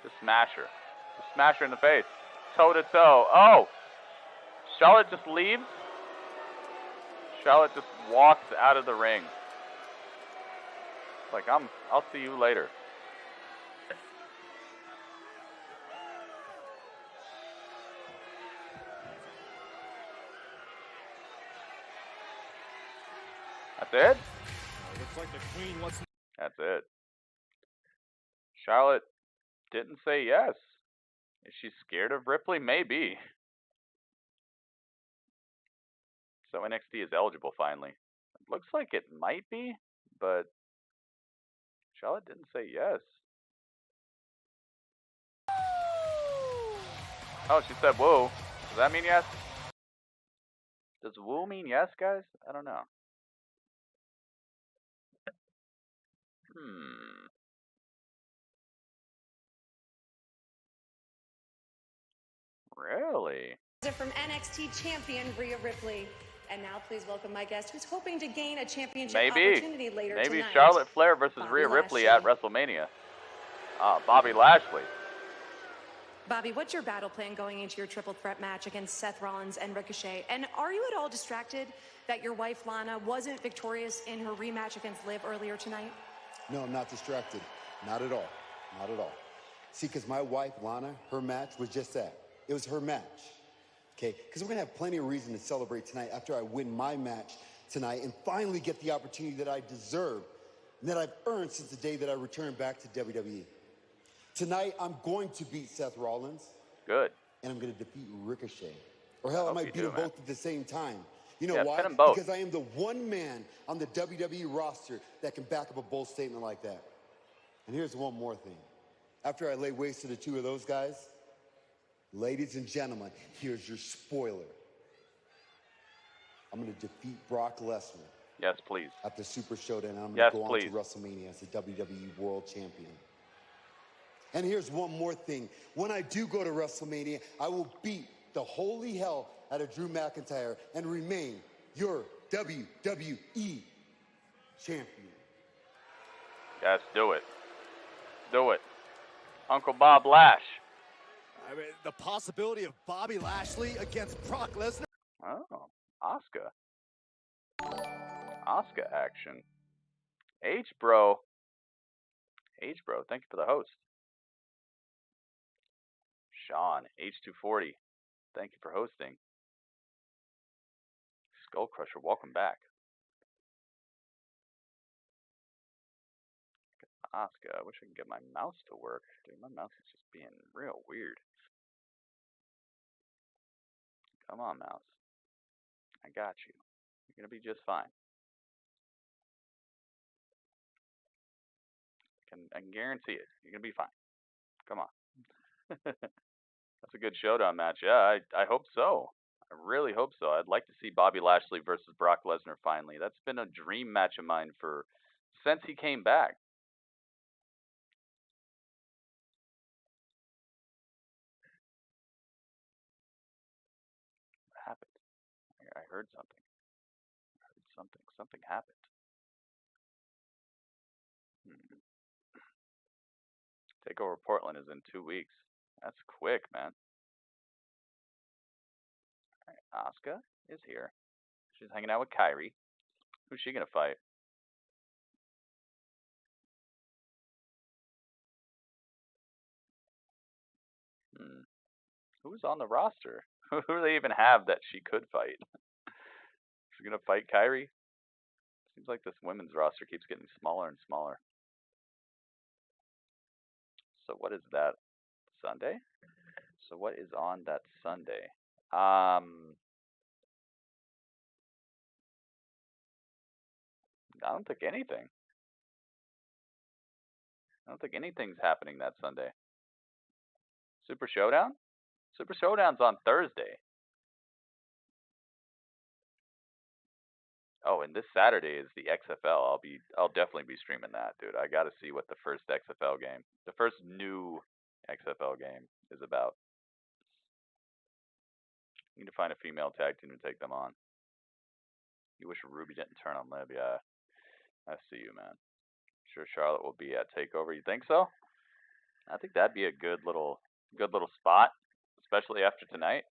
Just smash her. Just smash her in the face. Toe to toe. Oh! Charlotte just leaves. Charlotte just walks out of the ring. Like, I'll see you later. That's it? Looks like the Queen wants. That's it. Charlotte didn't say yes. Is she scared of Ripley? Maybe. So NXT is eligible finally. It looks like it might be, but Charlotte didn't say yes. Oh, she said whoa. Does that mean yes? Does woo mean yes, guys? I don't know. Really? From NXT champion Rhea Ripley. And now please welcome my guest who's hoping to gain a championship opportunity later tonight. Maybe Charlotte Flair versus Rhea Ripley at WrestleMania. Bobby Lashley. Bobby, what's your battle plan going into your triple threat match against Seth Rollins and Ricochet? And are you at all distracted that your wife Lana wasn't victorious in her rematch against Liv earlier tonight? No, I'm not distracted. Not at all. Not at all. See, because my wife Lana, her match was just that. It was her match. Okay? Because we're going to have plenty of reason to celebrate tonight after I win my match tonight and finally get the opportunity that I deserve and that I've earned since the day that I returned back to WWE. Tonight, I'm going to beat Seth Rollins. Good. And I'm going to defeat Ricochet. Or hell, I might beat them both at the same time. You know Yeah, why? pin 'em both. Because I am the one man on the WWE roster that can back up a bold statement like that. And here's one more thing. After I lay waste to the two of those guys, ladies and gentlemen, here's your spoiler. I'm going to defeat Brock Lesnar. Yes, please. At the Super Showdown, and I'm Yes, going to go please. on to WrestleMania as the WWE World Champion. And here's one more thing. When I do go to WrestleMania, I will beat the holy hell out of Drew McIntyre and remain your WWE champion. Yes, do it. Do it. Uncle Bob Lash. I mean, the possibility of Bobby Lashley against Brock Lesnar. Oh, Asuka. Asuka action. H-Bro. H-Bro, thank you for the host. Sean, H240, thank you for hosting. Skull Crusher, welcome back. Asuka, I wish I could get my mouse to work. Dude, my mouse is just being real weird. Come on, mouse. I got you. You're going to be just fine. I can guarantee it. You're going to be fine. Come on. That's a good showdown match. Yeah, I hope so. I really hope so. I'd like to see Bobby Lashley versus Brock Lesnar finally. That's been a dream match of mine since he came back. What happened? I heard something. I heard something. Something happened. Takeover Portland is in 2 weeks. That's quick, man. Alright, Asuka is here. She's hanging out with Kairi. Who's she gonna fight? Who's on the roster? Who do they even have that she could fight? She's gonna fight Kairi? Seems like this women's roster keeps getting smaller and smaller. So what is that? Sunday? So what is on that Sunday? I don't think anything. I don't think anything's happening that Sunday. Super Showdown? Super Showdown's on Thursday. Oh, and this Saturday is the XFL. I'll definitely be streaming that, dude. I got to see what the first XFL game, the first new XFL game is about. Need to find a female tag team to take them on. You wish Ruby didn't turn on Liv. Yeah, I see you, man. Sure, Charlotte will be at Takeover. You think so? I think that'd be a good little spot, especially after tonight.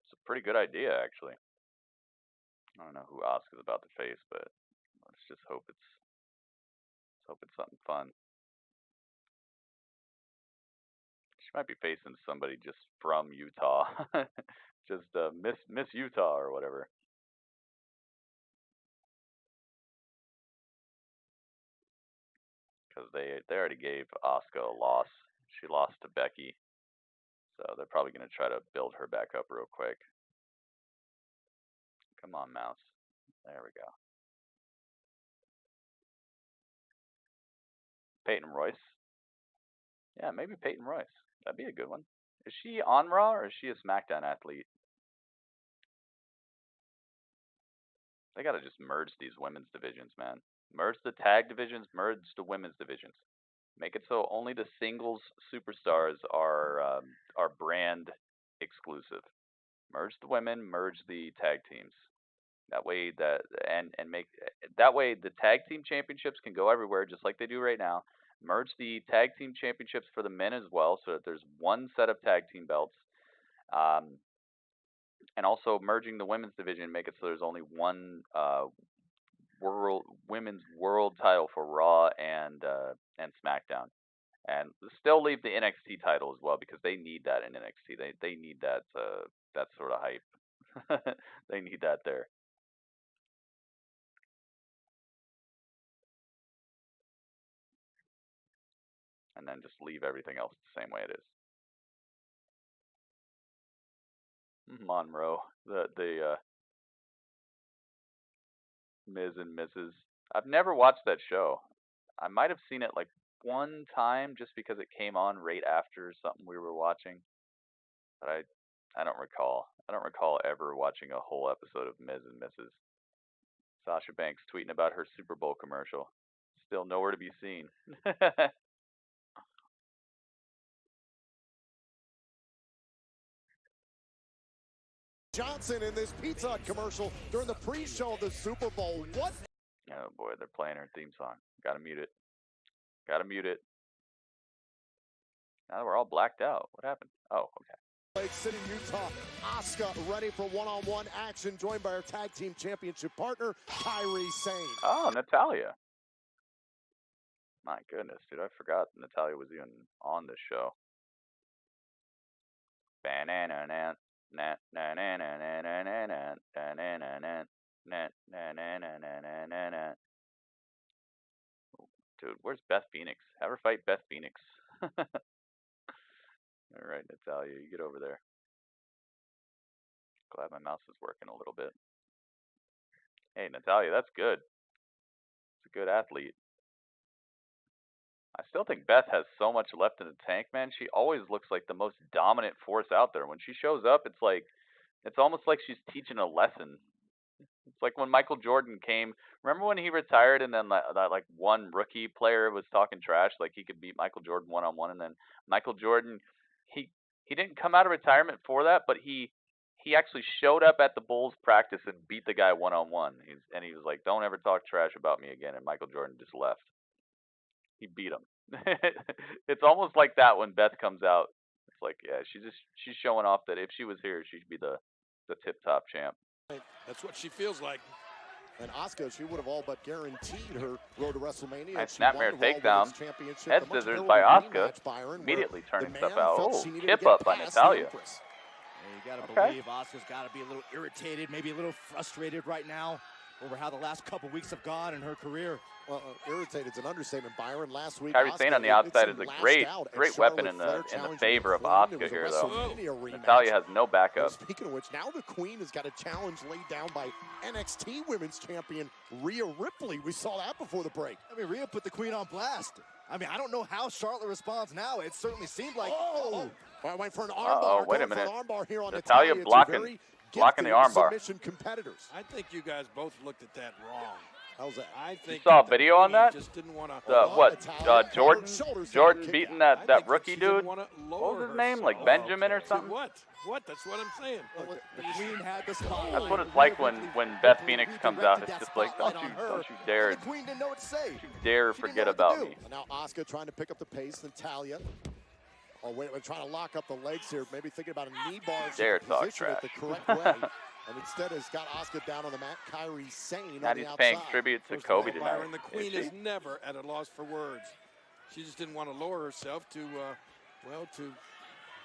It's a pretty good idea, actually. I don't know who Asuka's about to face, but let's just hope it's something fun. She might be facing somebody just from Utah, just Miss Utah or whatever. Because they already gave Asuka a loss. She lost to Becky, so they're probably gonna try to build her back up real quick. Come on, mouse. There we go. Peyton Royce. Yeah, maybe Peyton Royce. That'd be a good one. Is she on Raw or is she a SmackDown athlete? They gotta just merge these women's divisions, man. Merge the tag divisions, merge the women's divisions. Make it so only the singles superstars are brand exclusive. Merge the women, merge the tag teams. That way that way the tag team championships can go everywhere just like they do right now. Merge the tag team championships for the men as well, so that there's one set of tag team belts. And also merging the women's division, make it so there's only one women's world title for Raw and SmackDown, and still leave the NXT title as well because they need that in NXT. They need that sort of hype. They need that there. And then just leave everything else the same way it is. Monroe, the Ms. and Mrs. I've never watched that show. I might have seen it like one time just because it came on right after something we were watching. But I don't recall. I don't recall ever watching a whole episode of Ms. and Mrs. Sasha Banks tweeting about her Super Bowl commercial. Still nowhere to be seen. Johnson in this Pizza Hut commercial during the pre-show of the Super Bowl. What? Oh boy, they're playing her theme song. Gotta mute it. Gotta mute it. Now we're all blacked out. What happened? Oh, okay. Lake City, Utah. Asuka ready for one-on-one action, joined by her tag team championship partner, 𝐂𝐤𝐳. Oh, Natalya. My goodness, dude, I forgot Natalya was even on this show. Banana. Dude, where's Beth Phoenix? Have her fight Beth Phoenix. Alright, Natalya, you get over there. Glad my mouse is working a little bit. Hey, Natalya, that's good. It's a good athlete. I still think Beth has so much left in the tank, man. She always looks like the most dominant force out there. When she shows up, it's almost like she's teaching a lesson. It's like when Michael Jordan came. Remember when he retired and then that one rookie player was talking trash, like he could beat Michael Jordan one-on-one, and then Michael Jordan, he didn't come out of retirement for that, but he actually showed up at the Bulls practice and beat the guy one-on-one. He was like, "Don't ever talk trash about me again," and Michael Jordan just left. He beat him. It's almost like that when Beth comes out. It's like, yeah, she's showing off that if she was here, she'd be the tip-top champ. That's what she feels like. And Asuka, she would have all but guaranteed her road to WrestleMania. Nice snapmare takedown. Head scissors by Asuka. Immediately turning stuff out. Oh, kip up by Natalya. You got to believe Asuka's got to be a little irritated, maybe a little frustrated right now. over how the last couple weeks have gone in her career. Well, irritated is an understatement, Byron. Last week, Kairi Sane on the outside is a great weapon in the favor of Asuka here, though. Natalya has no backup. Well, speaking of which, now the Queen has got a challenge laid down by NXT Women's Champion Rhea Ripley. We saw that before the break. I mean, Rhea put the Queen on blast. I mean, I don't know how Charlotte responds now. It certainly seemed like. Oh, I went for an armbar. Wait a minute. Here on Natalya blocking the armbar. Competitors. I think you guys both looked at that wrong. How's that? I think you saw a video on that? Just didn't want to. Jordan beating that rookie dude. What was his name? Like Benjamin or something? What? That's what I'm saying. The Queen had the spot. That's what it's like when Beth Phoenix comes out. It's just like, don't you dare. The Queen didn't know what to say. Don't you dare forget about me. Now Asuka trying to pick up the pace. Natalya. Oh, wait, we're trying to lock up the legs here. Maybe thinking about a knee bar. Dare talk position trash. it the correct way. And instead has got Asuka down on the mat. Kairi Sane on the outside. Paying tribute to Kobe tonight. Byron, the Queen is never at a loss for words. She just didn't want to lower herself to, to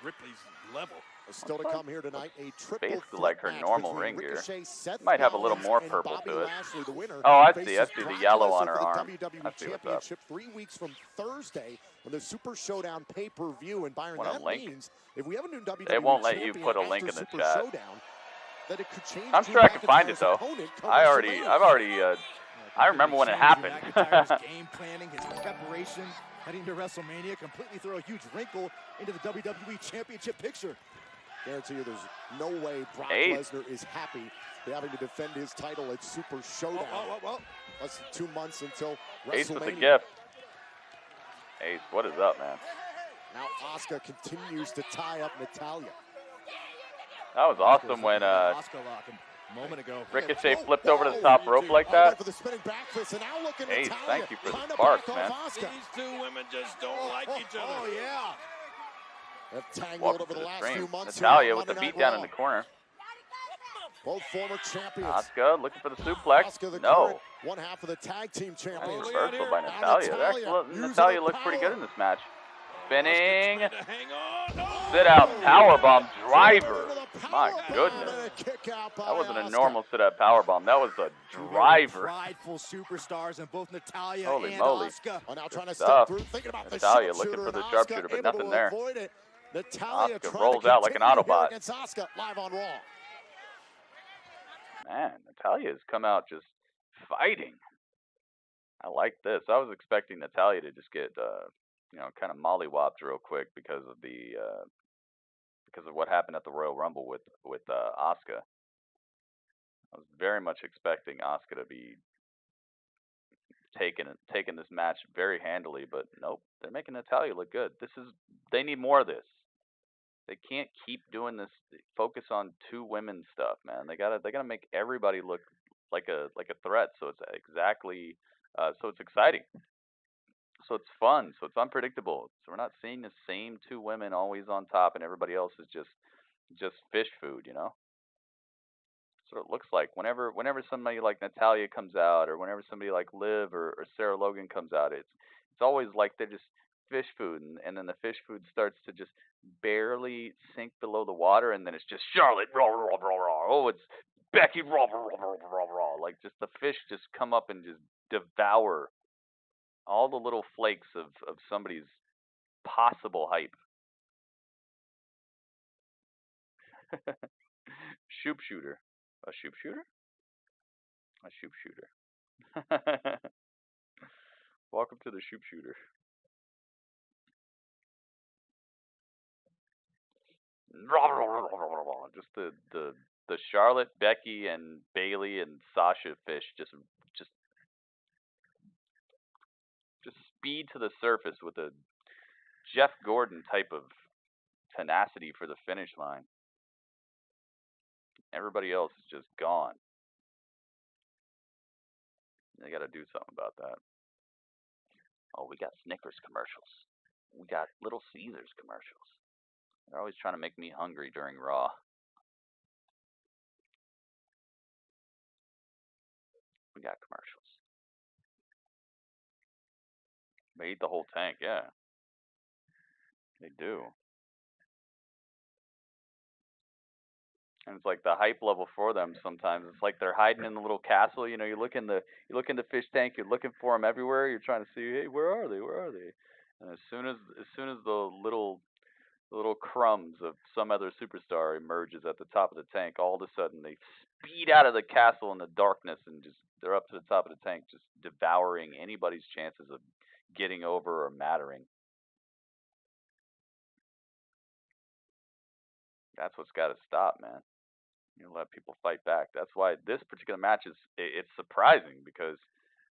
Ripley's level. Still to come here tonight, a triple basically like her normal ring gear. Seth Might have a little more purple to it. Lashley, the winner, oh, I see the yellow on her arm. WWE Championship 3 weeks from Thursday on the Super Showdown pay-per-view. And Byron, that means if we have a new WWE they won't let you put a link in the Super chat. Showdown, that it could change. I'm sure I can find it though. I remember when it happened. McIntyre's game planning, his preparation, heading to WrestleMania, completely throw a huge wrinkle into the WWE Championship picture. Guarantee you there's no way Brock Lesnar is happy having to defend his title at Super Showdown. Less than 2 months until WrestleMania. Ace with the gift. Ace, what is up, man? Now Asuka continues to tie up Natalya. That was awesome when Asuka lock him a moment ago. Ricochet flipped over the top rope like that. For the spinning back fist, and now look at Ace, Natalya. thank you for the sparks, man. These two women just don't like each other. Oh, yeah. They've tangled over the last few months. Natalya with the beatdown in the corner. Both former champions. Asuka looking for the suplex. Asuka, no. One half of the tag team champions. Reversal by Natalya. Natalya looked pretty good in this match. Spinning. Sit out powerbomb driver. My goodness. That wasn't a normal sit out powerbomb. That was a driver. Prideful superstars and both Natalya Holy and moly. Asuka. Now trying to step through, thinking about Natalya the looking for the sharpshooter, sharpshooter, but nothing there. Natalya Asuka rolls out like an Autobot. Against Asuka live on Raw. Man, Natalya has come out just fighting. I like this. I was expecting Natalya to just get, kind of mollywopped real quick because of what happened at the Royal Rumble with Asuka. I was very much expecting Asuka to be taking this match very handily, but nope, they're making Natalya look good. They need more of this. They can't keep doing this. Focus on two women stuff, man. They gotta make everybody look like a threat. So it's exciting. So it's fun. So it's unpredictable. So we're not seeing the same two women always on top, and everybody else is just fish food, you know. So it looks like whenever somebody like Natalya comes out, or whenever somebody like Liv or Sarah Logan comes out, it's always like they're just fish food, and then the fish food starts to just barely sink below the water, and then it's just Charlotte, raw, raw, raw, raw. Oh, it's Becky, raw, raw, raw, raw, raw. Like just the fish just come up and just devour all the little flakes of somebody's possible hype. Shoop shooter. A shoop shooter? A shoop shooter. Welcome to the shoop shooter. Just the Charlotte, Becky, and Bailey and Sasha fish just speed to the surface with a Jeff Gordon type of tenacity for the finish line. Everybody else is just gone. They got to do something about that. Oh, we got Snickers commercials. We got Little Caesars commercials. They're always trying to make me hungry during Raw. We got commercials. They eat the whole tank, yeah. They do. And it's like the hype level for them sometimes. It's like they're hiding in the little castle. You know, you look in the fish tank. You're looking for them everywhere. You're trying to see, hey, where are they? Where are they? And as soon as the little crumbs of some other superstar emerges at the top of the tank, all of a sudden they speed out of the castle in the darkness and just they're up to the top of the tank, just devouring anybody's chances of getting over or mattering. That's what's got to stop, man. You let people fight back. That's why this particular match it's surprising, because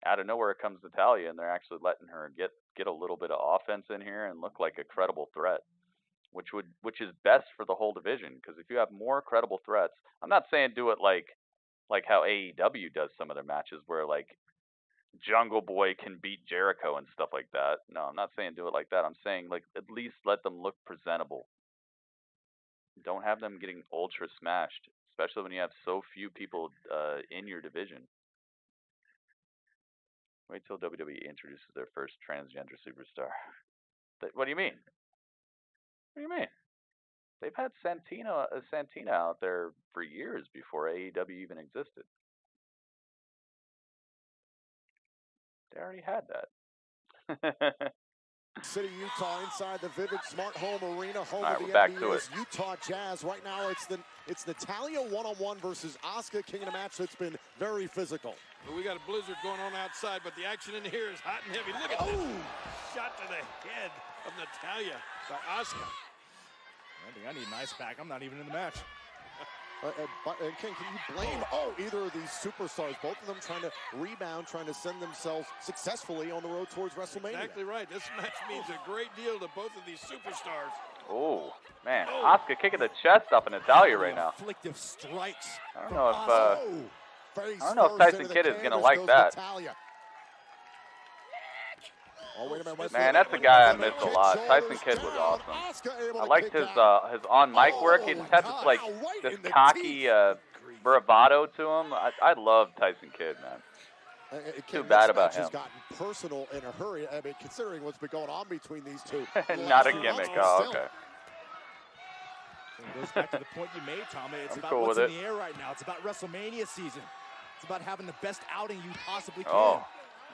out of nowhere comes Natalya, and they're actually letting her get a little bit of offense in here and look like a credible threat, which is best for the whole division. Because if you have more credible threats, I'm not saying do it like how AEW does some of their matches, where like Jungle Boy can beat Jericho and stuff like that. No, I'm not saying do it like that. I'm saying like at least let them look presentable. Don't have them getting ultra smashed, especially when you have so few people in your division. Wait till WWE introduces their first transgender superstar. What do you mean? What do you mean? They've had Santina out there for years before AEW even existed. They already had that. City, Utah, inside the Vivint Smart Home Arena, home All right, of we're the back to NBA's it. Utah Jazz. Right now, it's Natalya one-on-one versus Asuka, king in a match that's been very physical. Well, we got a blizzard going on outside, but the action in here is hot and heavy. Look at this shot to the head of Natalya by Asuka. I think I need an ice pack. I'm not even in the match. King, can you blame either of these superstars? Both of them trying to rebound, trying to send themselves successfully on the road towards WrestleMania. Exactly right. This match means a great deal to both of these superstars. Oh, man. Asuka kicking the chest up in Natalya right now. Afflictive strikes. I don't know if Tyson Kidd is going to like that. Oh, wait a minute, Man, that's a guy I missed a lot. Tyson Kidd was awesome. I liked his on-mic work. He just had this cocky bravado to him. I love Tyson Kidd, man. Too bad about him. Has gotten personal in a hurry. I mean, considering what's been going on between these two. Not a gimmick. Oh, okay. It goes back to the point you made, Tommy. It's about cool what's with in the air right now. It's about WrestleMania season. It's about having the best outing you possibly can. Oh,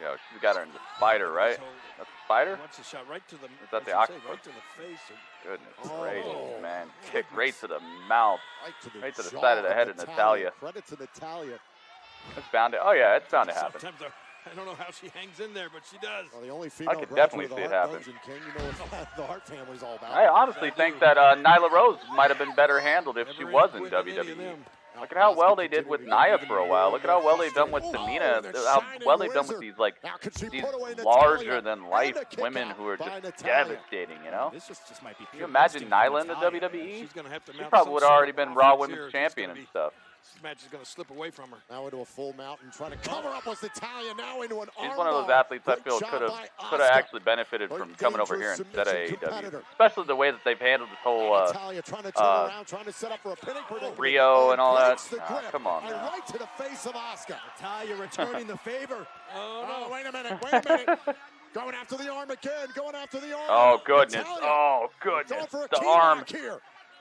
yeah, she's got her in the spider, right? That's the spider? Wants a shot right to the. Is that the octopus? Right to the face. Goodness gracious, man! Kick right to the mouth, right to the side of the head of Natalya. Credit to Natalya. It's bound to. Oh yeah, it's bound to happen. Sometimes I don't know how she hangs in there, but she does. Well, the only female I could definitely see it happen. King, you know what the Hart family's all about. I honestly think that Nyla Rose might have been better handled if she was in WWE. Look at how well they did with Nia for a while. Look at how well they've done with Tamina. How well they've done with these these larger-than-life women who are just devastating. You know? Can you imagine Nyla in the WWE? She probably would have already been Raw Women's Champion and stuff. This match is going to slip away from her. Now into a full mountain, trying to cover up with Natalya. Now into an arm. She's one of those athletes I feel could have actually benefited from coming over here instead of AEW. Especially the way that they've handled this whole Natalya trying to turn around, trying to set up for a pinning predicament. Rio and all that. Come on, man. Right to the face of Asuka. Natalya returning the favor. Oh, wait a minute. Going after the arm again. Going after the arm. Oh, goodness. Oh, goodness. The arm.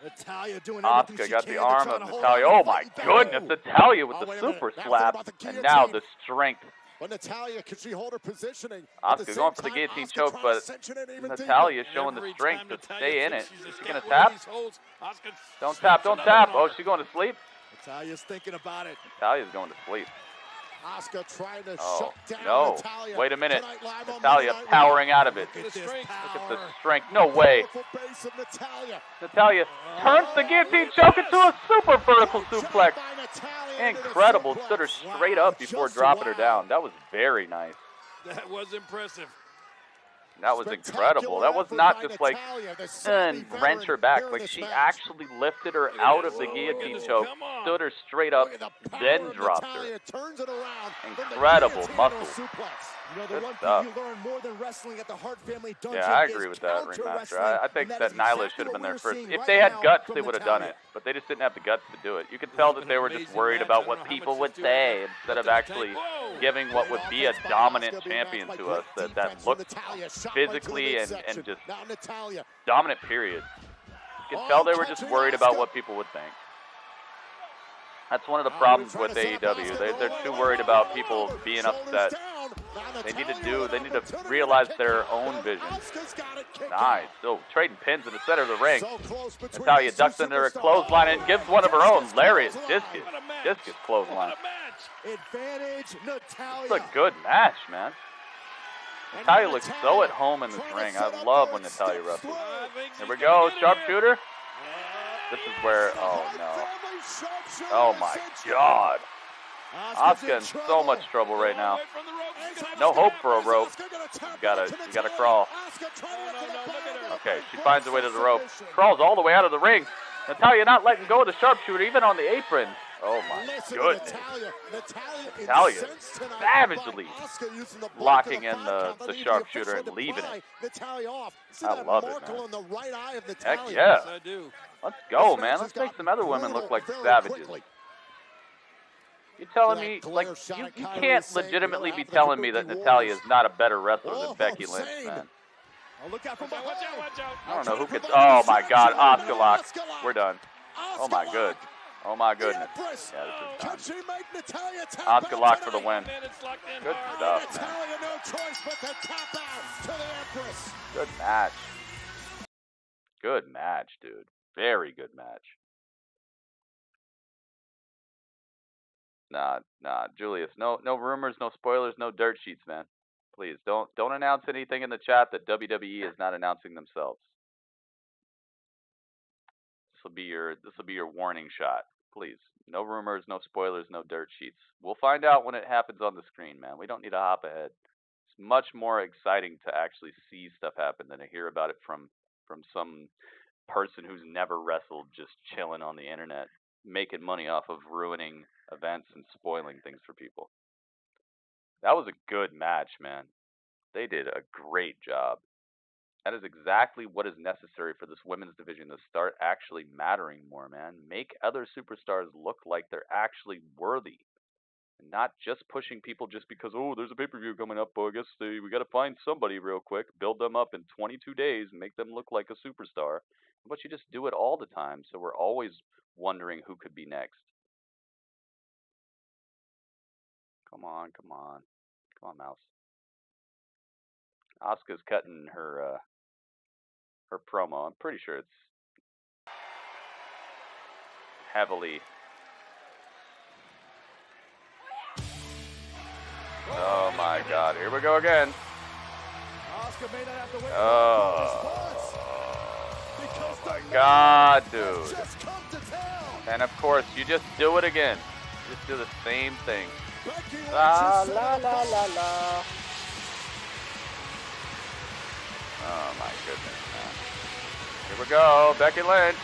Natalya doing everything Asuka she got can the arm to of Natalya. Oh my goodness, Natalya with the super slap, and now the strength. But Natalya, can she hold her positioning? Asuka going for the guillotine choke, but Natalya showing the strength to stay in it. She's gonna tap. Don't tap, don't tap. Oh, she's going to sleep. Natalya's thinking about it. Natalya's going to sleep. Asuka trying to Oh, shut down no. Natalya. Wait a minute. Tonight, live on Natalya Monday Night powering out of it. Look at this Look at power. the strength. No way. Powerful base of Natalya. Natalya turns the guillotine choke into a super vertical suplex. Incredible. Stood her straight up before dropping her down. That was very nice. That was impressive. That was incredible. That was not just like wrench her back. Like she actually lifted her out of the guillotine choke, stood her straight up, then dropped her. Incredible muscle. You know, the Good one stuff. thing you learn more than wrestling at the Hart family dungeon Yeah, I is agree with that, counter-wrestling, Remaster. I think and that is Nyla exactly should have been what there we're first. seeing If right they had now guts, from they would have done Natalya. it. But they just didn't have the guts to do it. You could tell that they were just worried about what people would say instead of actually giving what would be a dominant champion to us that looked physically and just dominant, period. You could tell they were just worried about what people would think. That's one of the problems with AEW. They're too worried about people being upset. They need to realize their own vision. Nice. So trading pins in the center of the ring. Natalya ducks under a clothesline and gives one of her own. Lariat discus clothesline. Advantage, Natalya. It's a good match, man. Natalya looks so at home in this ring. I love when Natalya wrestles. Here we go, sharpshooter. This is where, oh no. Oh my God. Asuka in so much trouble right now. No hope for a rope. You gotta crawl. Okay, she finds her way to the rope. Crawls all the way out of the ring. Natalya not letting go of the sharpshooter, even on the apron. Oh my goodness. Natalya savagely locking in the sharpshooter and leaving it. I love it, man. Heck yeah. Let's go, man. Let's make some other women look like savages. You're telling me, like, you can't legitimately be telling me that Natalya is not a better wrestler than Becky Lynch, man. I don't know who could. Oh my God, Asuka lock. We're done. Oh my good. Oh my goodness. Yeah, this is done. Asuka lock for the win. Good stuff, man. Good match. Good match, dude. Very good match. Nah, Julius. No rumors, no spoilers, no dirt sheets, man. Please don't announce anything in the chat that WWE is not announcing themselves. This will be your warning shot. Please. No rumors, no spoilers, no dirt sheets. We'll find out when it happens on the screen, man. We don't need to hop ahead. It's much more exciting to actually see stuff happen than to hear about it from some person who's never wrestled, just chilling on the internet, making money off of ruining events and spoiling things for people. That was a good match, man. They did a great job. That is exactly what is necessary for this women's division to start actually mattering more, man. Make other superstars look like they're actually worthy. And not just pushing people just because, oh, there's a pay-per-view coming up, I guess we got to find somebody real quick, build them up in 22 days, and make them look like a superstar. But you just do it all the time, so we're always wondering who could be next. Come on, mouse. Asuka's cutting her promo. I'm pretty sure it's heavily. Oh my God! Here we go again. Oh my God, dude! And of course, you just do it again. You just do the same thing. La la la la la. Oh my goodness, man. Here we go, Becky Lynch.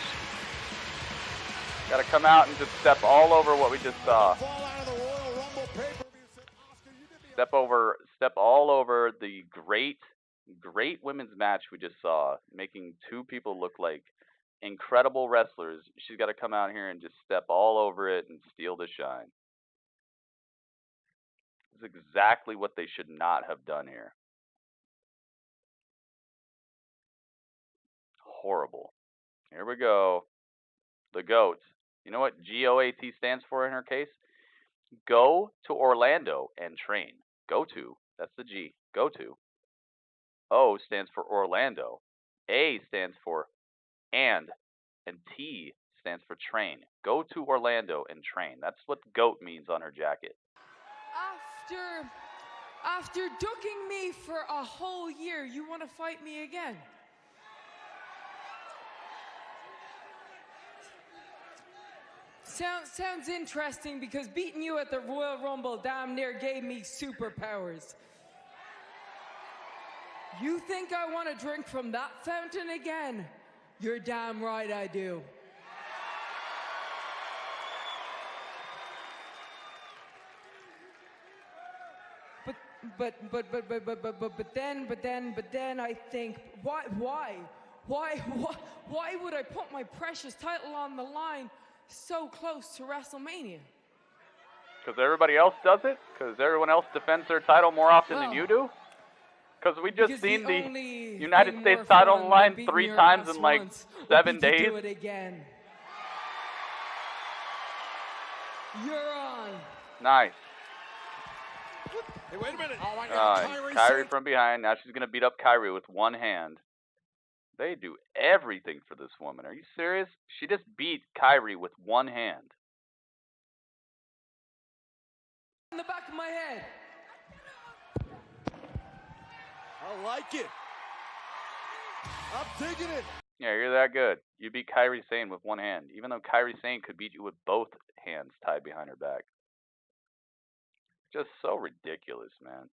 Got to come out and just step all over what we just saw. Step all over the great women's match we just saw, making two people look like incredible wrestlers. She's got to come out here and just step all over it and steal the shine. This is exactly what they should not have done here. Horrible. Here we go. The GOAT. You know what GOAT stands for in her case? Go to Orlando and train. Go to. That's the G. Go to. O stands for Orlando. A stands for and T stands for train. Go to Orlando and train. That's what GOAT means on her jacket. After ducking me for a whole year, you want to fight me again? Sounds interesting, because beating you at the Royal Rumble damn near gave me superpowers. You think I want to drink from that fountain again? You're damn right I do. But then I think, why would I put my precious title on the line so close to WrestleMania? Because everybody else does it? Because everyone else defends their title more often than you do? Because we just seen the United States title on the line 3 times in like 7 days. Do it again. You're on. Nice. Hey, wait a minute. Oh, my God. Kyrie from behind. Now she's going to beat up Kyrie with one hand. They do everything for this woman. Are you serious? She just beat Kyrie with one hand. In the back of my head. I like it. I'm digging it. Yeah, you're that good. You beat Kairi Sane with one hand, even though Kairi Sane could beat you with both hands tied behind her back. Just so ridiculous, man.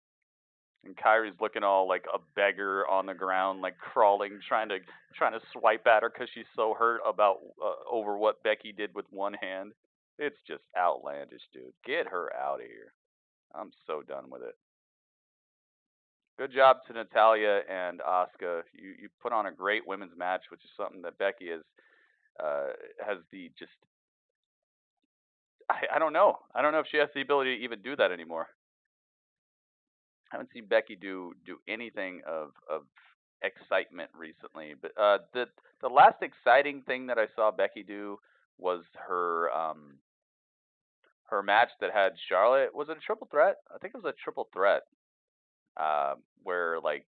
And Kairi's looking all like a beggar on the ground, like crawling, trying to swipe at her because she's so hurt about over what Becky did with one hand. It's just outlandish, dude. Get her out of here. I'm so done with it. Good job to Natalya and Asuka. You put on a great women's match, which is something that Becky has the just. I don't know. I don't know if she has the ability to even do that anymore. I haven't seen Becky do anything of excitement recently. But the last exciting thing that I saw Becky do was her match that had Charlotte. Was it a triple threat? I think it was a triple threat. Where like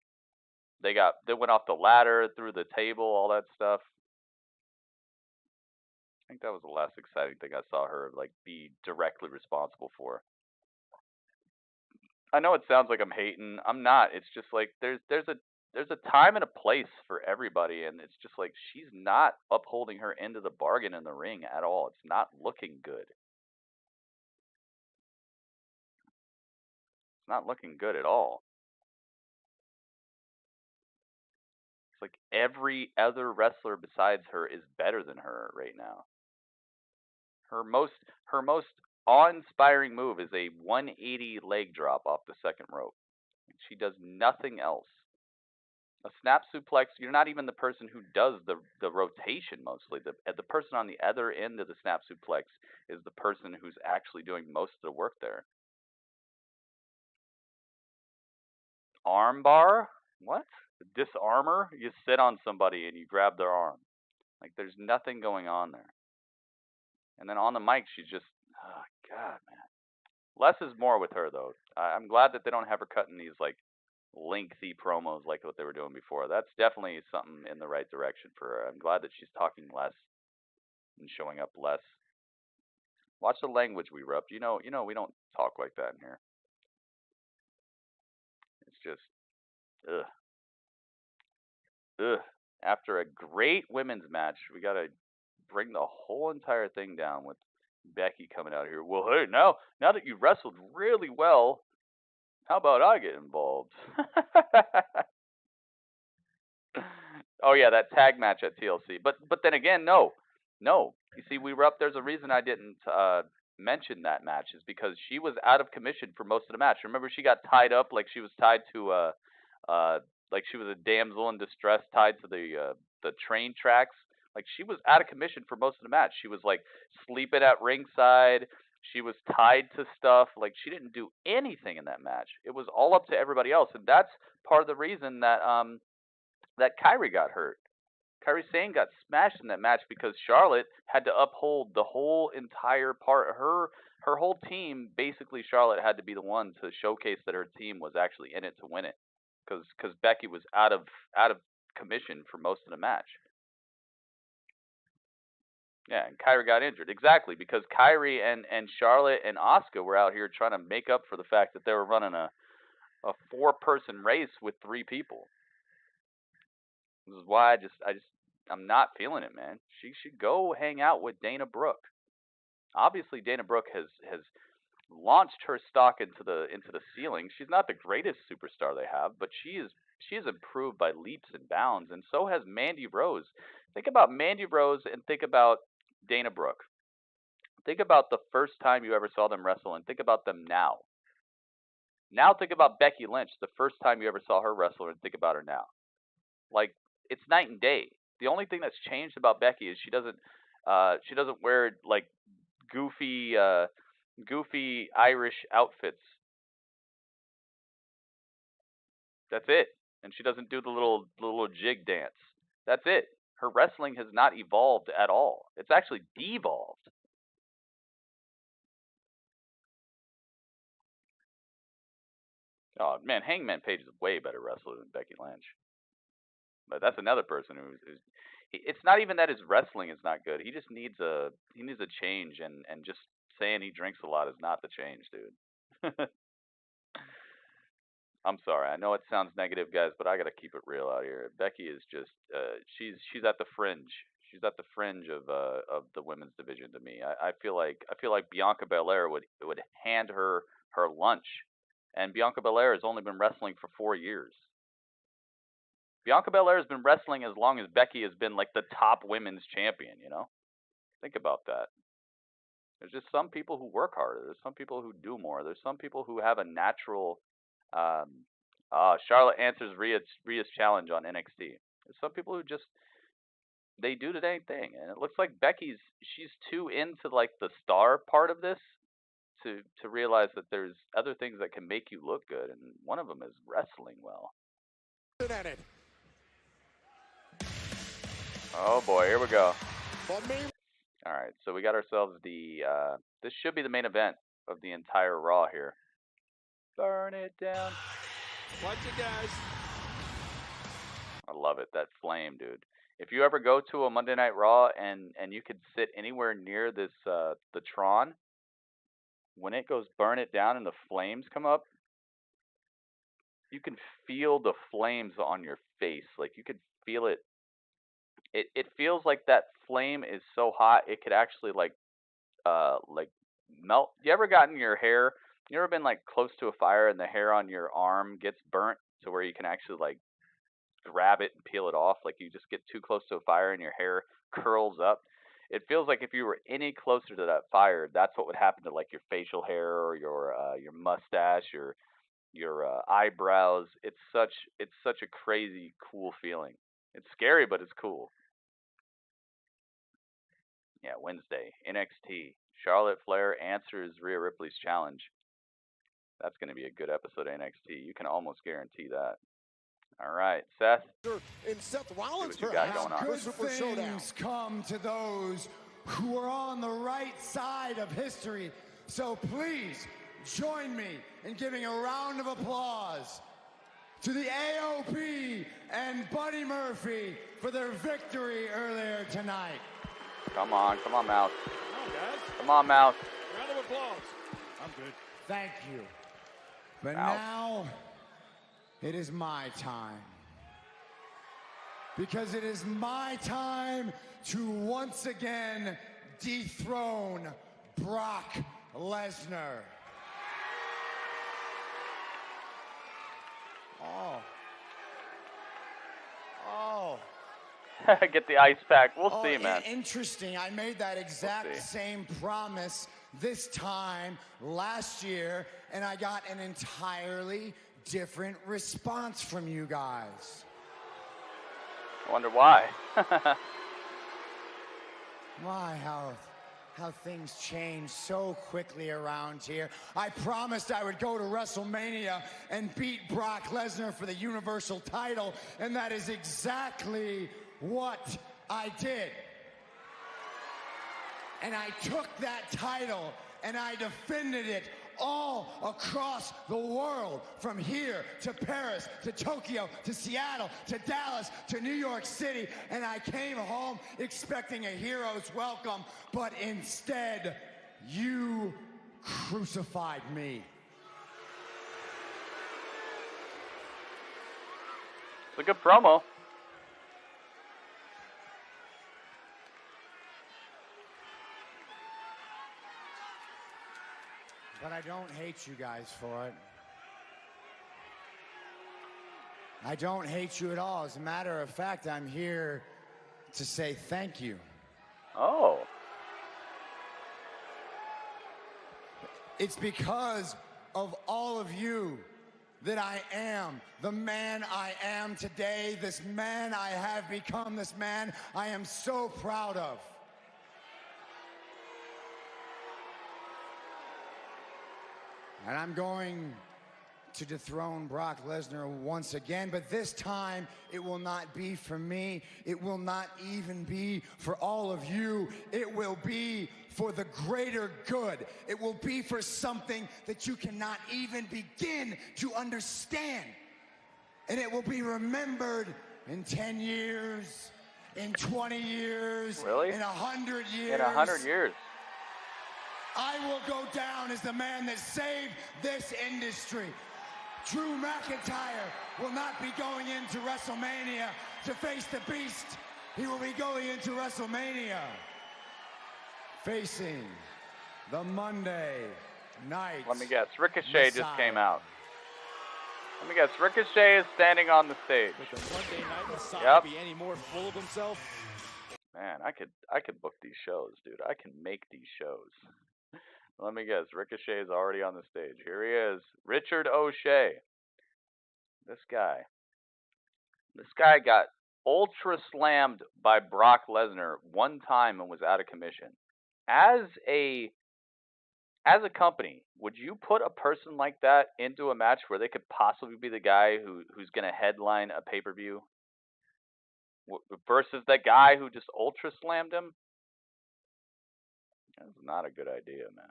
they went off the ladder, through the table, all that stuff. I think that was the last exciting thing I saw her like be directly responsible for. I know it sounds like I'm hating. I'm not. It's just like there's a time and a place for everybody, and it's just like she's not upholding her end of the bargain in the ring at all. It's not looking good. It's not looking good at all. It's like every other wrestler besides her is better than her right now. Her most awe-inspiring move is a 180 leg drop off the second rope. She does nothing else. A snap suplex, you're not even the person who does the rotation mostly. The person on the other end of the snap suplex is the person who's actually doing most of the work there. Arm bar? What? Disarmor? You sit on somebody and you grab their arm. Like there's nothing going on there. And then on the mic, she's just, oh God, man. Less is more with her, though. I'm glad that they don't have her cutting these, like, lengthy promos like what they were doing before. That's definitely something in the right direction for her. I'm glad that she's talking less and showing up less. Watch the language we rubbed. You know, we don't talk like that in here. It's just, ugh. Ugh. After a great women's match, we got to bring the whole entire thing down with Becky coming out here. Well, hey, now that you wrestled really well, how about I get involved? Oh yeah, that tag match at TLC. But then again, no. You see, there's a reason I didn't mention that match is because she was out of commission for most of the match. Remember, she got tied up like she was tied to like she was a damsel in distress tied to the train tracks. Like, she was out of commission for most of the match. She was, like, sleeping at ringside. She was tied to stuff. Like, she didn't do anything in that match. It was all up to everybody else. And that's part of the reason that that Kairi got hurt. Kairi Sane got smashed in that match because Charlotte had to uphold the whole entire part. Her whole team, basically, Charlotte had to be the one to showcase that her team was actually in it to win it. Because Becky was out of commission for most of the match. Yeah, and Kairi got injured. Exactly, because Kairi and Charlotte and Asuka were out here trying to make up for the fact that they were running a 4-person race with 3 people. This is why I'm not feeling it, man. She should go hang out with Dana Brooke. Obviously, Dana Brooke has launched her stock into the ceiling. She's not the greatest superstar they have, but she is improved by leaps and bounds, and so has Mandy Rose. Think about Mandy Rose and think about Dana Brooke. Think about the first time you ever saw them wrestle and think about them now. Now think about Becky Lynch, the first time you ever saw her wrestle and think about her now. Like, it's night and day. The only thing that's changed about Becky is she doesn't wear like goofy Irish outfits. That's it. And she doesn't do the little jig dance. That's it. Her wrestling has not evolved at all. It's actually devolved. Oh man, Hangman Page is a way better wrestler than Becky Lynch. But that's another person who's it's not even that his wrestling is not good. He just needs a change, and just saying he drinks a lot is not the change, dude. I'm sorry. I know it sounds negative, guys, but I gotta keep it real out here. Becky is just she's at the fringe. She's at the fringe of the women's division to me. I feel like Bianca Belair would hand her lunch, and Bianca Belair has only been wrestling for 4 years. Bianca Belair has been wrestling as long as Becky has been like the top women's champion, you know? Think about that. There's just some people who work harder. There's some people who do more. There's some people who have a natural Charlotte answers Rhea's challenge on NXT. There's some people who just they do the dang thing. And it looks like she's too into like the star part of this to realize that there's other things that can make you look good, and one of them is wrestling well. Oh boy, here we go. All right, so we got ourselves the this should be the main event of the entire Raw here. Burn it down. Watch it, guys. I love it, that flame, dude. If you ever go to a Monday Night Raw and you could sit anywhere near this the Tron, when it goes burn it down and the flames come up, you can feel the flames on your face. Like you could feel it. It feels like that flame is so hot it could actually like melt. You ever gotten your hair? You ever been like close to a fire and the hair on your arm gets burnt to where you can actually like grab it and peel it off? Like you just get too close to a fire and your hair curls up. It feels like if you were any closer to that fire, that's what would happen to like your facial hair or your mustache, your eyebrows. It's such a crazy cool feeling. It's scary, but it's cool. Yeah, Wednesday, NXT. Charlotte Flair answers Rhea Ripley's challenge. That's going to be a good episode of NXT. You can almost guarantee that. All right, Seth. In Seth Rollins, see what you got going on. Good Super Showdown. things come to those who are on the right side of history. So please join me in giving a round of applause to the AOP and Buddy Murphy for their victory earlier tonight. Come on, Mouse. Come on, guys. Come on, Mouse. Round of applause. I'm good. Thank you. But Mouse. now it is my time. Because it is my time to once again dethrone Brock Lesnar. Oh. Get the ice pack. We'll see, man. Interesting. I made that exact same promise this time last year, and I got an entirely different response from you guys. I wonder why. My, how things change so quickly around here. I promised I would go to WrestleMania and beat Brock Lesnar for the Universal title, and that is exactly what I did. And I took that title and I defended it all across the world, from here to Paris, to Tokyo, to Seattle, to Dallas, to New York City, and I came home expecting a hero's welcome, but instead, you crucified me. It's a good promo. But I don't hate you guys for it. I don't hate you at all. As a matter of fact, I'm here to say thank you. Oh. It's because of all of you that I am the man I am today, this man I have become, this man I am so proud of. And I'm going to dethrone Brock Lesnar once again, but this time it will not be for me. It will not even be for all of you. It will be for the greater good. It will be for something that you cannot even begin to understand. And it will be remembered in 10 years, in 20 years, Really? in 100 years. In 100 years. I will go down as the man that saved this industry. Drew McIntyre will not be going into WrestleMania to face the Beast. He will be going into WrestleMania facing the Monday Night. Let me guess. Ricochet just came out. Let me guess. Ricochet is standing on the stage. With the Monday Night Messiah Yep. be any more full of himself? Man, I could book these shows, dude. I can make these shows. Let me guess. Ricochet is already on the stage. Here he is. Richard O'Shea. This guy got ultra slammed by Brock Lesnar one time and was out of commission. As a company, would you put a person like that into a match where they could possibly be the guy who's going to headline a pay-per-view versus that guy who just ultra slammed him? That's not a good idea, man.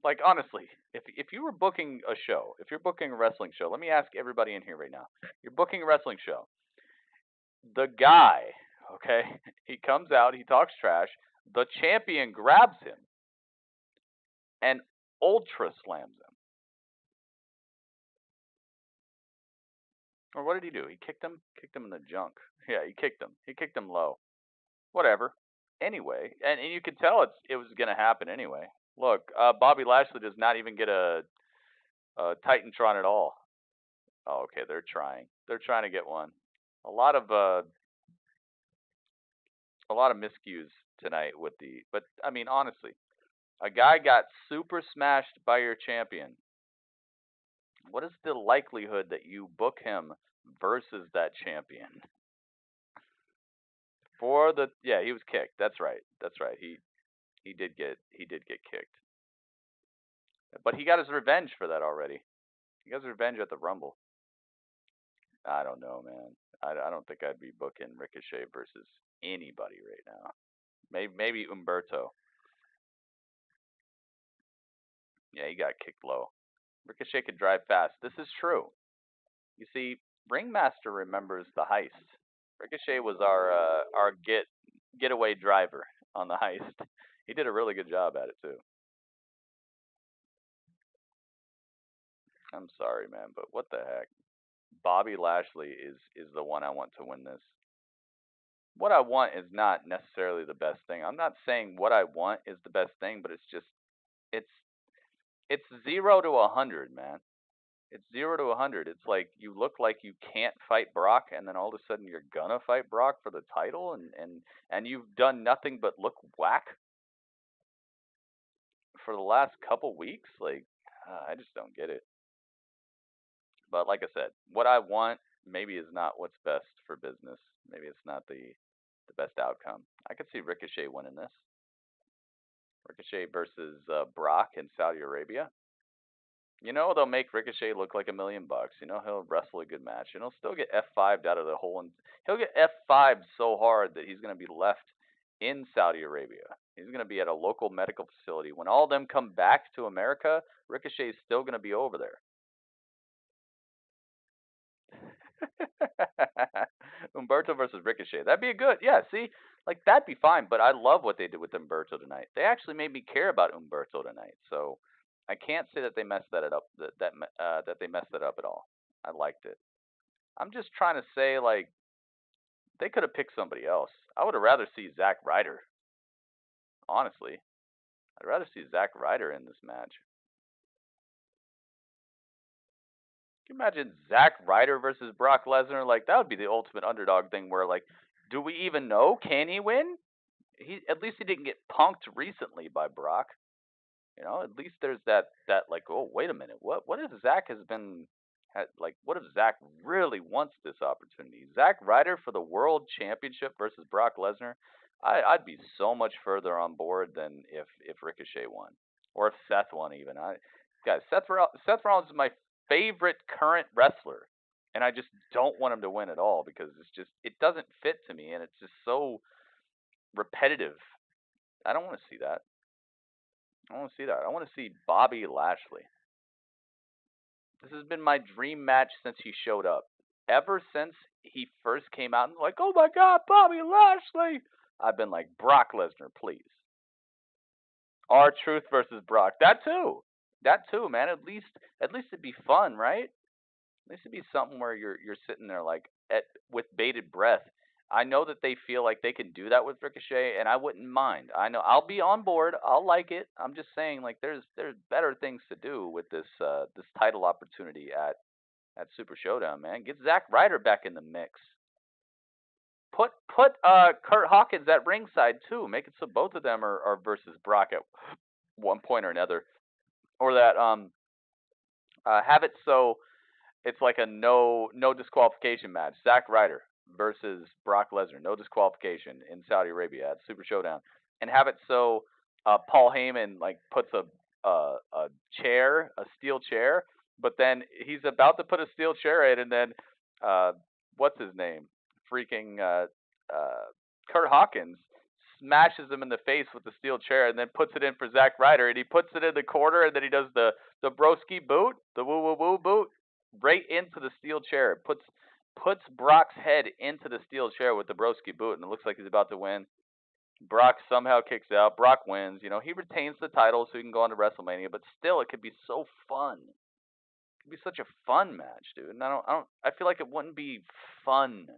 Like, honestly, if you were booking a show, if you're booking a wrestling show, let me ask everybody in here right now. You're booking a wrestling show. The guy, okay, he comes out, he talks trash, the champion grabs him and ultra slams him. Or what did he do? He kicked him? Kicked him in the junk. Yeah, he kicked him. He kicked him low. Whatever. Anyway, and you could tell it was going to happen anyway. Look, Bobby Lashley does not even get a Titantron at all. Oh, okay, they're trying. They're trying to get one. A lot of miscues tonight with but I mean, honestly, a guy got super smashed by your champion. What is the likelihood that you book him versus that champion? Yeah, he was kicked. That's right. That's right. He did get kicked. But he got his revenge for that already. He got his revenge at the Rumble. I don't know, man. I don't think I'd be booking Ricochet versus anybody right now. Maybe Humberto. Yeah, he got kicked low. Ricochet could drive fast. This is true. You see, Ringmaster remembers the heist. Ricochet was our getaway driver on the heist. He did a really good job at it too. I'm sorry, man, but what the heck? Bobby Lashley is the one I want to win this. What I want is not necessarily the best thing. I'm not saying what I want is the best thing, but it's just it's 0 to 100, man. It's 0 to 100. It's like you look like you can't fight Brock, and then all of a sudden you're gonna fight Brock for the title, and you've done nothing but look whack for the last couple weeks. Like, I just don't get it. But like I said, what I want maybe is not what's best for business. Maybe it's not the best outcome. I could see Ricochet winning this. Ricochet versus Brock in Saudi Arabia. You know, they'll make Ricochet look like $1 million. You know, he'll wrestle a good match. And he'll still get F5'd out of the hole. And he'll get F5'd so hard that he's going to be left in Saudi Arabia. He's going to be at a local medical facility. When all of them come back to America, Ricochet's still going to be over there. Humberto versus Ricochet. That'd be a good, yeah, see? Like, that'd be fine. But I love what they did with Humberto tonight. They actually made me care about Humberto tonight. So I can't say that they messed that up, that they messed it up at all. I liked it. I'm just trying to say, like, they could have picked somebody else. I would have rather see Zack Ryder. Honestly. I'd rather see Zack Ryder in this match. Can you imagine Zack Ryder versus Brock Lesnar? Like, that would be the ultimate underdog thing where, like, do we even know? Can he win? At least he didn't get punked recently by Brock. You know, at least there's that like, oh, wait a minute. What if Zack what if Zack really wants this opportunity? Zack Ryder for the World Championship versus Brock Lesnar? I'd be so much further on board than if Ricochet won. or if Seth won even. Guys, Seth Rollins is my favorite current wrestler, and I just don't want him to win at all because it doesn't fit to me, and it's just so repetitive. I don't want to see that. I want to see Bobby Lashley. This has been my dream match since he showed up. Ever since he first came out and like, oh my God, Bobby Lashley. I've been like, Brock Lesnar, please. R-Truth versus Brock. That too, man. At least it'd be fun, right? At least it'd be something where you're sitting there like with bated breath. I know that they feel like they can do that with Ricochet, and I wouldn't mind. I know I'll be on board. I'll like it. I'm just saying, like, there's better things to do with this title opportunity at Super Showdown, man. Get Zack Ryder back in the mix. Put Curt Hawkins at ringside too. Make it so both of them are versus Brock at one point or another, or that have it so it's like a no disqualification match. Zack Ryder versus Brock Lesnar, no disqualification in Saudi Arabia at Super Showdown, and have it so Paul Heyman like puts a steel chair, but then he's about to put a steel chair in, and then what's his name? Freaking Curt Hawkins smashes him in the face with the steel chair, and then puts it in for Zack Ryder, and he puts it in the corner, and then he does the broski boot, the woo woo woo boot, right into the steel chair. It puts Brock's head into the steel chair with the broski boot, and it looks like he's about to win. Brock somehow kicks out. Brock wins. You know, he retains the title so he can go on to WrestleMania, but still, it could be so fun. It could be such a fun match, dude. And I feel like it wouldn't be fun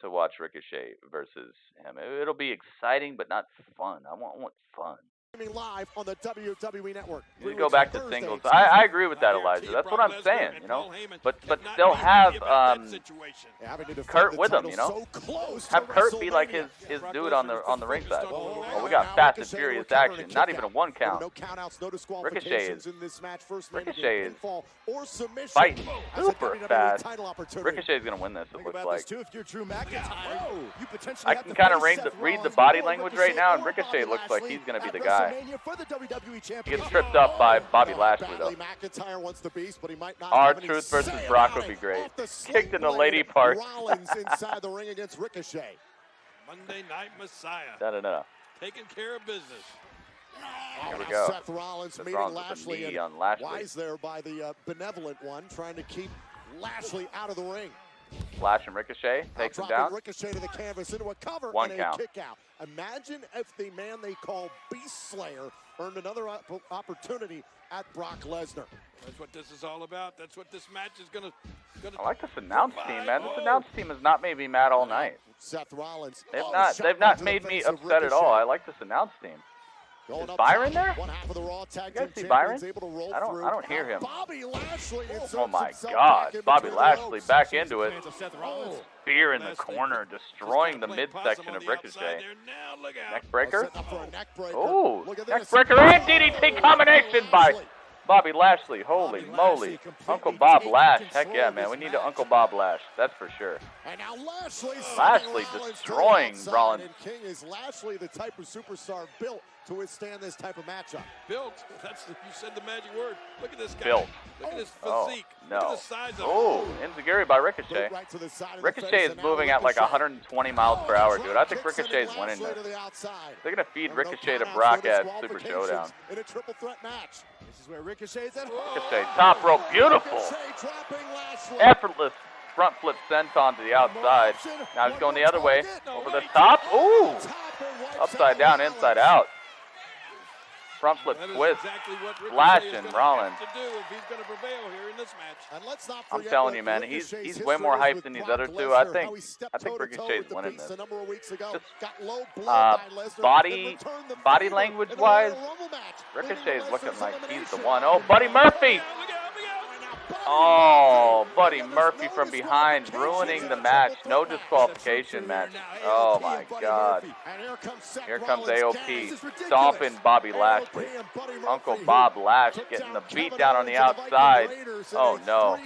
to watch Ricochet versus him. It'll be exciting, but not fun. I want fun. Live on the WWE Network. You go back to singles. I agree with that, Elijah. That's what I'm saying, you know. But still have Curt with him, you know. Have Curt be like his dude on the ringside. Oh, we got fast and furious action. Not even a 1 count. Ricochet is fighting super fast. Ricochet is gonna win this. It looks like. I can kind of read the body language right now, and Ricochet looks like he's gonna be the guy. He gets tripped up by Bobby Lashley, though. R-Truth versus Brock would be great. Kicked in the lady part. Inside the ring against Ricochet. Monday Night Messiah. Da-da-da. Taking care of business. Here we go. Seth Rollins meeting Lashley. On Lashley. Wise there by the benevolent one, trying to keep Lashley out of the ring. Flash and Ricochet takes him down. Ricochet to the canvas into a cover 1 and count. a kick out. Imagine if the man they call Beast Slayer earned another opportunity at Brock Lesnar. That's what this is all about. That's what this match is gonna I like this announce team, man. This announce team has not made me mad all night. Seth Rollins. They've not made me upset at all. I like this announce team. Is Byron there? One half of the Raw Tag You guys Team see Byron? Champions able to roll I don't hear him. Bobby Lashley Oh my himself God! back in Bobby between the Lashley ropes. back into it. Spear in the corner, destroying the midsection of Ricochet. Neck breaker. Oh, neck breaker and DDT combination by Bobby Lashley. Holy moly! Uncle Bob Lash. Heck yeah, man. We need an Uncle Bob Lash. That's for sure. And now Lashley destroying Rollins. And King, is Lashley the type of superstar built to withstand this type of matchup? Built. You said the magic word. Look at this guy. Built. Look at his Oh, physique. no. Look at the size of Oh, enziguri by Ricochet. Right to the side of the Ricochet face, is and now moving at like Ricochet. 120 miles per hour, dude. I think Ricochet is winning this. They're going to feed Ricochet to Brock at Super Showdown. In a triple threat match. This is where Ricochet is at home. Ricochet, top rope, beautiful. Effortless front flip senton to the outside. Now he's going the other way. Over the top. Ooh. Upside down, inside out. Front flip twist. Flashing Rollins. I'm telling you, man, he's way more hyped than these other two. I think Ricochet's winning this. Just body language wise, Ricochet's looking like he's the one. Oh, Buddy Murphy. Oh, Buddy Murphy from behind, ruining the match. No disqualification match. Oh, my God. Here comes AOP, stomping Bobby Lashley. Uncle Bob Lash getting the beat down on the outside. Oh, no.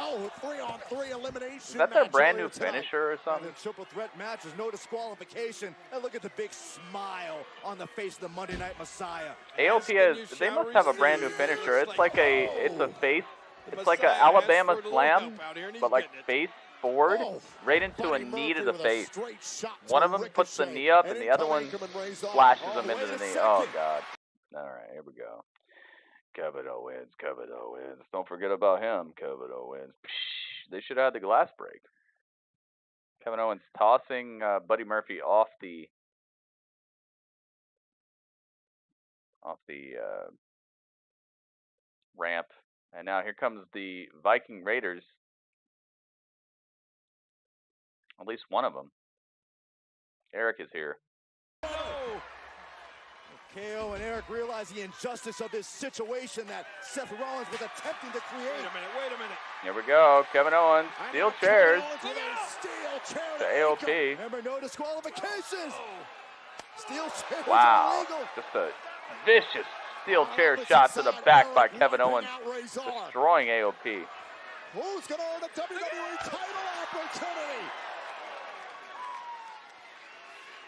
Oh, 3-on-3 elimination. Is that their match brand new earlier tonight. finisher or something? And the triple threat match is no disqualification. And look at the big smile on the face of the Monday Night Messiah. AOP has, they must have a brand new finisher. It's like it's a face, it's like an Alabama slam, but like face forward, right into a knee to the face. One of them puts the knee up, and the other one flashes them into the knee. Oh, God. All right, here we go. Kevin Owens. Don't forget about him, Kevin Owens. Psh, they should have had the glass break. Kevin Owens tossing Buddy Murphy off the ramp. And now here comes the Viking Raiders. At least one of them. Eric is here. KO and Eric realize the injustice of this situation that Seth Rollins was attempting to create. Wait a minute. Here we go. Kevin Owens, steel chairs to AOP. Remember, no disqualifications. Steel chairs Wow. illegal. Just a vicious steel chair shot to the back by Kevin Owens, destroying AOP. Who's going to earn a WWE title opportunity?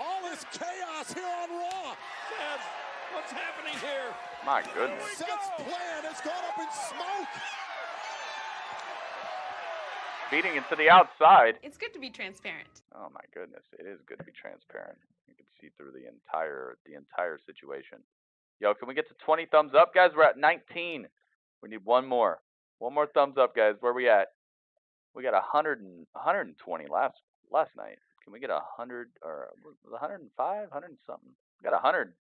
All this chaos here on Raw. Seth, what's happening here? My goodness. Seth's plan has gone up in smoke. Beating it to the outside. It's good to be transparent. Oh my goodness, it is good to be transparent. You can see through the entire situation. Yo, can we get to 20 thumbs up, guys? We're at 19. We need one more. One more thumbs up, guys. Where we at? We got 120 last night. Can we get 100 or 105, 100 and something? We got 100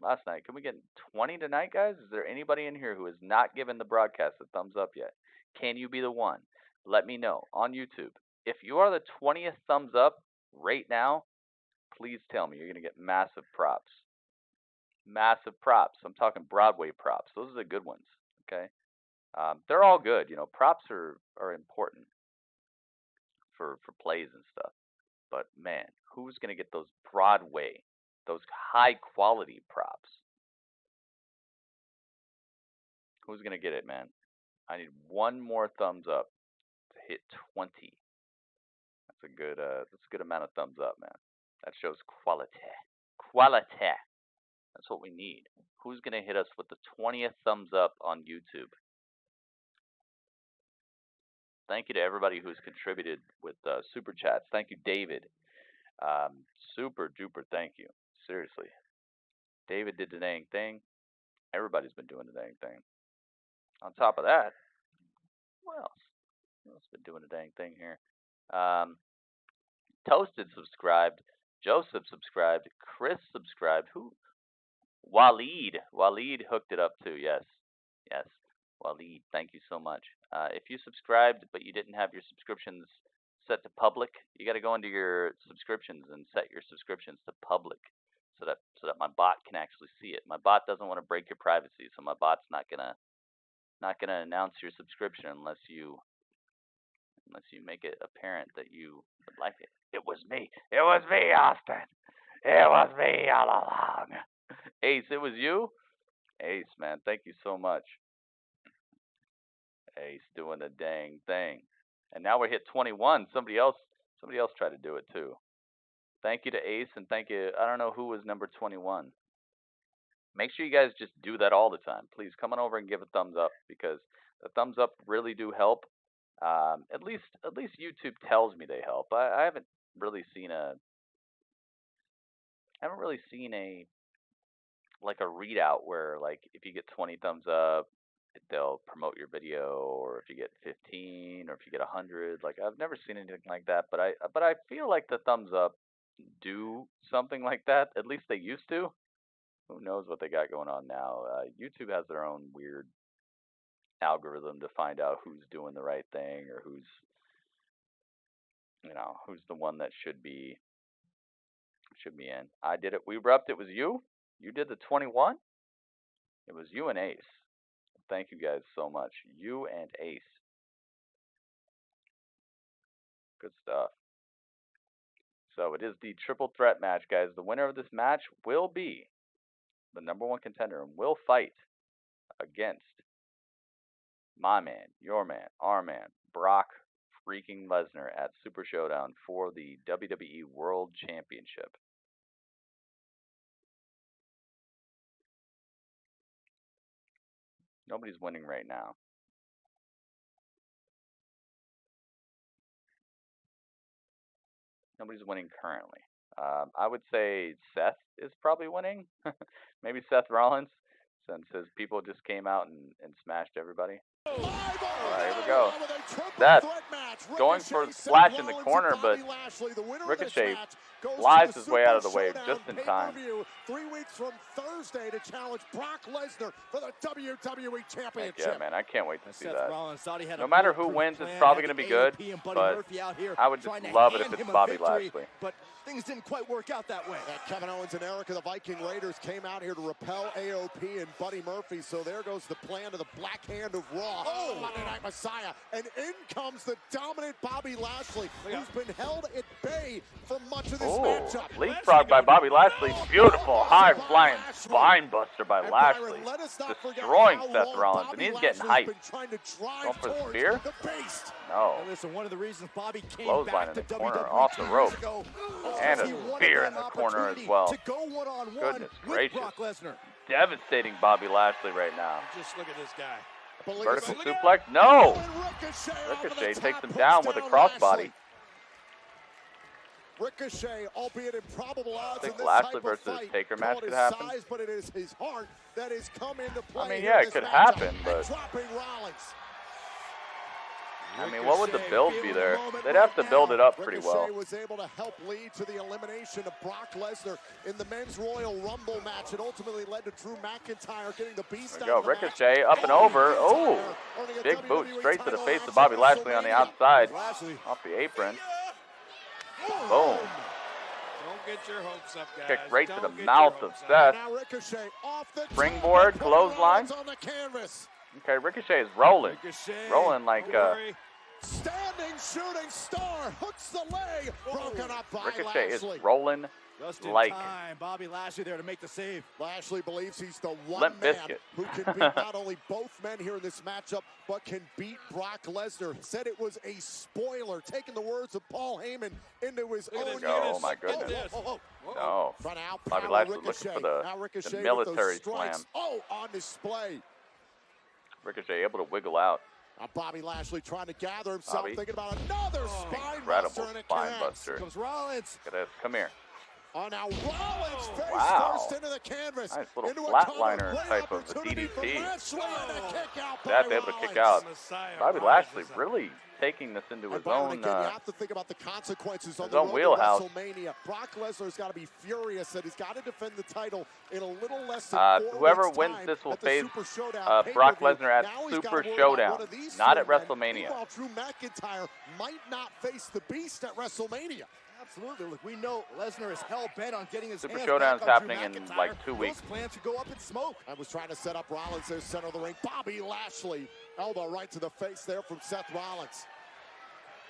last night. Can we get 20 tonight, guys? Is there anybody in here who has not given the broadcast a thumbs up yet? Can you be the one? Let me know on YouTube. If you are the 20th thumbs up right now, please tell me. You're going to get massive props. Massive props. I'm talking Broadway props. Those are the good ones, okay? They're all good. You know, props are important for plays and stuff. But, man, who's going to get those Broadway, those high-quality props? Who's going to get it, man? I need one more thumbs up to hit 20. That's a good amount of thumbs up, man. That shows quality. Quality. That's what we need. Who's going to hit us with the 20th thumbs up on YouTube? Thank you to everybody who's contributed with super chats. Thank you, David. Super duper thank you. Seriously. David did the dang thing. Everybody's been doing the dang thing. On top of that, what else? Who else been doing the dang thing here? Toasted subscribed. Joseph subscribed. Chris subscribed. Who? Waleed. Waleed hooked it up too. Yes. Yes. Waleed, thank you so much. If you subscribed but you didn't have your subscriptions set to public, you got to go into your subscriptions and set your subscriptions to public so that my bot can actually see it. My bot doesn't want to break your privacy, so my bot's not gonna announce your subscription unless you make it apparent that you would like it. It was me. It was me, Austin. It was me all along. Ace, it was you? Ace, man, thank you so much. Ace doing the dang thing. And now we hit 21. Somebody else tried to do it too. Thank you to Ace, and thank you. I don't know who was number 21. Make sure you guys just do that all the time. Please come on over and give a thumbs up, because the thumbs up really do help. At least YouTube tells me they help. I haven't really seen a readout where, like, if you get 20 thumbs up, they'll promote your video, or if you get 15, or if you get 100. Like, I've never seen anything like that, but I feel like the thumbs up do something like that. At least they used to. Who knows what they got going on now? YouTube has their own weird algorithm to find out who's doing the right thing, or who's the one that should be in. I did it. We repped. It was you. You did the 21. It was you and Ace. Thank you guys so much. You and Ace. Good stuff. So it is the triple threat match, guys. The winner of this match will be the #1 contender and will fight against my man, your man, our man, Brock freaking Lesnar at Super Showdown for the WWE World Championship. Nobody's winning right now. Nobody's winning currently. I would say Seth is probably winning. Maybe Seth Rollins, since his people just came out and smashed everybody. All right, here we go. Seth going for the splash in the corner, but Ricochet flies his way out of the way just in time. 3 weeks from Thursday to challenge Brock Lesnar for the WWE Championship. Yeah, man, I can't wait to see that. Thought he had No matter who wins, it's probably going to be good, but I would just love it if it's Bobby Lashley. But things didn't quite work out that way. Kevin Owens and Asuka, the Viking Raiders, came out here to repel AOP and Buddy Murphy, so there goes the plan to the Black Hand of Raw. Monday Night Messiah, and in comes the dominant Bobby Lashley, who's been held at bay for much of this matchup. Leapfrog by Bobby Lashley, beautiful high-flying spine buster by Lashley, destroying Seth Rollins, and he's getting hyped. Going for the spear? No. Listen, one of the reasons Bobby came clothesline in the corner, off the rope, and a spear in the corner as well. Goodness gracious. Devastating Bobby Lashley right now. Just look at this guy. Vertical suplex? No! Ricochet takes him down with a crossbody. Ricochet, albeit improbable odds, I think Lashley versus Taker match could happen. But it is his heart that has come into play. I mean, yeah, it could happen, but I mean, what would the build be there? They'd have to build it up pretty well. Ricochet was able to help lead to the elimination of Brock Lesnar in the Men's Royal Rumble match. It ultimately led to Drew McIntyre getting the beast out of the Ricochet up and over. Oh, big boot straight to the face of Bobby Lashley on the outside, off the apron. Boom. Don't get your hopes up, guys. Kick right to the mouth of Seth. Springboard, clothesline. Okay, Ricochet is rolling. Rolling like standing shooting star, hooks the leg, broken up by Ricochet Lashley. is rolling like Bobby Lashley there to make the save. Lashley believes he's the one Limp man Bizkit. who can beat not only both men here in this matchup, but can beat Brock Lesnar. Said it was a spoiler, taking the words of Paul Heyman into his own. Oh my goodness. No. Bobby Lashley looking for the military slam. On display. Ricochet able to wiggle out. Bobby Lashley trying to gather himself, thinking about another spine incredible buster, and it spine connects. buster. Comes Rollins. Look at this. Come here. Now Rollins face Wow. first into the canvas. Nice little into a flatliner cover. type of Opportunity for DDT. Lashley and a kick out by That's able to kick out. Bobby Lashley really taking this into his own again, you have to think about the consequences on his the own road wheelhouse. to WrestleMania. Brock Lesnar's got to be furious that he's got to defend the title in a little less than 4 whoever weeks' wins time this will at the face Super Showdown Brock pay-per-view. Lesnar at Now he's Super gotta worry about Showdown, one of these not at three men. WrestleMania. Meanwhile, Drew McIntyre might not face the Beast at WrestleMania. Absolutely. Look, we know Lesnar is hell-bent on getting his Super hands Showdown's back on Drew happening in McIntyre. like 2 weeks. Those plans could go up in smoke. I was trying to set up Rollins there, center of the ring. Bobby Lashley, elbow right to the face there from Seth Rollins.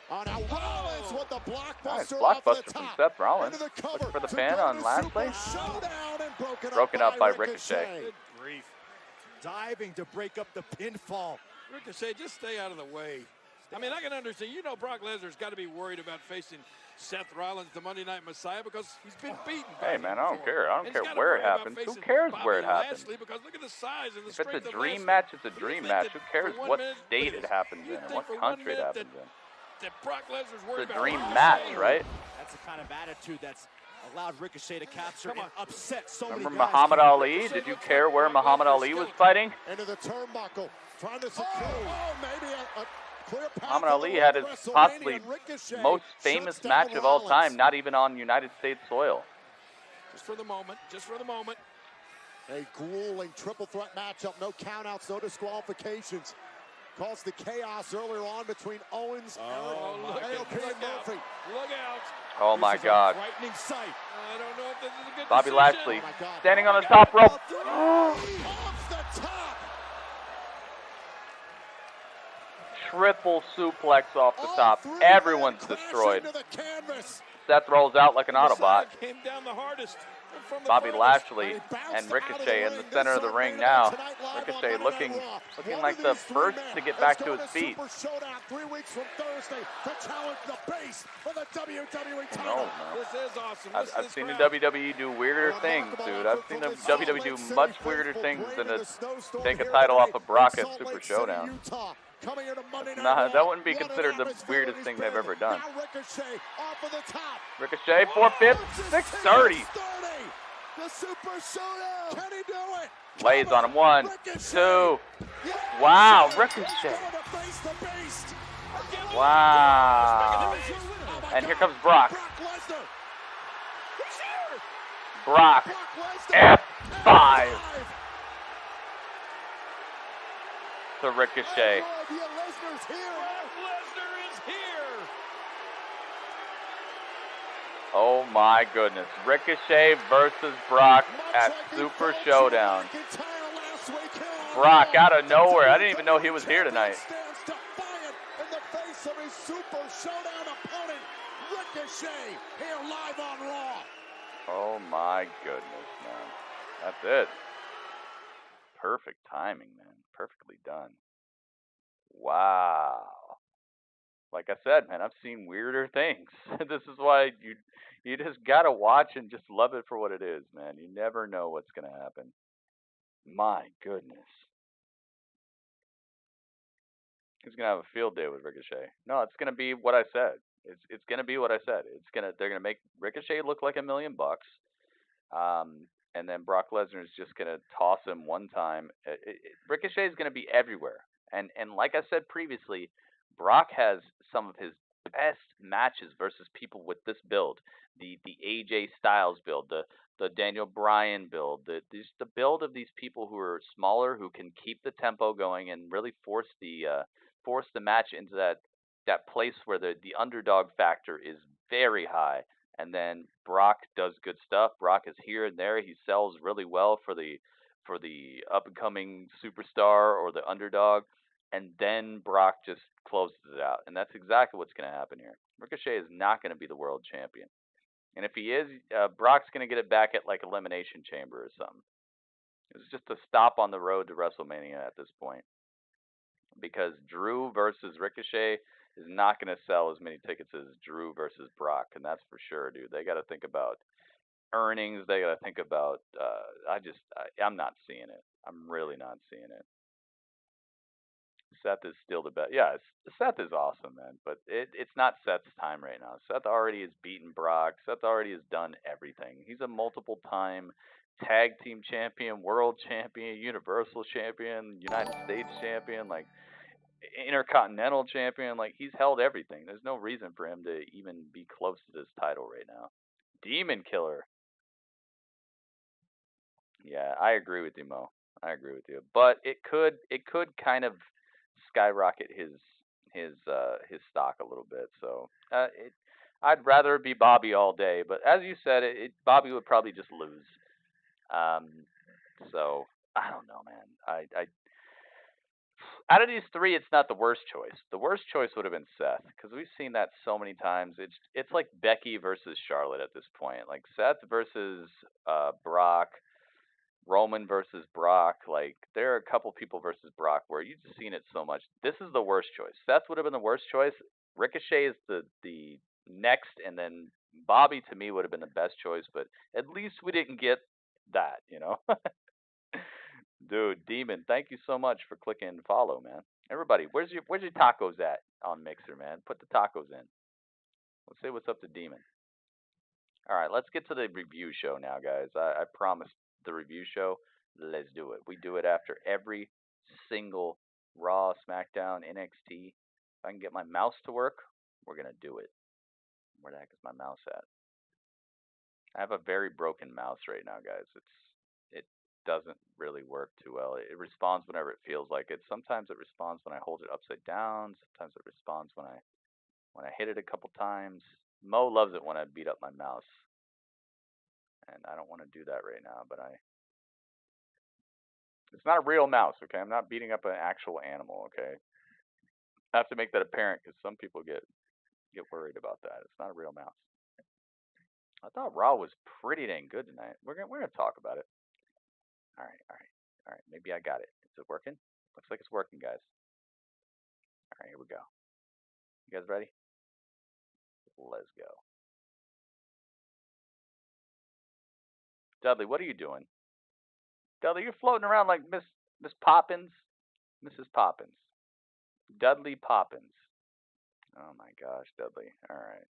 Now Rollins with the blockbuster, Nice off blockbuster the from top. Seth Rollins. Into the cover Looking for the to pin go on to Lashley. Super Showdown and Broken up by Ricochet. Good grief. Diving to break up the pinfall. Ricochet, just stay out of the way. I mean, I can understand. You know Brock Lesnar's got to be worried about facing Seth Rollins, the Monday Night Messiah, because he's been beaten. Hey, man, I don't care. I don't care where it happens. Who cares where it happens? Because look at the size and the If it's strength a of dream Lashley. match, it's a dream think match. that Who cares for 1 what minute- state it happens you in and think what for 1 country it minute happens in? that Brock Lesnar's worried It's a about dream Ricochet? match, right? That's the kind of attitude that's allowed Ricochet to capture and upset so Remember many guys. Muhammad Ali? Did you care where Muhammad Ali was fighting? Into the turnbuckle, trying to secure. Maybe a clear path Muhammad to Ali the had his WrestleMania, possibly and Ricochet most shuts famous down match of all Rollins. time, not even on United States soil. Just for the moment. Just for the moment. A grueling triple threat matchup. No countouts, no disqualifications. Caused the chaos earlier on between Owens and AOP and Murphy. Look out. Oh my God. Frightening sight. I don't know if this is a good Bobby decision. Lashley standing on the top rope. Off the top. Triple suplex off the top. Everyone's destroyed. Into the canvas. Seth rolls out like an Autobot. Came down the hardest. Bobby Lashley and Ricochet in the center of the ring now. Ricochet looking like the first to get back to his feet. Super Showdown 3 weeks from Thursday to challenge the base for the WWE title. No. This is awesome. I've seen the WWE do weirder things, dude. I've seen the WWE do much weirder things than to take a title off of Brock at Super Showdown. Nah, that wouldn't be considered the weirdest thing they've ever done. Ricochet, 450, 630. The Super Showdown. Can he do it? Lays on him. 1, 2. Wow, Ricochet. Wow. And here comes Brock. Brock. F5. To Ricochet. Oh my goodness. Ricochet versus Brock at Super Showdown. Brock out of nowhere. I didn't even know he was here tonight. Super Showdown opponent, Ricochet, here live on Raw. Oh my goodness, man. That's it. Perfect timing, man. Perfectly done. Wow. Like I said, man, I've seen weirder things. This is why you just gotta watch and just love it for what it is, man. You never know what's gonna happen. My goodness. He's gonna have a field day with Ricochet. No, it's gonna be what I said. It's gonna be what I said. They're gonna make Ricochet look like $1 million. And then Brock Lesnar is just gonna toss him one time. Ricochet is gonna be everywhere. And like I said previously, Brock has some of his best matches versus people with this build. The AJ Styles build, the Daniel Bryan build, the build of these people who are smaller, who can keep the tempo going and really force the match into that place where the underdog factor is very high. And then Brock does good stuff. Brock is here and there. He sells really well for the up and coming superstar or the underdog. And then Brock just closes it out. And that's exactly what's going to happen here. Ricochet is not going to be the world champion. And if he is, Brock's going to get it back at like Elimination Chamber or something. It's just a stop on the road to WrestleMania at this point. Because Drew versus Ricochet is not going to sell as many tickets as Drew versus Brock. And that's for sure, dude. They got to think about earnings. They got to think about, I'm not seeing it. I'm really not seeing it. Seth is still the best. Yeah, Seth is awesome, man. But it's not Seth's time right now. Seth already has beaten Brock. Seth already has done everything. He's a multiple-time tag team champion, world champion, universal champion, United States champion, like intercontinental champion. Like, he's held everything. There's no reason for him to even be close to this title right now. Demon Killer. Yeah, I agree with you, Mo. I agree with you. But it could kind of skyrocket his stock a little bit. So I'd rather it be Bobby all day. But as you said, Bobby would probably just lose. So I don't know, man. I out of these three, it's not the worst choice. The worst choice would have been Seth, because we've seen that so many times. It's like Becky versus Charlotte at this point. Like Seth versus Brock. Roman versus Brock, like there are a couple people versus Brock where you've just seen it so much. This is the worst choice. Seth would have been the worst choice. Ricochet is the next, and then Bobby to me would have been the best choice. But at least we didn't get that, you know. Dude, Demon, thank you so much for clicking follow, man. Everybody, where's your tacos at on Mixer, man? Put the tacos in. Let's say what's up to Demon. All right, let's get to the review show now, guys. I promised the review show. Let's do it. We do it after every single Raw, SmackDown, NXT. If I can get my mouse to work, we're gonna do it. Where the heck is my mouse at? I have a very broken mouse right now, guys. It doesn't really work too well. It responds whenever it feels like it. Sometimes it responds when I hold it upside down. Sometimes it responds when I hit it a couple times. Mo loves it when I beat up my mouse. And I don't want to do that right now, but it's not a real mouse, okay? I'm not beating up an actual animal, okay? I have to make that apparent because some people get worried about that. It's not a real mouse. I thought Raw was pretty dang good tonight. We're gonna talk about it. All right. Maybe I got it. Is it working? Looks like it's working, guys. All right, here we go. You guys ready? Let's go. Dudley, what are you doing? Dudley, you're floating around like Miss Poppins, Mrs. Poppins, Dudley Poppins. Oh my gosh, Dudley. All right.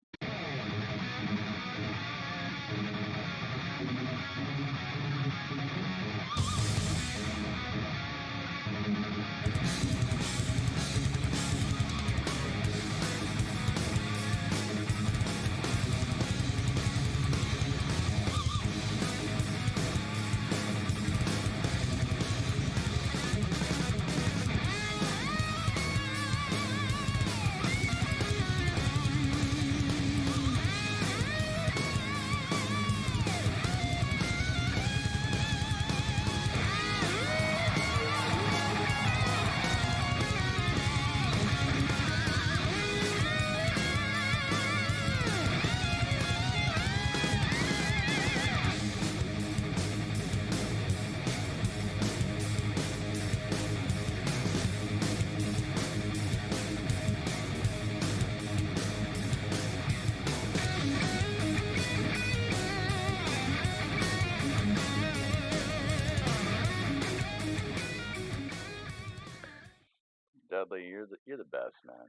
Dudley, you're the best, man.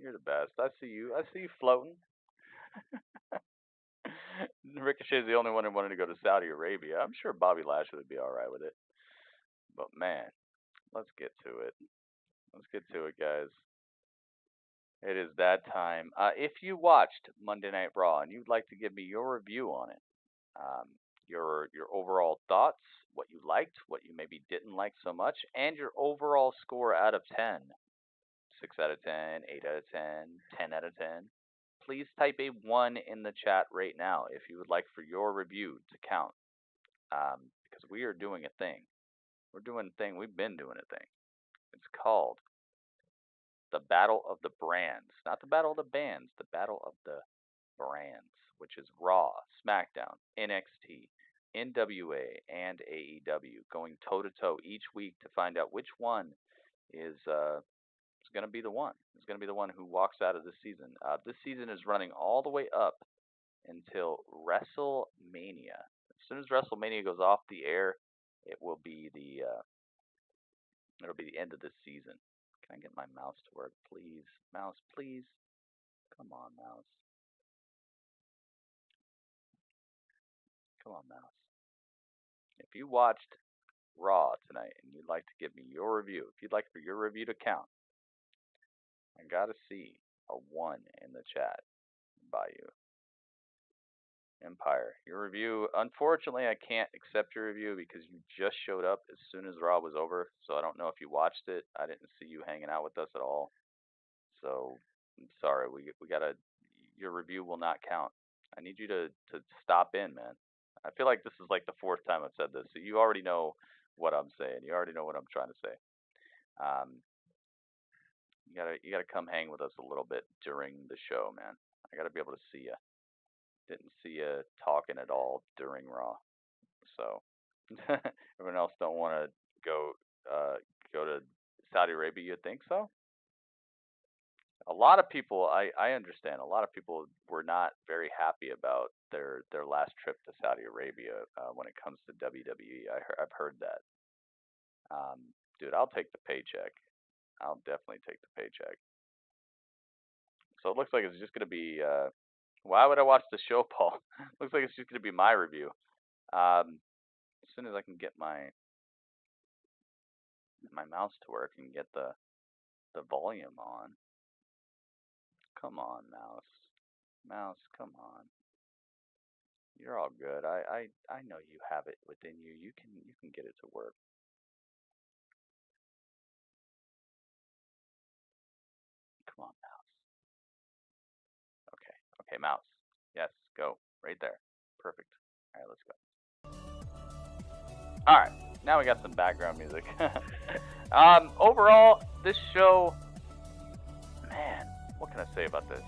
You're the best. I see you floating. Ricochet's the only one who wanted to go to Saudi Arabia. I'm sure Bobby Lashley would be all right with it. But man, let's get to it. Let's get to it, guys. It is that time. If you watched Monday Night Raw and you'd like to give me your review on it, your overall thoughts, what you liked, what you maybe didn't like so much, and your overall score out of 10. 6 out of 10, 8 out of 10, 10 out of 10. Please type a 1 in the chat right now if you would like for your review to count. Because we are doing a thing. We're doing a thing. We've been doing a thing. It's called the Battle of the Brands. Not the Battle of the Bands, the Battle of the Brands, which is Raw, SmackDown, NXT, NWA, and AEW going toe-to-toe each week to find out which one is going to be the one. It's going to be the one who walks out of this season. This season is running all the way up until WrestleMania. As soon as WrestleMania goes off the air, it will be it'll be the end of this season. Can I get my mouse to work, please? Mouse, please. Come on, mouse. Come on, mouse. If you watched Raw tonight and you'd like to give me your review, if you'd like for your review to count, I gotta see a 1 in the chat by you. Empire, your review. Unfortunately, I can't accept your review because you just showed up as soon as Raw was over. So I don't know if you watched it. I didn't see you hanging out with us at all. So I'm sorry. We gotta. Your review will not count. I need you to stop in, man. I feel like this is like the 4th time I've said this, so you already know what I'm saying. You already know what I'm trying to say. You gotta come hang with us a little bit during the show, man. I gotta be able to see you. Didn't see you talking at all during Raw, so everyone else don't want to go to Saudi Arabia. You think so? A lot of people, I understand. A lot of people were not very happy about their last trip to Saudi Arabia when it comes to WWE. I've heard that. Dude, I'll take the paycheck. I'll definitely take the paycheck. So it looks like it's just gonna be. Why would I watch the show, Paul? Looks like it's just gonna be my review. As soon as I can get my mouse to work and get the volume on. Come on, mouse. Mouse, come on. You're all good. I know you have it within you. You can get it to work. Come on, mouse. Okay, mouse. Yes, go. Right there. Perfect. Alright, let's go. Alright, now we got some background music. Overall, this show, man, what can I say about this?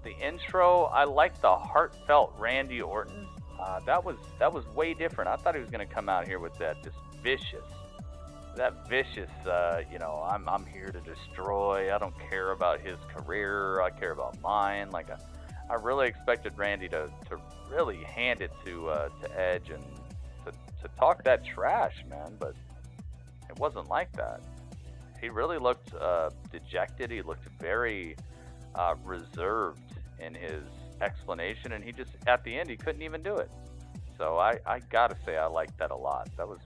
the intro, I liked the heartfelt Randy Orton. That was way different. I thought he was going to come out here with that just vicious, you know, I'm here to destroy. I don't care about his career. I care about mine. Like, I really expected Randy to really hand it to Edge and to talk that trash, man. But it wasn't like that. He really looked dejected. He looked very reserved in his explanation, and he just, at the end, he couldn't even do it. So I gotta say I liked that a lot. That was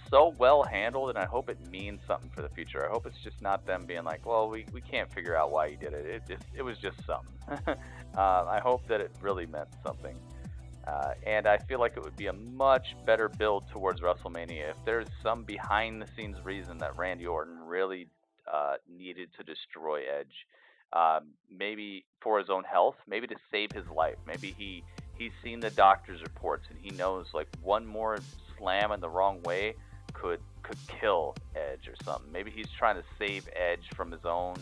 so well handled, and I hope it means something for the future. I hope it's just not them being like, well, we can't figure out why he did it. It was just something. I hope that it really meant something. And I feel like it would be a much better build towards WrestleMania if there's some behind-the-scenes reason that Randy Orton really needed to destroy Edge. Maybe for his own health, maybe to save his life. Maybe he's seen the doctor's reports and he knows like one more slam in the wrong way could kill Edge or something. Maybe he's trying to save Edge from his own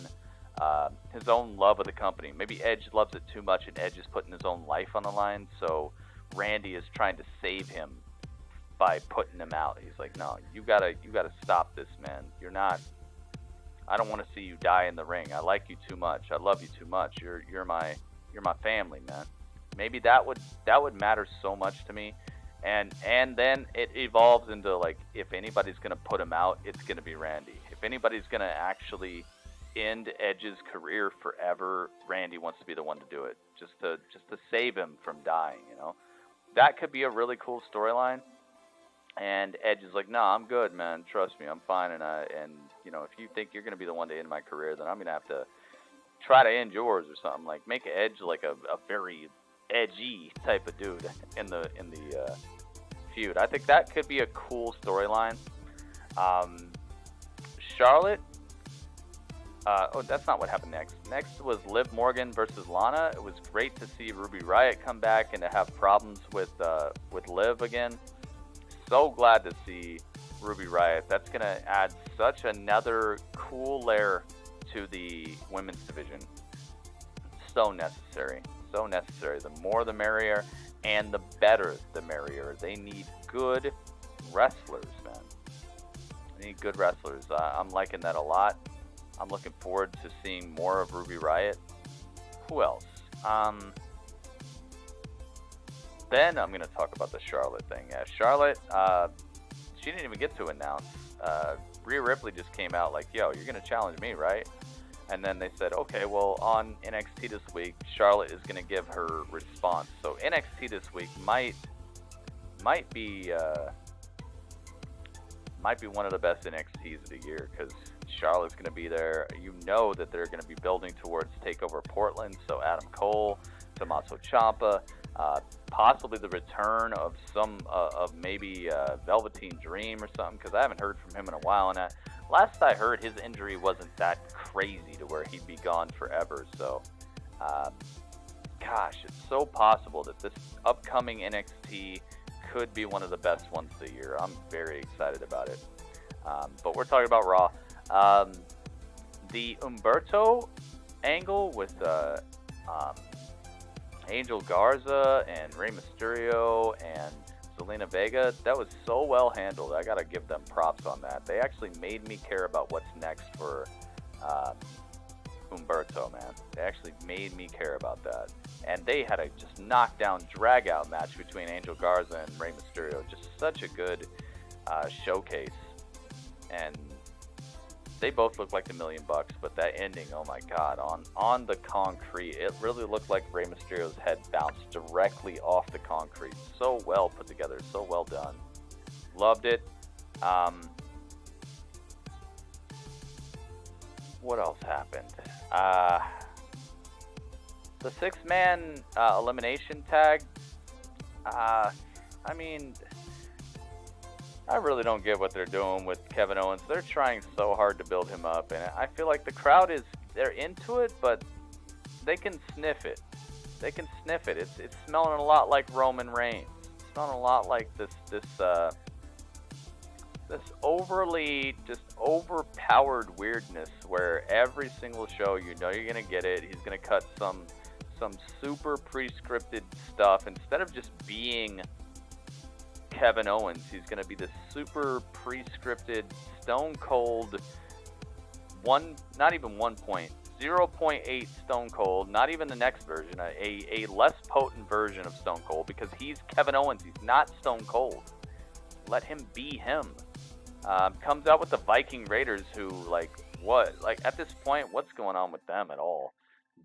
love of the company. Maybe Edge loves it too much and Edge is putting his own life on the line, so Randy is trying to save him by putting him out. He's like, no, you gotta stop this, man. I don't want to see you die in the ring. I like you too much. I love you too much. You're my family, man. Maybe that would matter so much to me. And then it evolves into, like, if anybody's going to put him out, it's going to be Randy. If anybody's going to actually end Edge's career forever, Randy wants to be the one to do it. Just to save him from dying, you know? That could be a really cool storyline. And Edge is like, no, I'm good, man. Trust me, I'm fine. And you know, if you think you're going to be the one to end my career, then I'm going to have to try to end yours or something. Like, make Edge like a very edgy type of dude in the feud. I think that could be a cool storyline. Charlotte. That's not what happened next. Next was Liv Morgan versus Lana. It was great to see Ruby Riott come back and to have problems with Liv again. So glad to see Ruby Riott. That's going to add such another cool layer to the women's division. So necessary. So necessary. The more the merrier, and the better the merrier. They need good wrestlers, man. They need good wrestlers. I'm liking that a lot. I'm looking forward to seeing more of Ruby Riott. Who else? Then I'm going to talk about the Charlotte thing. Yeah, Charlotte, she didn't even get to announce. Rhea Ripley just came out like, yo, you're going to challenge me, right? And then they said, okay, well, on NXT this week, Charlotte is going to give her response. So NXT this week might be one of the best NXTs of the year, because Charlotte's going to be there. You know that they're going to be building towards TakeOver Portland. So Adam Cole, Tommaso Ciampa, possibly the return of some of maybe Velveteen Dream or something, because I haven't heard from him in a while. And last I heard, his injury wasn't that crazy to where he'd be gone forever. So, gosh, it's so possible that this upcoming NXT could be one of the best ones of the year. I'm very excited about it. But we're talking about Raw. The Humberto angle with Angel Garza and Rey Mysterio and Zelina Vega, that was so well handled. I gotta give them props on that. They actually made me care about what's next for Humberto, man. They actually made me care about that. And they had a just knockdown, drag-out match between Angel Garza and Rey Mysterio. Just such a good showcase. And they both looked like $1 million, but that ending, oh my god, on the concrete, it really looked like Rey Mysterio's head bounced directly off the concrete. So well put together, so well done. Loved it. What else happened? The 6-man elimination tag. I mean, I really don't get what they're doing with Kevin Owens. They're trying so hard to build him up, and I feel like the crowd they're into it, but they can sniff it. They can sniff it. It's smelling a lot like Roman Reigns. It's smelling a lot like this overly overpowered weirdness where every single show you know you're gonna get it. He's gonna cut some super pre-scripted stuff. Instead of just being Kevin Owens, he's gonna be this super pre-scripted Stone Cold not even 0.8 Stone Cold, not even the next version, a less potent version of Stone Cold, because he's Kevin Owens, he's not Stone Cold. Let him be him. Comes out with the Viking Raiders, who, at this point, what's going on with them at all?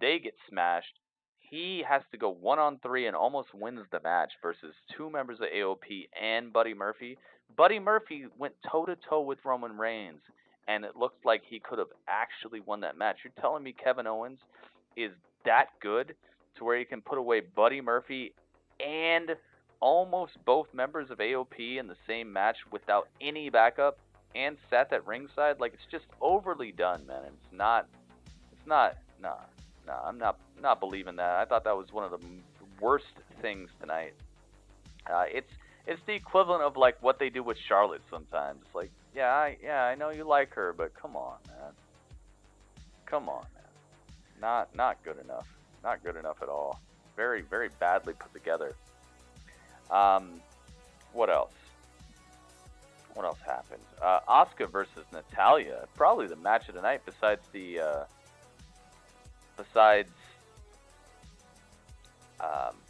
They get smashed. He has to go 1-on-3 and almost wins the match versus two members of AOP and Buddy Murphy. Buddy Murphy went toe-to-toe with Roman Reigns, and it looked like he could have actually won that match. You're telling me Kevin Owens is that good to where he can put away Buddy Murphy and almost both members of AOP in the same match without any backup and sat at ringside? It's just overly done, man. I'm not believing that. I thought that was one of the worst things tonight. It's the equivalent of what they do with Charlotte sometimes. It's I know you like her, but come on, man. Come on, man. Not good enough. Not good enough at all. Very, very badly put together. What else? What else happened? Asuka versus Natalya. Probably the match of the night besides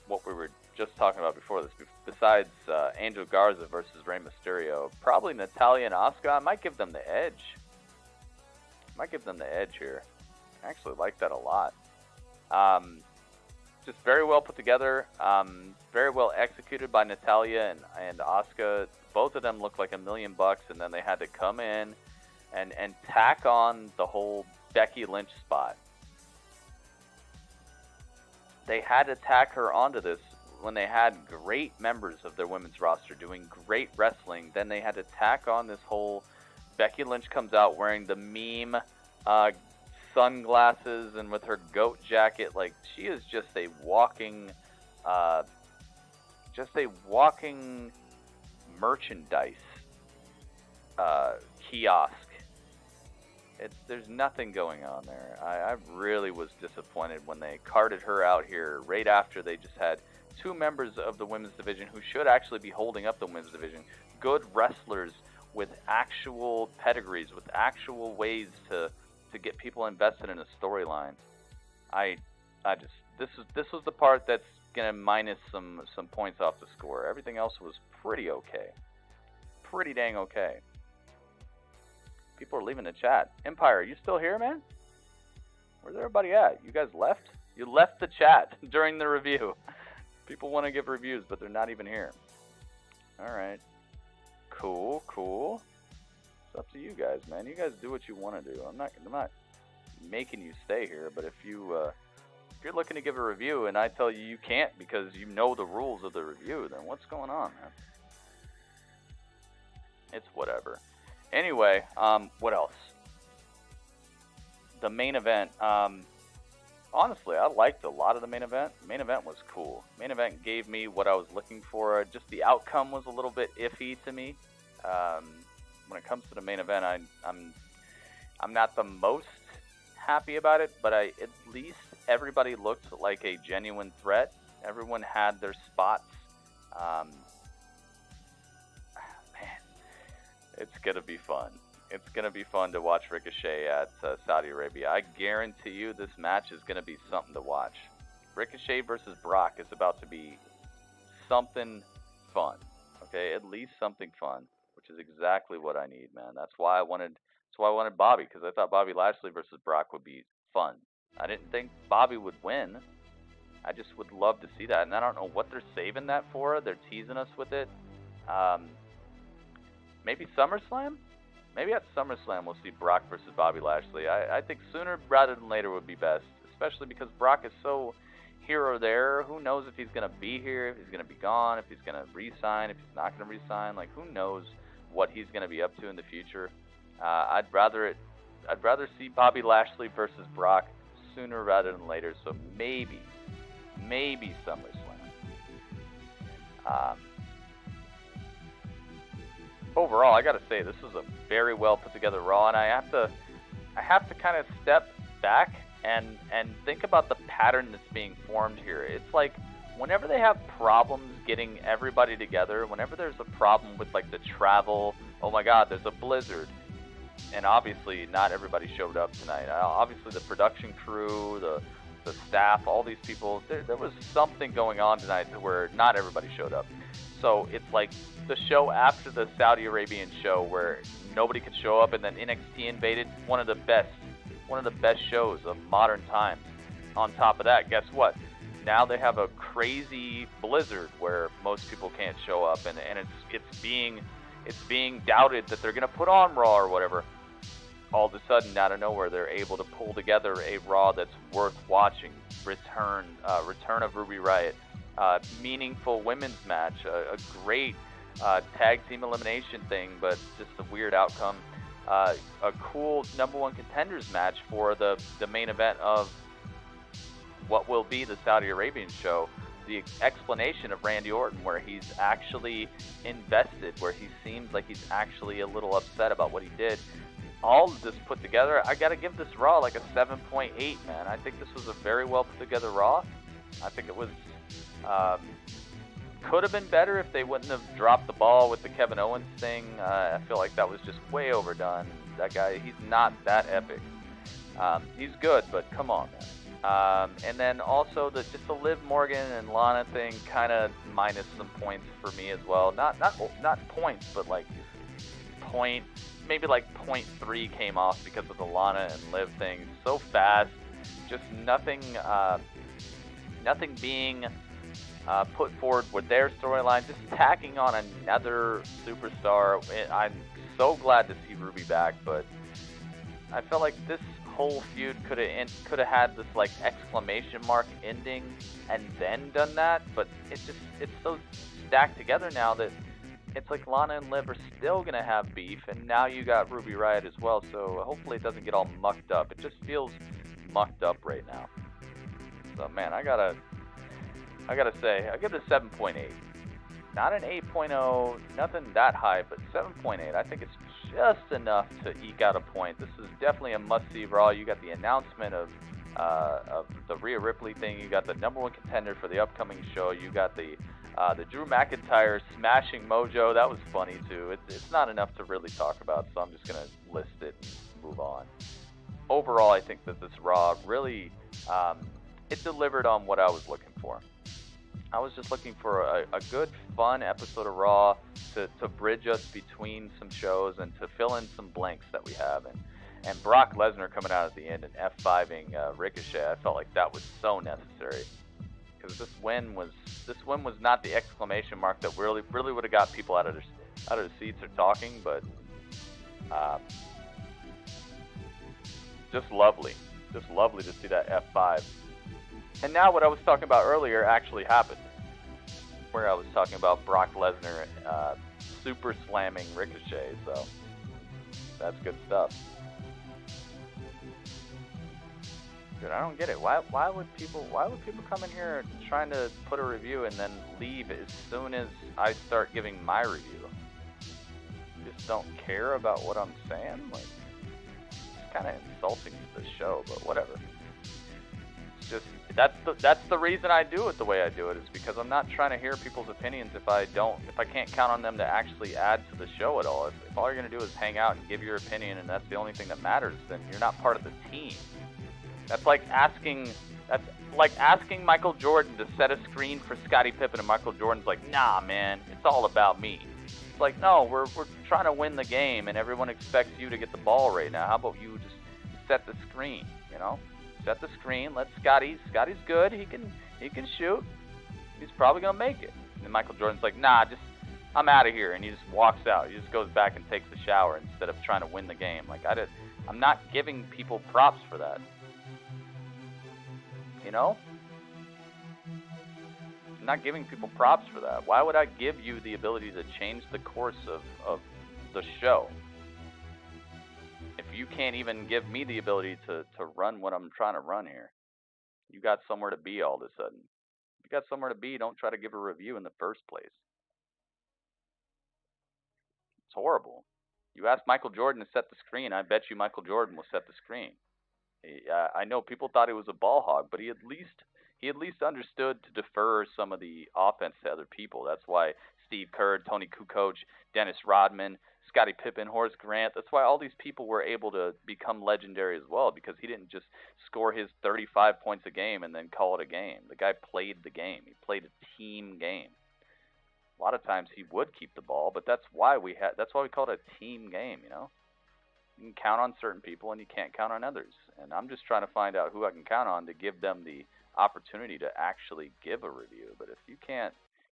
what we were just talking about before this. Besides Angel Garza versus Rey Mysterio. Probably Natalya and Asuka. I might give them the edge. Here. I actually like that a lot. Just very well put together, very well executed by Natalya and Asuka. Both of them looked like $1 million, and then they had to come in and tack on the whole Becky Lynch spot. They had to tack her onto this when they had great members of their women's roster doing great wrestling. Then they had to tack on this whole Becky Lynch comes out wearing the meme sunglasses and with her goat jacket. She is just a walking merchandise kiosk. There's nothing going on there. I really was disappointed when they carted her out here right after they just had two members of the women's division who should actually be holding up the women's division. Good wrestlers with actual pedigrees, with actual ways to get people invested in a storyline. This was the part that's gonna minus some points off the score. Everything else was pretty okay. Pretty dang okay. People are leaving the chat. Empire, are you still here, man? Where's everybody at? You guys left? You left the chat during the review. People want to give reviews, but they're not even here. Alright. Cool. It's up to you guys, man. You guys do what you want to do. I'm not making you stay here, but if you're looking to give a review and I tell you you can't because you know the rules of the review, then what's going on, man? It's whatever. Anyway, what else? The main event. Honestly, I liked a lot of the main event. Main event was cool. Main event gave me what I was looking for. Just the outcome was a little bit iffy to me. When it comes to the main event, I'm not the most happy about it, but at least everybody looked like a genuine threat. Everyone had their spots. Man, it's gonna be fun. It's going to be fun to watch Ricochet at Saudi Arabia. I guarantee you this match is going to be something to watch. Ricochet versus Brock is about to be something fun. Okay, at least something fun, which is exactly what I need, man. That's why I wanted Bobby, because I thought Bobby Lashley versus Brock would be fun. I didn't think Bobby would win. I just would love to see that, and I don't know what they're saving that for. They're teasing us with it. Maybe SummerSlam? Maybe at SummerSlam we'll see Brock versus Bobby Lashley. I think sooner rather than later would be best, especially because Brock is so here or there. Who knows if he's going to be here, if he's going to be gone, if he's going to re-sign, if he's not going to re-sign. Who knows what he's going to be up to in the future. I'd rather see Bobby Lashley versus Brock sooner rather than later. So maybe SummerSlam. overall, I gotta say, this was a very well put together Raw, and I have to kind of step back and think about the pattern that's being formed here. It's like whenever they have problems getting everybody together, whenever there's a problem with like the travel, oh my God, there's a blizzard, and obviously not everybody showed up tonight. Obviously the production crew, the staff, all these people, there was something going on tonight to where not everybody showed up. So it's like the show after the Saudi Arabian show where nobody could show up, and then NXT invaded, one of the best shows of modern times. On top of that, guess what? Now they have a crazy blizzard where most people can't show up, and it's being doubted that they're gonna put on Raw or whatever. All of a sudden, out of nowhere, they're able to pull together a Raw that's worth watching. Return of Ruby Riott, meaningful women's match, a great tag team elimination thing, but just a weird outcome. A cool #1 contenders match for the main event of what will be the Saudi Arabian show. The explanation of Randy Orton, where he's actually invested, where he seems like he's actually a little upset about what he did. All of this put together, I gotta give this Raw like a 7.8, man. I think this was a very well put together Raw. I think it was, could have been better if they wouldn't have dropped the ball with the Kevin Owens thing. I feel like that was just way overdone. That guy, he's not that epic. He's good, but come on, man. And then also just the Liv Morgan and Lana thing kind of minus some points for me as well. Not points, but like maybe like 0.3 came off because of the Lana and Liv thing. So fast, just nothing being put forward with their storyline. Just tacking on another superstar. I'm so glad to see Ruby back, but I felt like this whole feud could have had this like exclamation mark ending and then done that, but it's so stacked together now that it's like Lana and Liv are still gonna have beef, and now you got Ruby Riott as well, so hopefully it doesn't get all mucked up. It just feels mucked up right now. So man, I gotta say, I give it a 7.8. Not an 8.0, nothing that high, but 7.8. I think it's just enough to eke out a point. This is definitely a must-see Raw. You got the announcement of the Rhea Ripley thing. You got the #1 contender for the upcoming show. You got the Drew McIntyre smashing Mojo. That was funny too. It's not enough to really talk about, so I'm just gonna list it and move on. Overall, I think that this Raw really it delivered on what I was looking for. I was just looking for a good, fun episode of Raw to bridge us between some shows and to fill in some blanks that we have. And Brock Lesnar coming out at the end and F5ing Ricochet, I felt like that was so necessary. Because this win was not the exclamation mark that really would have got people out of their seats or talking, but just lovely to see that F5. And now what I was talking about earlier actually happened, where I was talking about Brock Lesnar super slamming Ricochet. So that's good stuff. Dude, I don't get it. Why would people come in here trying to put a review and then leave as soon as I start giving my review? You just don't care about what I'm saying? Like, it's kind of insulting to the show, but whatever. It's just that's the reason I do it the way I do it, is because I'm not trying to hear people's opinions if I can't count on them to actually add to the show at all. If all you're gonna do is hang out and give your opinion and that's the only thing that matters, then you're not part of the team. That's like asking Michael Jordan to set a screen for Scottie Pippen, and Michael Jordan's like, nah, man, it's all about me. It's like, no, we're trying to win the game, and everyone expects you to get the ball right now. How about you just set the screen, you know? Set the screen, let Scotty's good, he can shoot. He's probably gonna make it. And Michael Jordan's like, nah, I'm out of here, and he just walks out. He just goes back and takes a shower instead of trying to win the game. Like, I'm not giving people props for that. You know? I'm not giving people props for that. Why would I give you the ability to change the course of the show if you can't even give me the ability to run what I'm trying to run here? You got somewhere to be all of a sudden. If you got somewhere to be, don't try to give a review in the first place. It's horrible. You ask Michael Jordan to set the screen, I bet you Michael Jordan will set the screen. I know people thought he was a ball hog, but he at least understood to defer some of the offense to other people. That's why Steve Kerr, Tony Kukoc, Dennis Rodman, Scottie Pippen, Horace Grant. That's why all these people were able to become legendary as well, because he didn't just score his 35 points a game and then call it a game. The guy played the game. He played a team game. A lot of times he would keep the ball, but that's why we call it a team game, you know? You can count on certain people and you can't count on others. And I'm just trying to find out who I can count on to give them the opportunity to actually give a review. But if you can't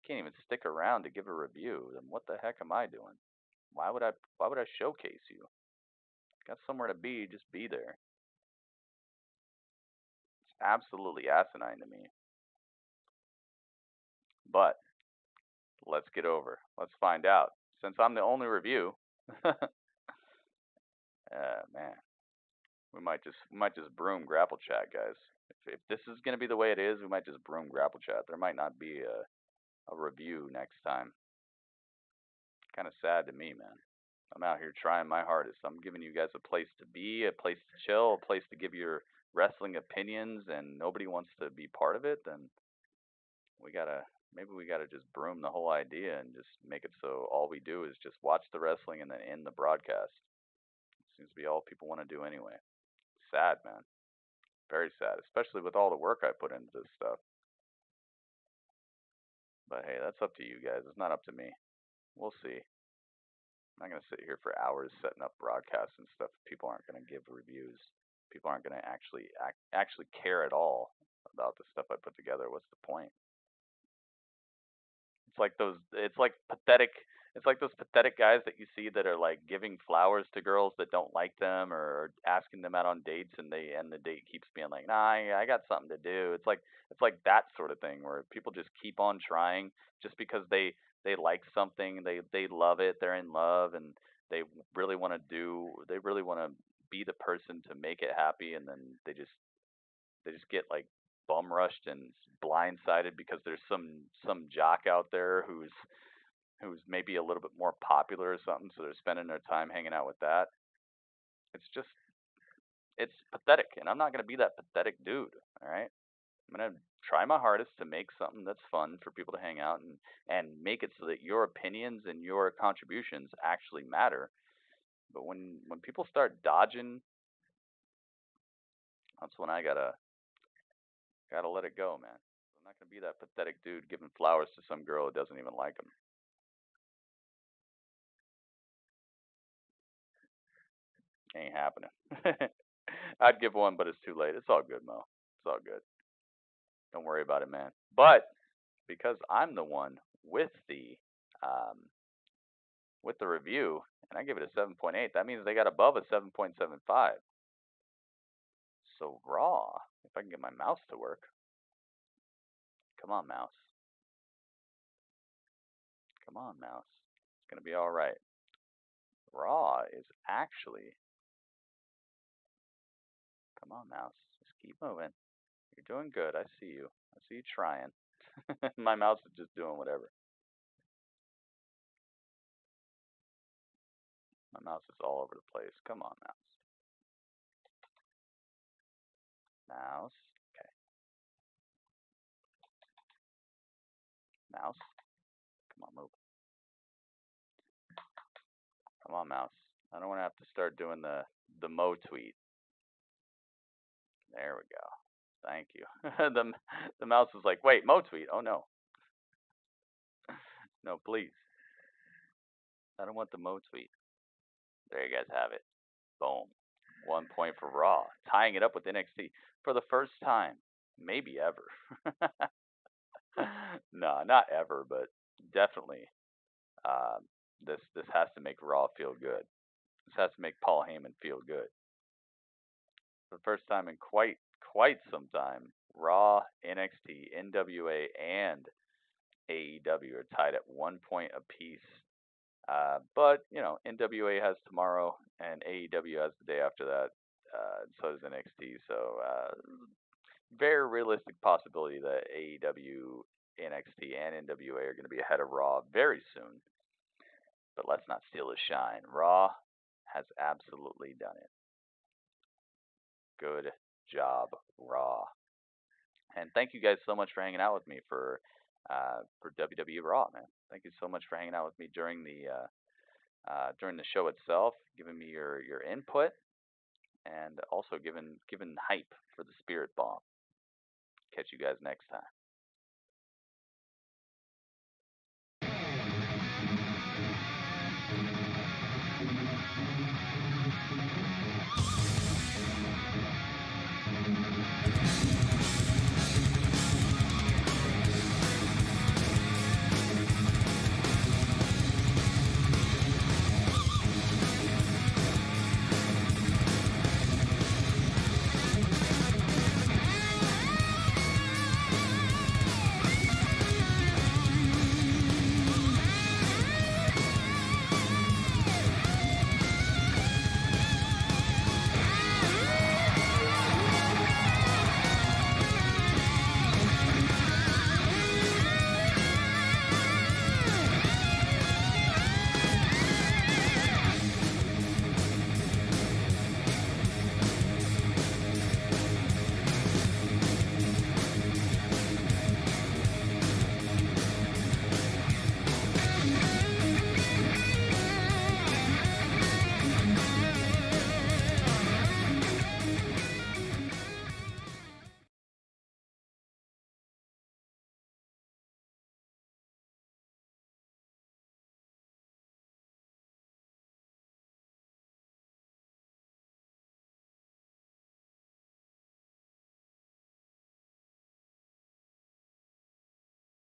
even stick around to give a review, then what the heck am I doing? Why would I showcase you? Got somewhere to be, just be there. It's absolutely asinine to me. But let's get over. Let's find out. Since I'm the only review, man, we might just broom grapple chat, guys. If this is gonna be the way it is, we might just broom grapple chat. There might not be a review next time. Kind of sad to me, man. I'm out here trying my hardest. I'm giving you guys a place to be, a place to chill, a place to give your wrestling opinions, and nobody wants to be part of it. Then maybe we gotta just broom the whole idea and just make it so all we do is just watch the wrestling and then end the broadcast. Seems to be all people want to do anyway. Sad, man. Very sad, especially with all the work I put into this stuff. But hey, that's up to you guys. It's not up to me. We'll see. I'm not going to sit here for hours setting up broadcasts and stuff. People aren't going to give reviews. People aren't going to actually care at all about the stuff I put together. What's the point? It's like those pathetic guys that you see that are like giving flowers to girls that don't like them, or asking them out on dates, and the date keeps being like, nah, I got something to do. It's like that sort of thing where people just keep on trying just because they like something, they love it, they're in love, and they really want to be the person to make it happy, and then they just get like bum rushed and blindsided because there's some jock out there who's maybe a little bit more popular or something, so they're spending their time hanging out with that. It's pathetic, and I'm not going to be that pathetic dude, all right? I'm going to try my hardest to make something that's fun for people to hang out and make it so that your opinions and your contributions actually matter. But when people start dodging, that's when I gotta let it go, man. I'm not going to be that pathetic dude giving flowers to some girl who doesn't even like them. Ain't happening. I'd give one, but it's too late. It's all good, Mo. It's all good. Don't worry about it, man. But because I'm the one with the review, and I give it a 7.8, that means they got above a 7.75. So Raw, if I can get my mouse to work. Come on, mouse. Come on, mouse. It's gonna be all right. Raw is actually. Come on, mouse. Just keep moving. You're doing good. I see you. I see you trying. My mouse is just doing whatever. My mouse is all over the place. Come on, mouse. Mouse. Okay. Mouse. Come on, move. Come on, mouse. I don't want to have to start doing the Mo tweet. There we go. Thank you. the mouse is like, wait, Mo tweet. Oh no. No, please. I don't want the Mo tweet. There you guys have it. Boom. 1 point for Raw. Tying it up with NXT for the first time. Maybe ever. No, not ever, but definitely. This has to make Raw feel good. This has to make Paul Heyman feel good. For the first time in quite some time, Raw, NXT, NWA, and AEW are tied at 1 point apiece. But, you know, NWA has tomorrow, and AEW has the day after that. So does NXT. So, very realistic possibility that AEW, NXT, and NWA are going to be ahead of Raw very soon. But let's not steal his shine. Raw has absolutely done it. Good job, Raw. And thank you guys so much for hanging out with me for WWE Raw, man. Thank you so much for hanging out with me during the show itself, giving me your input, and also giving hype for the Spirit Bomb. Catch you guys next time.